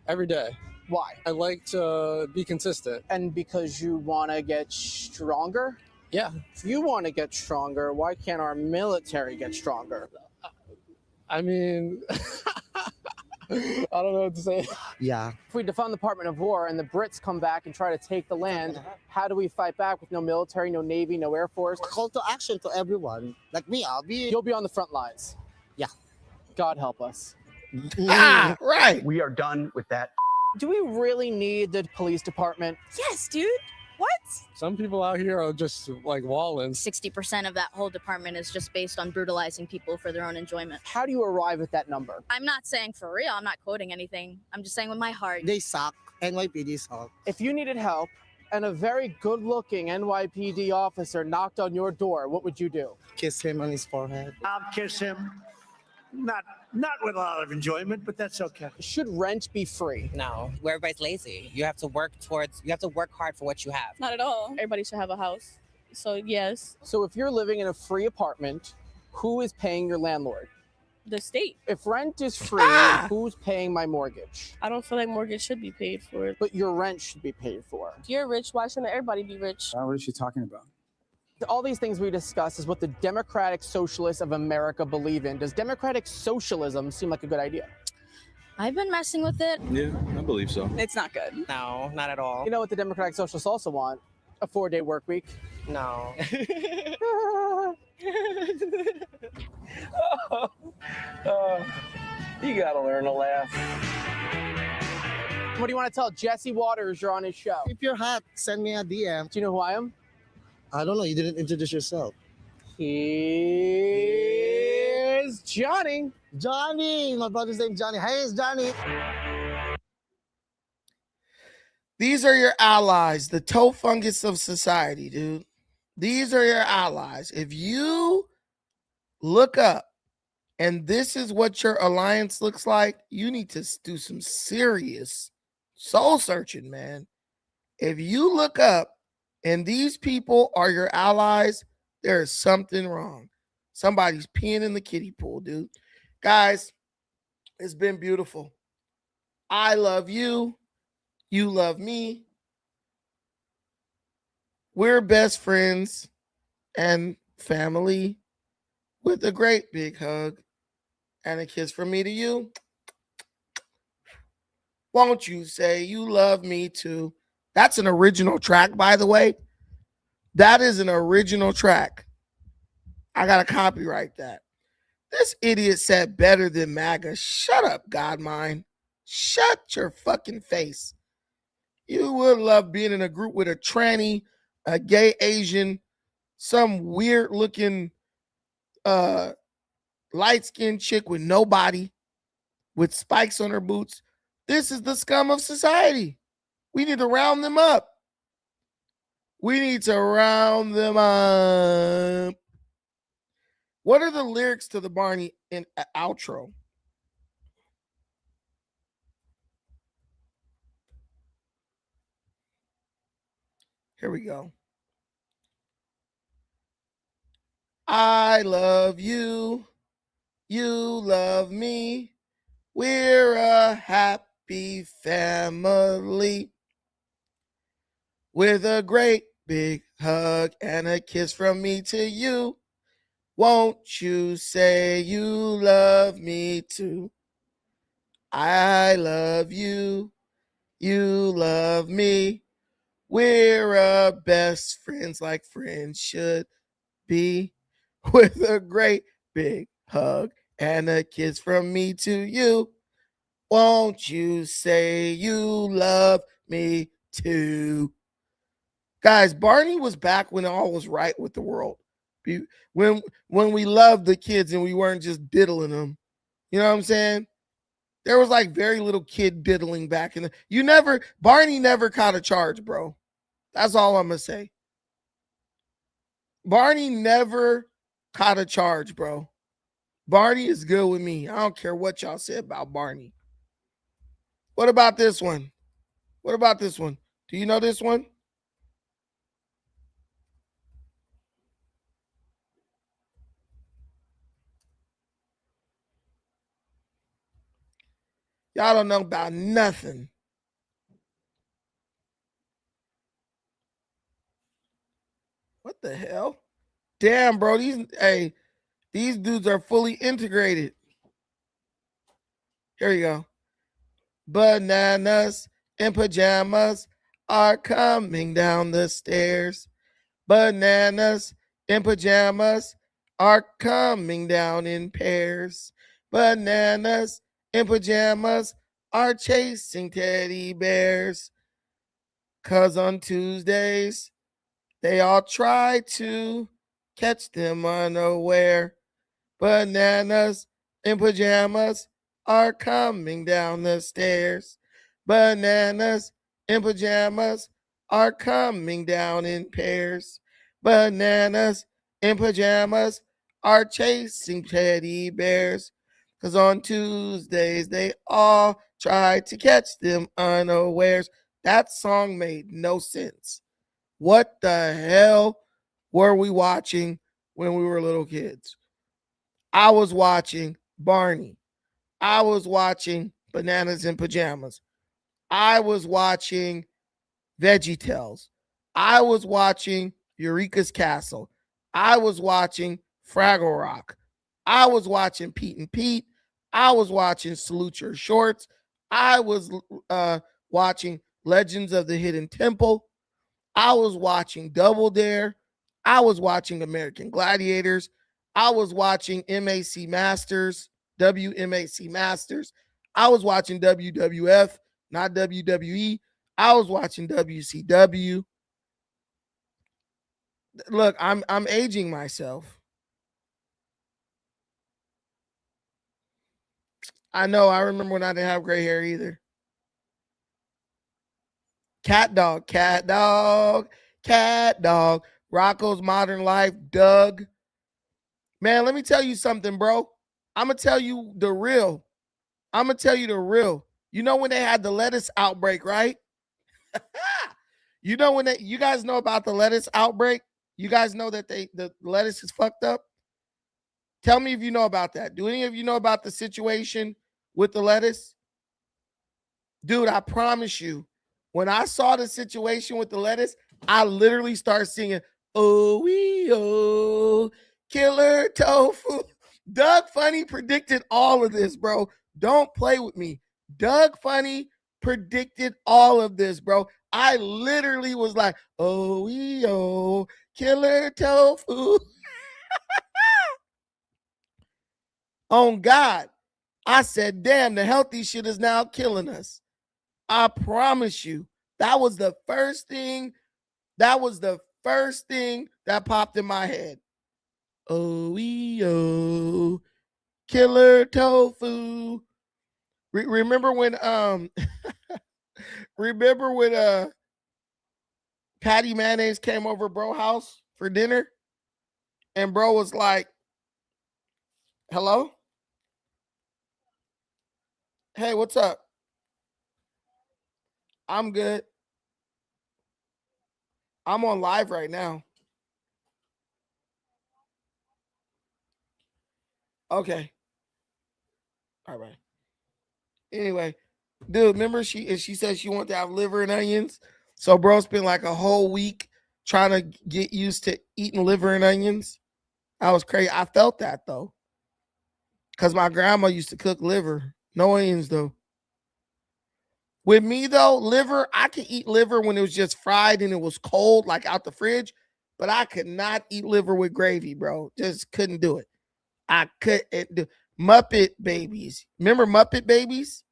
Every day. Why? I like to be consistent. And because you want to get stronger? Yeah. If you want to get stronger, why can't our military get stronger? I mean, I don't know what to say. Yeah. If we defund the Department of War and the Brits come back and try to take the land, how do we fight back with no military, no Navy, no Air Force? Call to action to everyone. Like me, You'll be on the front lines. Yeah. God help us. Ah, right. We are done with that. Do we really need the police department? Yes, dude. What? Some people out here are just like walling. 60% of that whole department is just based on brutalizing people for their own enjoyment. How do you arrive at that number? I'm not saying for real. I'm not quoting anything. I'm just saying with my heart. They suck. NYPD's help. If you needed help and a very good-looking NYPD officer knocked on your door, what would you do? Kiss him on his forehead. I'll kiss him. Not with a lot of enjoyment, but that's okay. Should rent be free? No, everybody's lazy. You have to work hard for what you have. Not at all. Everybody should have a house. So yes, So if you're living in a free apartment, who is paying your landlord? the state. If rent is free, who's paying my mortgage? I don't feel like mortgage should be paid for. But your rent should be paid for. If you're rich, why shouldn't everybody be rich? What is she talking about? All these things we discuss is what the democratic socialists of America believe in. Does democratic socialism seem like a good idea? I've been messing with it. Yeah, I believe so. It's not good. No, not at all. You know what the democratic socialists also want? A 4-day work week. No. You gotta learn to laugh. What do you want to tell Jesse Waters you're on his show? If you're hot, send me a DM. Do you know who I am? I don't know. You didn't introduce yourself. Here's Johnny. Johnny. My brother's name Johnny. Hey, it's Johnny. These are your allies, the toe fungus of society, dude. These are your allies. If you look up and this is what your alliance looks like, you need to do some serious soul searching, man. If you look up and these people are your allies, there is something wrong. Somebody's peeing in the kiddie pool, dude. Guys, it's been beautiful. I love you. You love me. We're best friends and family with a great big hug and a kiss from me to you. Won't you say you love me too? That's an original track, by the way. That is an original track. I got to copyright that. This idiot said better than MAGA. Shut up, Godmine. Shut your fucking face. You would love being in a group with a tranny, a gay Asian, some weird looking light-skinned chick with no body, with spikes on her boots. This is the scum of society. We need to round them up. We need to round them up. What are the lyrics to the Barney outro? Here we go. I love you. You love me. We're a happy family with a great big hug and a kiss from me to you. Won't you say you love me too? I love you. You love me. We're best friends like friends should be, with a great big hug and a kiss from me to you. Won't you say you love me too? Guys, Barney was back when all was right with the world. When we loved the kids and we weren't just diddling them. You know what I'm saying? There was like very little kid diddling back in the Barney never caught a charge, bro. That's all I'm gonna say. Barney never caught a charge, bro. Barney is good with me. I don't care what y'all say about Barney. What about this one? What about this one? Do you know this one? Y'all don't know about nothing. What the hell? Damn, bro. These dudes are fully integrated. Here you go. Bananas in pajamas are coming down the stairs. Bananas in pajamas are coming down in pairs. Bananas in pajamas are chasing teddy bears. 'Cause on Tuesdays, they all try to catch them unaware. Bananas in pajamas are coming down the stairs. Bananas in pajamas are coming down in pairs. Bananas in pajamas are chasing teddy bears. Because on Tuesdays, they all try to catch them unawares. That song made no sense. What the hell were we watching when we were little kids? I was watching Barney. I was watching Bananas in Pajamas. I was watching VeggieTales. I was watching Eureka's Castle. I was watching Fraggle Rock. I was watching Pete and Pete. I was watching Salute Your Shorts. I was watching Legends of the Hidden Temple. I was watching Double Dare. I was watching American Gladiators. I was watching MAC Masters, WMAC Masters. I was watching WWF, not WWE. I was watching WCW. Look, I'm aging myself. I know. I remember when I didn't have gray hair either. Cat Dog, Cat Dog, Cat Dog. Rocco's Modern Life, Doug. Man, let me tell you something, bro. I'm going to tell you the real. I'm going to tell you the real. You know when they had the lettuce outbreak, right? You know when you guys know about the lettuce outbreak? You guys know that the lettuce is fucked up? Tell me if you know about that. Do any of you know about the situation with the lettuce? Dude, I promise you, when I saw the situation with the lettuce, I literally started singing, oh, we, oh, killer tofu. Doug Funny predicted all of this, bro. Don't play with me. Doug Funny predicted all of this, bro. I literally was like, oh, we, oh, killer tofu. On God, I said, damn, the healthy shit is now killing us. I promise you, that was the first thing. That was the first thing that popped in my head. Oh, killer tofu. Remember when Patty Mayonnaise came over bro house for dinner, and bro was like, hello? Hey, what's up? I'm good. I'm on live right now. Okay. All right. Anyway, dude, remember she said she wanted to have liver and onions. So bro spent like a whole week trying to get used to eating liver and onions. I was crazy. I felt that though. Because my grandma used to cook liver. No onions though. With me though, liver, I could eat liver when it was just fried and it was cold, like out the fridge. But I could not eat liver with gravy, bro. Just couldn't do it. I couldn't do Muppet Babies. Remember Muppet Babies?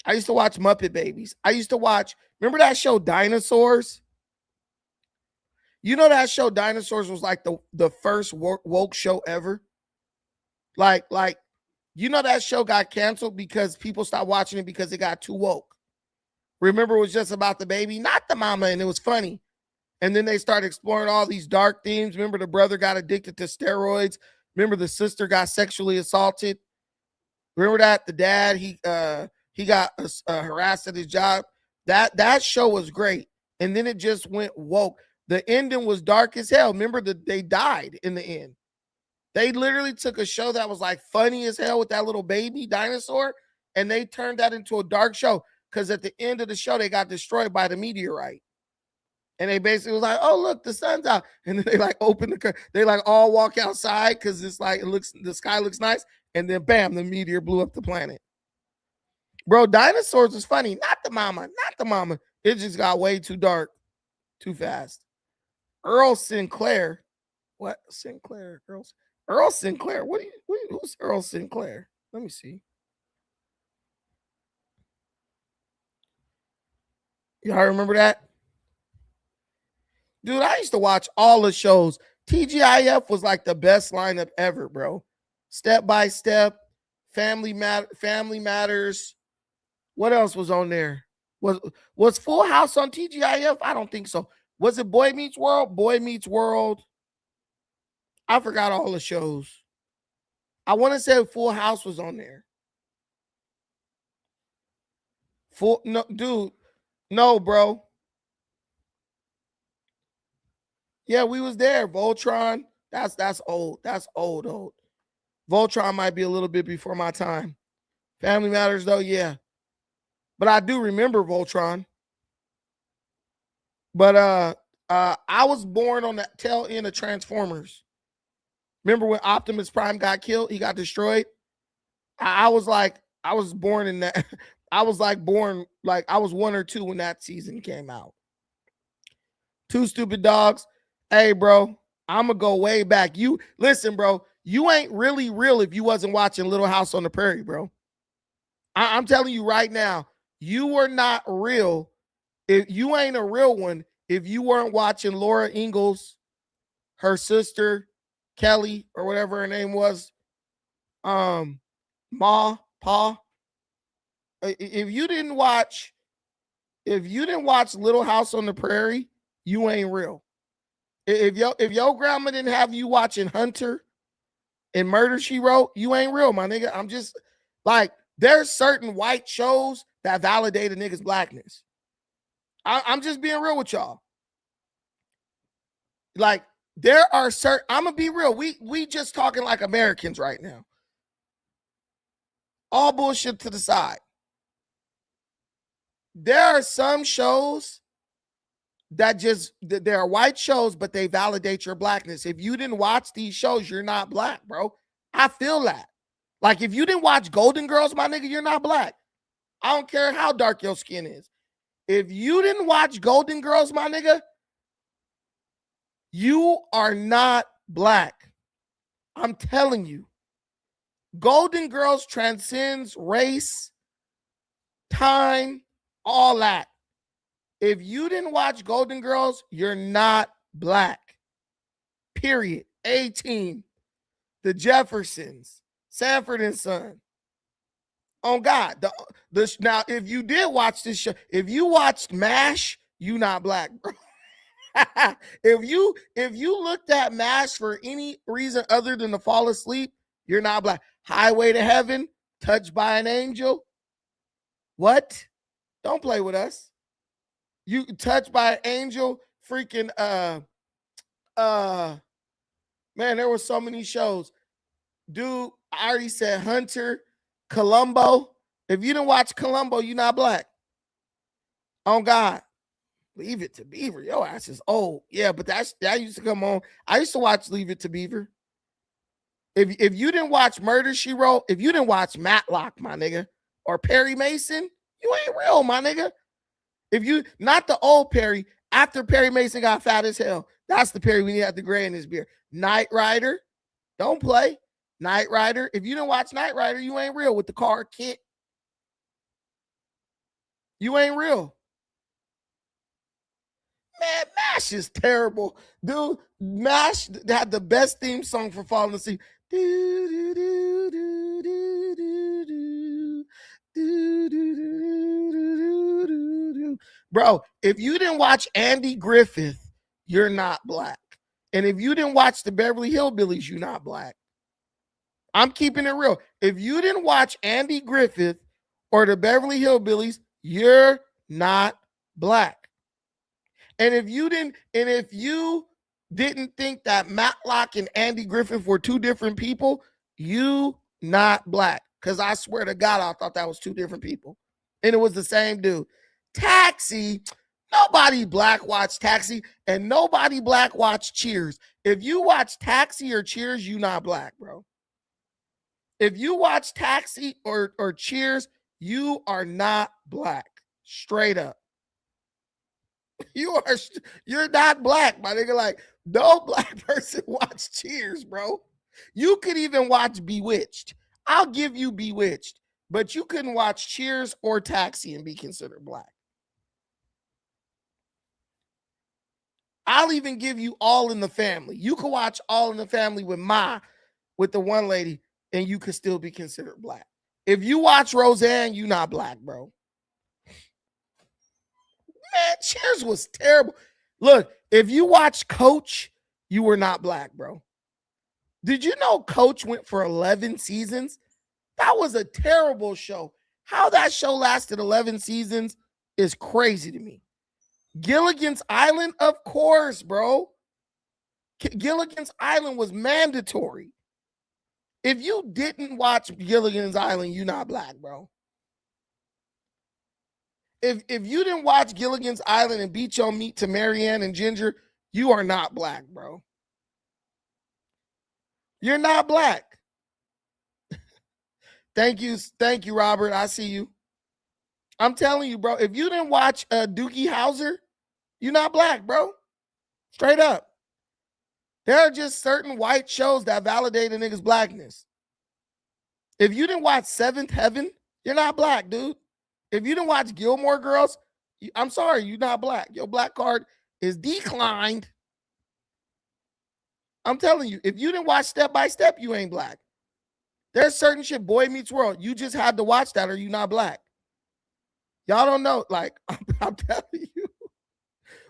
I used to watch Muppet Babies. I used to watch, remember that show Dinosaurs? You know that show Dinosaurs was like the first woke show ever? Like, you know that show got canceled because people stopped watching it because it got too woke. Remember it was just about the baby, not the mama, and it was funny. And then they started exploring all these dark themes. Remember the brother got addicted to steroids. Remember the sister got sexually assaulted. Remember that? The dad, he got harassed at his job. That show was great. And then it just went woke. The ending was dark as hell. Remember that they died in the end. They literally took a show that was like funny as hell with that little baby dinosaur, and they turned that into a dark show because at the end of the show, they got destroyed by the meteorite. And they basically was like, oh, look, the sun's out. And then they like open the curtain. They like all walk outside because it's like the sky looks nice. And then bam, the meteor blew up the planet. Bro, Dinosaurs was funny. Not the mama. It just got way too dark, too fast. Earl Sinclair. What? Sinclair? Earl Sinclair. Who's Earl Sinclair? Let me see. Y'all remember that? Dude, I used to watch all the shows. TGIF was like the best lineup ever, bro. Step by Step, Family Matters. What else was on there? Was Full House on TGIF? I don't think so. Was it Boy Meets World? Boy Meets World. I forgot all the shows. I want to say Full House was on there. No, dude. No, bro. Yeah, we was there. Voltron. That's old. That's old. Voltron might be a little bit before my time. Family Matters, though, yeah. But I do remember Voltron. But I was born on the tail end of Transformers. Remember when Optimus Prime got killed? He got destroyed. I was born in that. I was born I was 1 or 2 when that season came out. Two Stupid Dogs. Hey, bro, I'm gonna go way back. You listen, bro. You ain't really real if you wasn't watching Little House on the Prairie, bro. I'm telling you right now, you were not real. If you ain't a real one, if you weren't watching Laura Ingalls, her sister, Kelly, or whatever her name was, Pa. If you didn't watch Little House on the Prairie, you ain't real. If your grandma didn't have you watching Hunter and Murder, She Wrote, you ain't real, my nigga. I'm just there's certain white shows that validate a nigga's blackness. I'm just being real with y'all. There are certain, I'm gonna be real. We just talking like Americans right now. All bullshit to the side. There are some shows that they're white shows, but they validate your blackness. If you didn't watch these shows, you're not black, bro. I feel that. If you didn't watch Golden Girls, my nigga, you're not black. I don't care how dark your skin is. If you didn't watch Golden Girls, my nigga, you are not black. I'm telling you. Golden Girls transcends race, time, all that. If you didn't watch Golden Girls, you're not black. Period. 18. The Jeffersons, Sanford and Son. Oh God. Now, if you did watch this show, if you watched MASH, you not black, bro. If you looked at MASH for any reason other than to fall asleep, you're not black. Highway to Heaven, Touched by an Angel. What? Don't play with us. You Touched by an Angel, freaking man, there were so many shows. Dude, I already said Hunter, Columbo. If you didn't watch Columbo, you're not black. Oh God. Leave It to Beaver. Your ass is old. Yeah, but that used to come on. I used to watch Leave It to Beaver. If you didn't watch Murder, She Wrote, if you didn't watch Matlock, my nigga, or Perry Mason, you ain't real, my nigga. If you, not the old Perry, after Perry Mason got fat as hell, that's the Perry when he had the gray in his beard. Knight Rider, don't play. Knight Rider. If you didn't watch Knight Rider, you ain't real with the car kit. You ain't real. Man, MASH is terrible. Dude, MASH had the best theme song for falling asleep. Bro, if you didn't watch Andy Griffith, you're not black. And if you didn't watch the Beverly Hillbillies, you're not black. I'm keeping it real. If you didn't watch Andy Griffith or the Beverly Hillbillies, you're not black. And if you didn't think that Matlock and Andy Griffith were two different people, you not black. Because I swear to God, I thought that was two different people. And it was the same dude. Taxi, nobody black watched Taxi, and nobody black watched Cheers. If you watch Taxi or Cheers, you not black, bro. If you watch Taxi or Cheers, you are not black. Straight up. You're not black, my nigga. No black person watch Cheers, bro. You could even watch Bewitched. I'll give you Bewitched, but you couldn't watch Cheers or Taxi and be considered black. I'll even give you All in the Family. You could watch All in the Family with the one lady, and you could still be considered black. If you watch Roseanne, you not black, bro. Man, Cheers was terrible. Look, if you watch Coach, you were not black, bro. Did you know Coach went for 11 seasons? That was a terrible show. How that show lasted 11 seasons is crazy to me. Gilligan's Island, of course, bro. Gilligan's Island was mandatory. If you didn't watch Gilligan's Island, you're not black, bro. If you didn't watch Gilligan's Island and Beat Your Meat to Marianne and Ginger, you are not black, bro. You're not black. Thank you, Robert. I see you. I'm telling you, bro. If you didn't watch Doogie Howser, you're not black, bro. Straight up. There are just certain white shows that validate a nigga's blackness. If you didn't watch Seventh Heaven, you're not black, dude. If you didn't watch Gilmore Girls, I'm sorry, you're not black. Your black card is declined. I'm telling you, if you didn't watch Step by Step, you ain't black. There's certain shit, Boy Meets World. You just had to watch that or you're not black. Y'all don't know. Like, I'm telling you.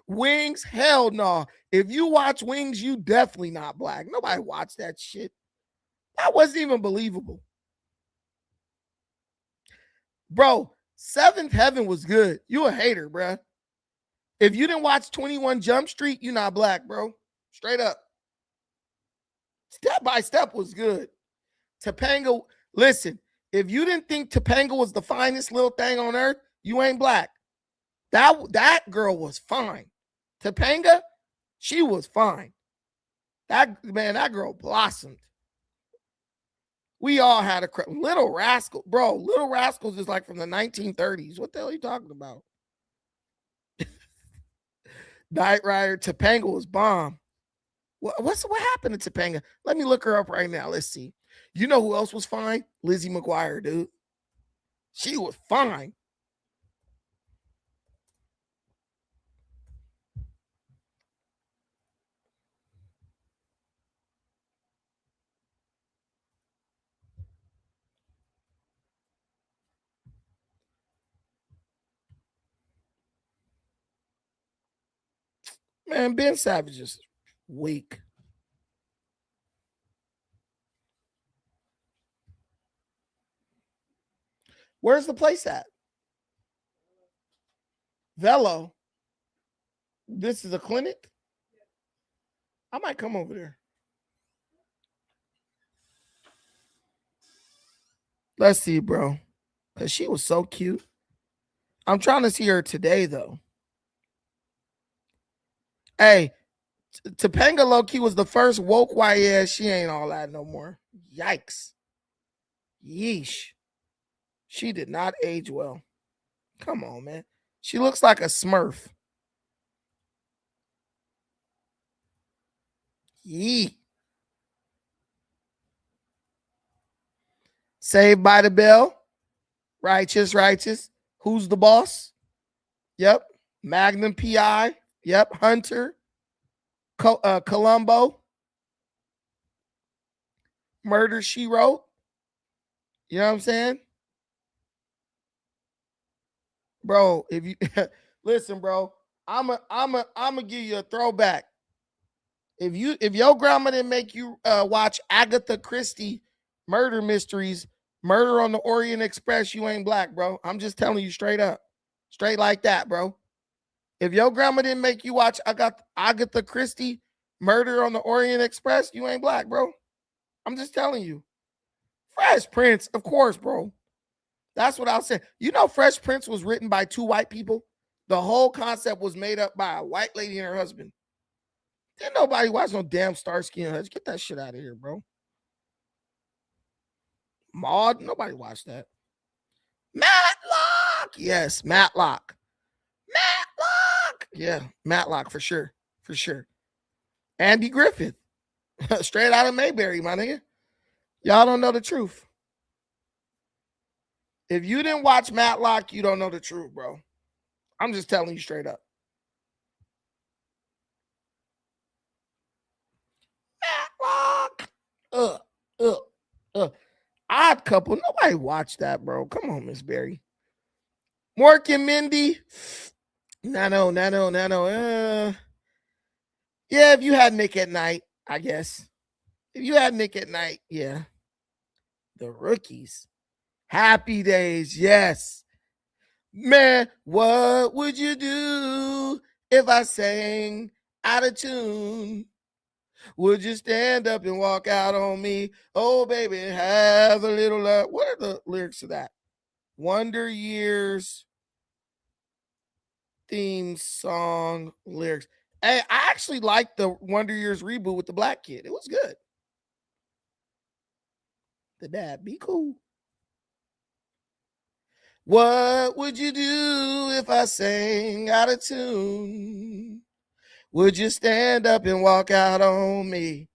Wings, hell no. If you watch Wings, you definitely not black. Nobody watched that shit. That wasn't even believable. Bro, Seventh Heaven was good. You a hater, bro. If you didn't watch 21 Jump Street, you not black, bro. Straight up. Step by Step was good. Topanga, listen, if you didn't think Topanga was the finest little thing on earth, you ain't black. That girl was fine. Topanga, she was fine. That girl blossomed. We all had a Little Rascal, bro. Little Rascals is like from the 1930s. What the hell are you talking about? Knight Rider, Topanga was bomb. What happened to Topanga? Let me look her up right now. Let's see. You know who else was fine? Lizzie McGuire, dude. She was fine. Man, Ben Savage is weak. Where's the place at? Velo. This is a clinic? I might come over there. Let's see, bro. Because she was so cute. I'm trying to see her today, though. Hey, Topanga low-key was the first woke YS. She ain't all that no more. Yikes. Yeesh. She did not age well. Come on, man. She looks like a Smurf. Yee. Saved by the Bell. Righteous. Who's the Boss? Yep. Magnum PI. Yep. Hunter. Columbo. Murder, She Wrote. You know what I'm saying? Bro, if you listen, bro, I'm a give you a throwback. If your grandma didn't make you watch Agatha Christie murder mysteries, Murder on the Orient Express, you ain't black, bro. I'm just telling you straight up. Straight like that, bro. If your grandma didn't make you watch Agatha Christie Murder on the Orient Express, you ain't black, bro. I'm just telling you. Fresh Prince, of course, bro. That's what I'll say. You know, Fresh Prince was written by two white people. The whole concept was made up by a white lady and her husband. Didn't nobody watch no damn Starsky and Hutch. Get that shit out of here, bro. Maude, nobody watched that. Matlock, yes, Matlock. Yeah, Matlock for sure. Andy Griffith, straight out of Mayberry, my nigga. Y'all don't know the truth. If you didn't watch Matlock, you don't know the truth, bro. I'm just telling you straight up. Matlock. Odd Couple. Nobody watched that, bro. Come on, Miss Berry. Mork and Mindy. Nano. Yeah, if you had Nick at Night, I guess. If you had Nick at Night, yeah. The Rookies. Happy Days, yes. Man, what would you do if I sang out of tune? Would you stand up and walk out on me? Oh, baby, have a little love. What are the lyrics to that? Wonder Years theme song lyrics. Hey, I actually liked the Wonder Years reboot with the black kid. It was good. The dad, be cool. What would you do if I sang out of tune? Would you stand up and walk out on me?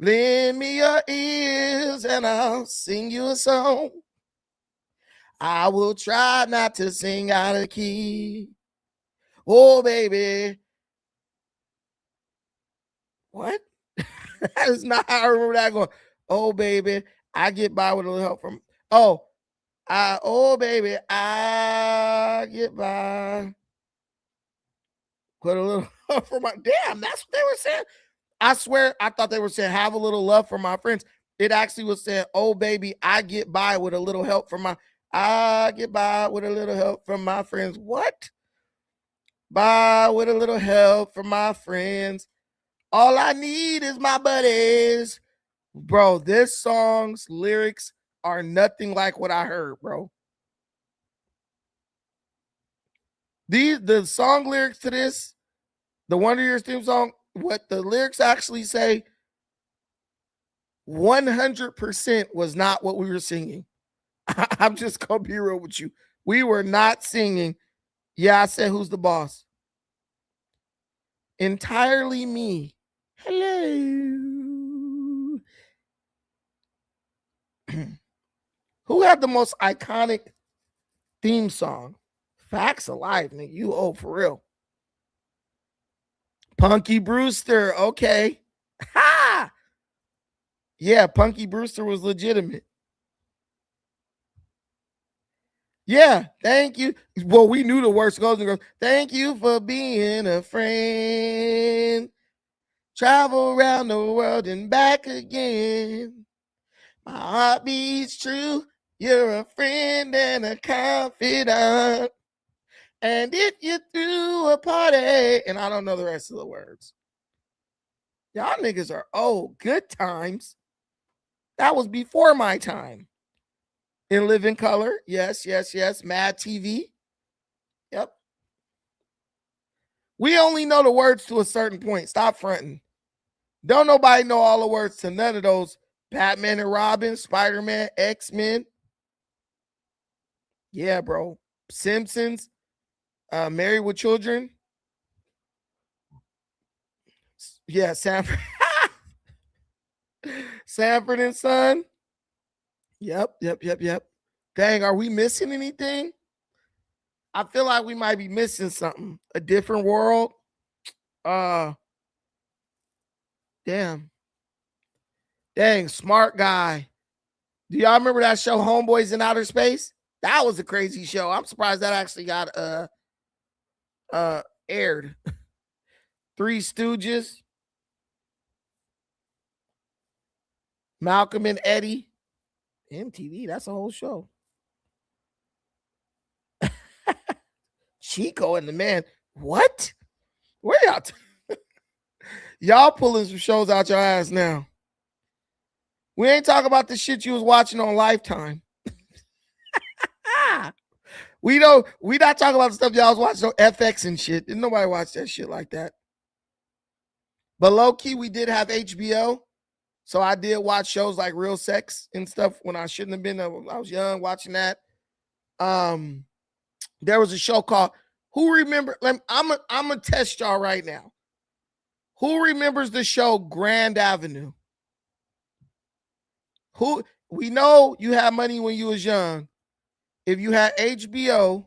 Lend me your ears and I'll sing you a song. I will try not to sing out of key. Oh, baby. What? That is not how I remember that going. Oh, baby, I get by with a little help from. Oh, baby, I get by with a little help from my. Damn, that's what they were saying. I swear, I thought they were saying have a little love for my friends. It actually was saying, oh, baby, I get by with a little help from my. I get by with a little help from my friends. What? By with a little help from my friends. All I need is my buddies. Bro, this song's lyrics are nothing like what I heard, bro. The song lyrics to this, the Wonder Years theme song, what the lyrics actually say, 100% was not what we were singing. I'm just gonna be real with you. We were not singing. Yeah, I said, who's the boss? Entirely me. Hello. Who had the most iconic theme song? Facts alive, nigga. You old for real. Punky Brewster. Okay. Ha! Yeah, Punky Brewster was legitimate. Yeah, thank you. Well, we knew the worst goes and goes. Thank you for being a friend. Travel around the world and back again. My heart beats true. You're a friend and a confidant. And if you threw a party, and I don't know the rest of the words. Y'all niggas are good times. That was before my time. In Living Color, yes. Mad TV, yep. We only know the words to a certain point. Stop fronting. Don't nobody know all the words to none of those. Batman and Robin, Spider-Man, X-Men. Yeah, bro. Simpsons, Married with Children. Yeah, Sanford. Sanford and Son. Yep. Dang, are we missing anything? I feel like we might be missing something. A Different World. Damn, Smart Guy. Do y'all remember that show, Homeboys in Outer Space? That was a crazy show. I'm surprised that actually got aired. Three Stooges. Malcolm and Eddie. MTV, that's a whole show. Chico and the Man. What? Where y'all? Y'all pulling some shows out your ass now. We ain't talking about the shit you was watching on Lifetime. We not talking about the stuff y'all was watching on FX and shit. Didn't nobody watch that shit like that. But low key, we did have HBO. So I did watch shows like Real Sex and stuff when I shouldn't have been. I was young watching that. There was a show called Who Remember? I'm gonna test y'all right now. Who remembers the show Grand Avenue? Who? We know you had money when you was young. If you had HBO,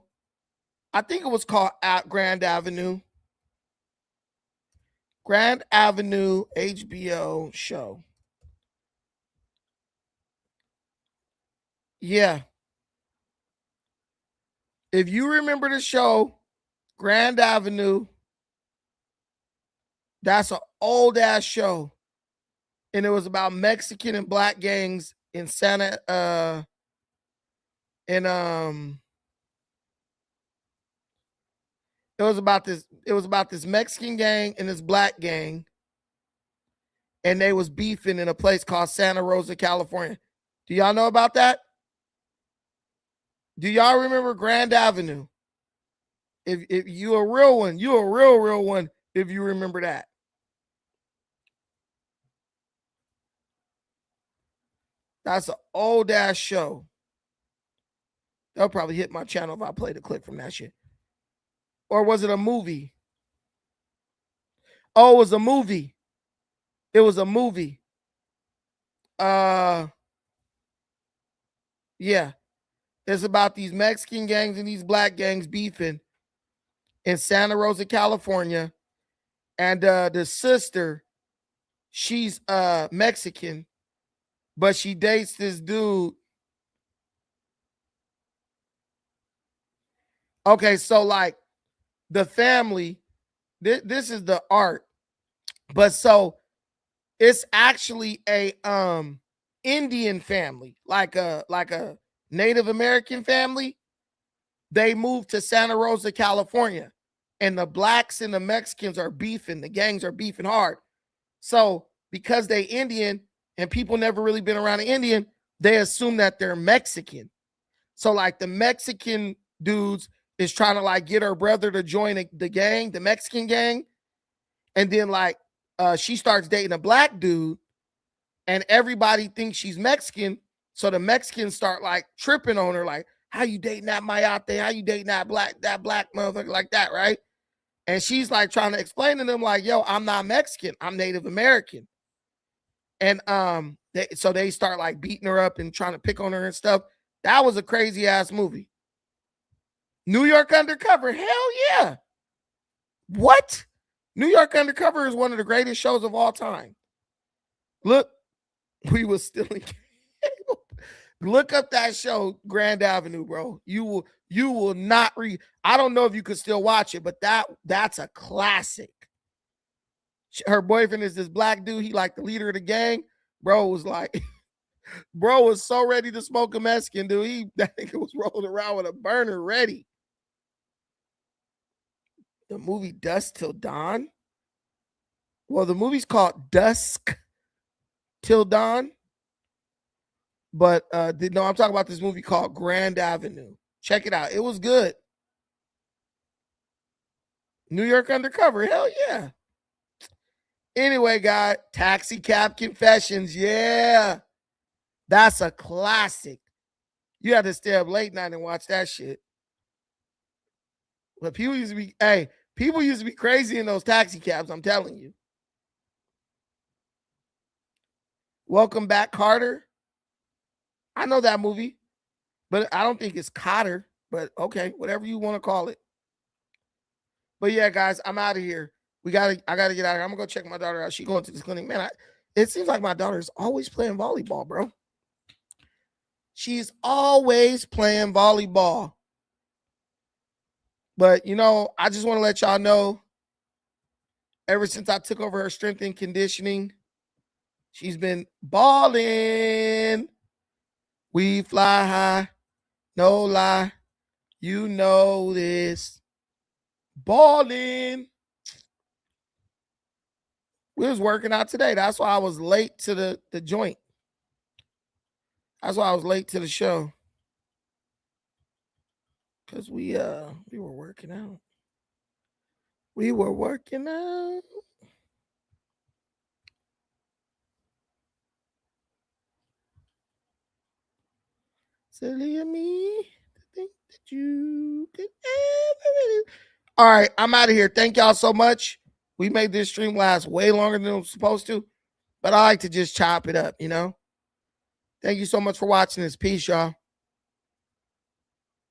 I think it was called Grand Avenue. Grand Avenue HBO show. Yeah. If you remember the show Grand Avenue. That's an old ass show. And it was about Mexican and black gangs in it was about this Mexican gang and this black gang, and they was beefing in a place called Santa Rosa, California. Do y'all know about that? Do y'all remember Grand Avenue? If you a real one, you a real one if you remember that. That's an old ass show. They'll probably hit my channel if I played a clip from that shit. Or was it a movie? Oh, it was a movie. It was a movie. Yeah. It's about these Mexican gangs and these black gangs beefing in Santa Rosa, California. And the sister, she's Mexican, but she dates this dude. Okay, so like the family, this is the art. But so it's actually a Indian family, like a Native American family. They moved to Santa Rosa, California, and the blacks and the Mexicans are beefing. The gangs are beefing hard. So because they Indian and people never really been around an Indian, they assume that they're Mexican. So like the Mexican dudes is trying to like get her brother to join the gang, the Mexican gang. And then like she starts dating a black dude and everybody thinks she's Mexican. So the Mexicans start like tripping on her, like, how you dating that mayate? How you dating that black motherfucker like that, right? And she's like trying to explain to them, like, yo, I'm not Mexican, I'm Native American. And so they start like beating her up and trying to pick on her and stuff. That was a crazy ass movie. New York Undercover, hell yeah. What? New York Undercover is one of the greatest shows of all time. Look, we was stealing. Look up that show, Grand Avenue, bro. You will not I don't know if you could still watch it, but that's a classic. Her boyfriend is this black dude. He like the leader of the gang. Bro was like, bro was so ready to smoke a Mexican, dude. That nigga was rolling around with a burner ready. The movie Dusk Till Dawn. Well, the movie's called Dusk Till Dawn. But no, I'm talking about this movie called Grand Avenue. Check it out. It was good. New York Undercover. Hell yeah. Anyway, guys, Taxi Cab Confessions. Yeah. That's a classic. You had to stay up late night and watch that shit. But people used to be crazy in those taxi cabs, I'm telling you. Welcome Back, Carter. I know that movie, but I don't think it's Cotter, but okay, whatever you want to call it. But yeah, guys, I'm out of here. I gotta get out of here. I'm gonna go check my daughter out. She going to this clinic. Man, it seems like my daughter is always playing volleyball, bro. She's always playing volleyball. But you know, I just want to let y'all know, ever since I took over her strength and conditioning, she's been balling. We fly high, no lie. You know this. Balling. We was working out today. That's why I was late to the joint. That's why I was late to the show. Because we were working out. We were working out. Silly of me to think that you could ever really. All right, I'm out of here. Thank y'all so much. We made this stream last way longer than it was supposed to, but I like to just chop it up, you know? Thank you so much for watching this. Peace, y'all.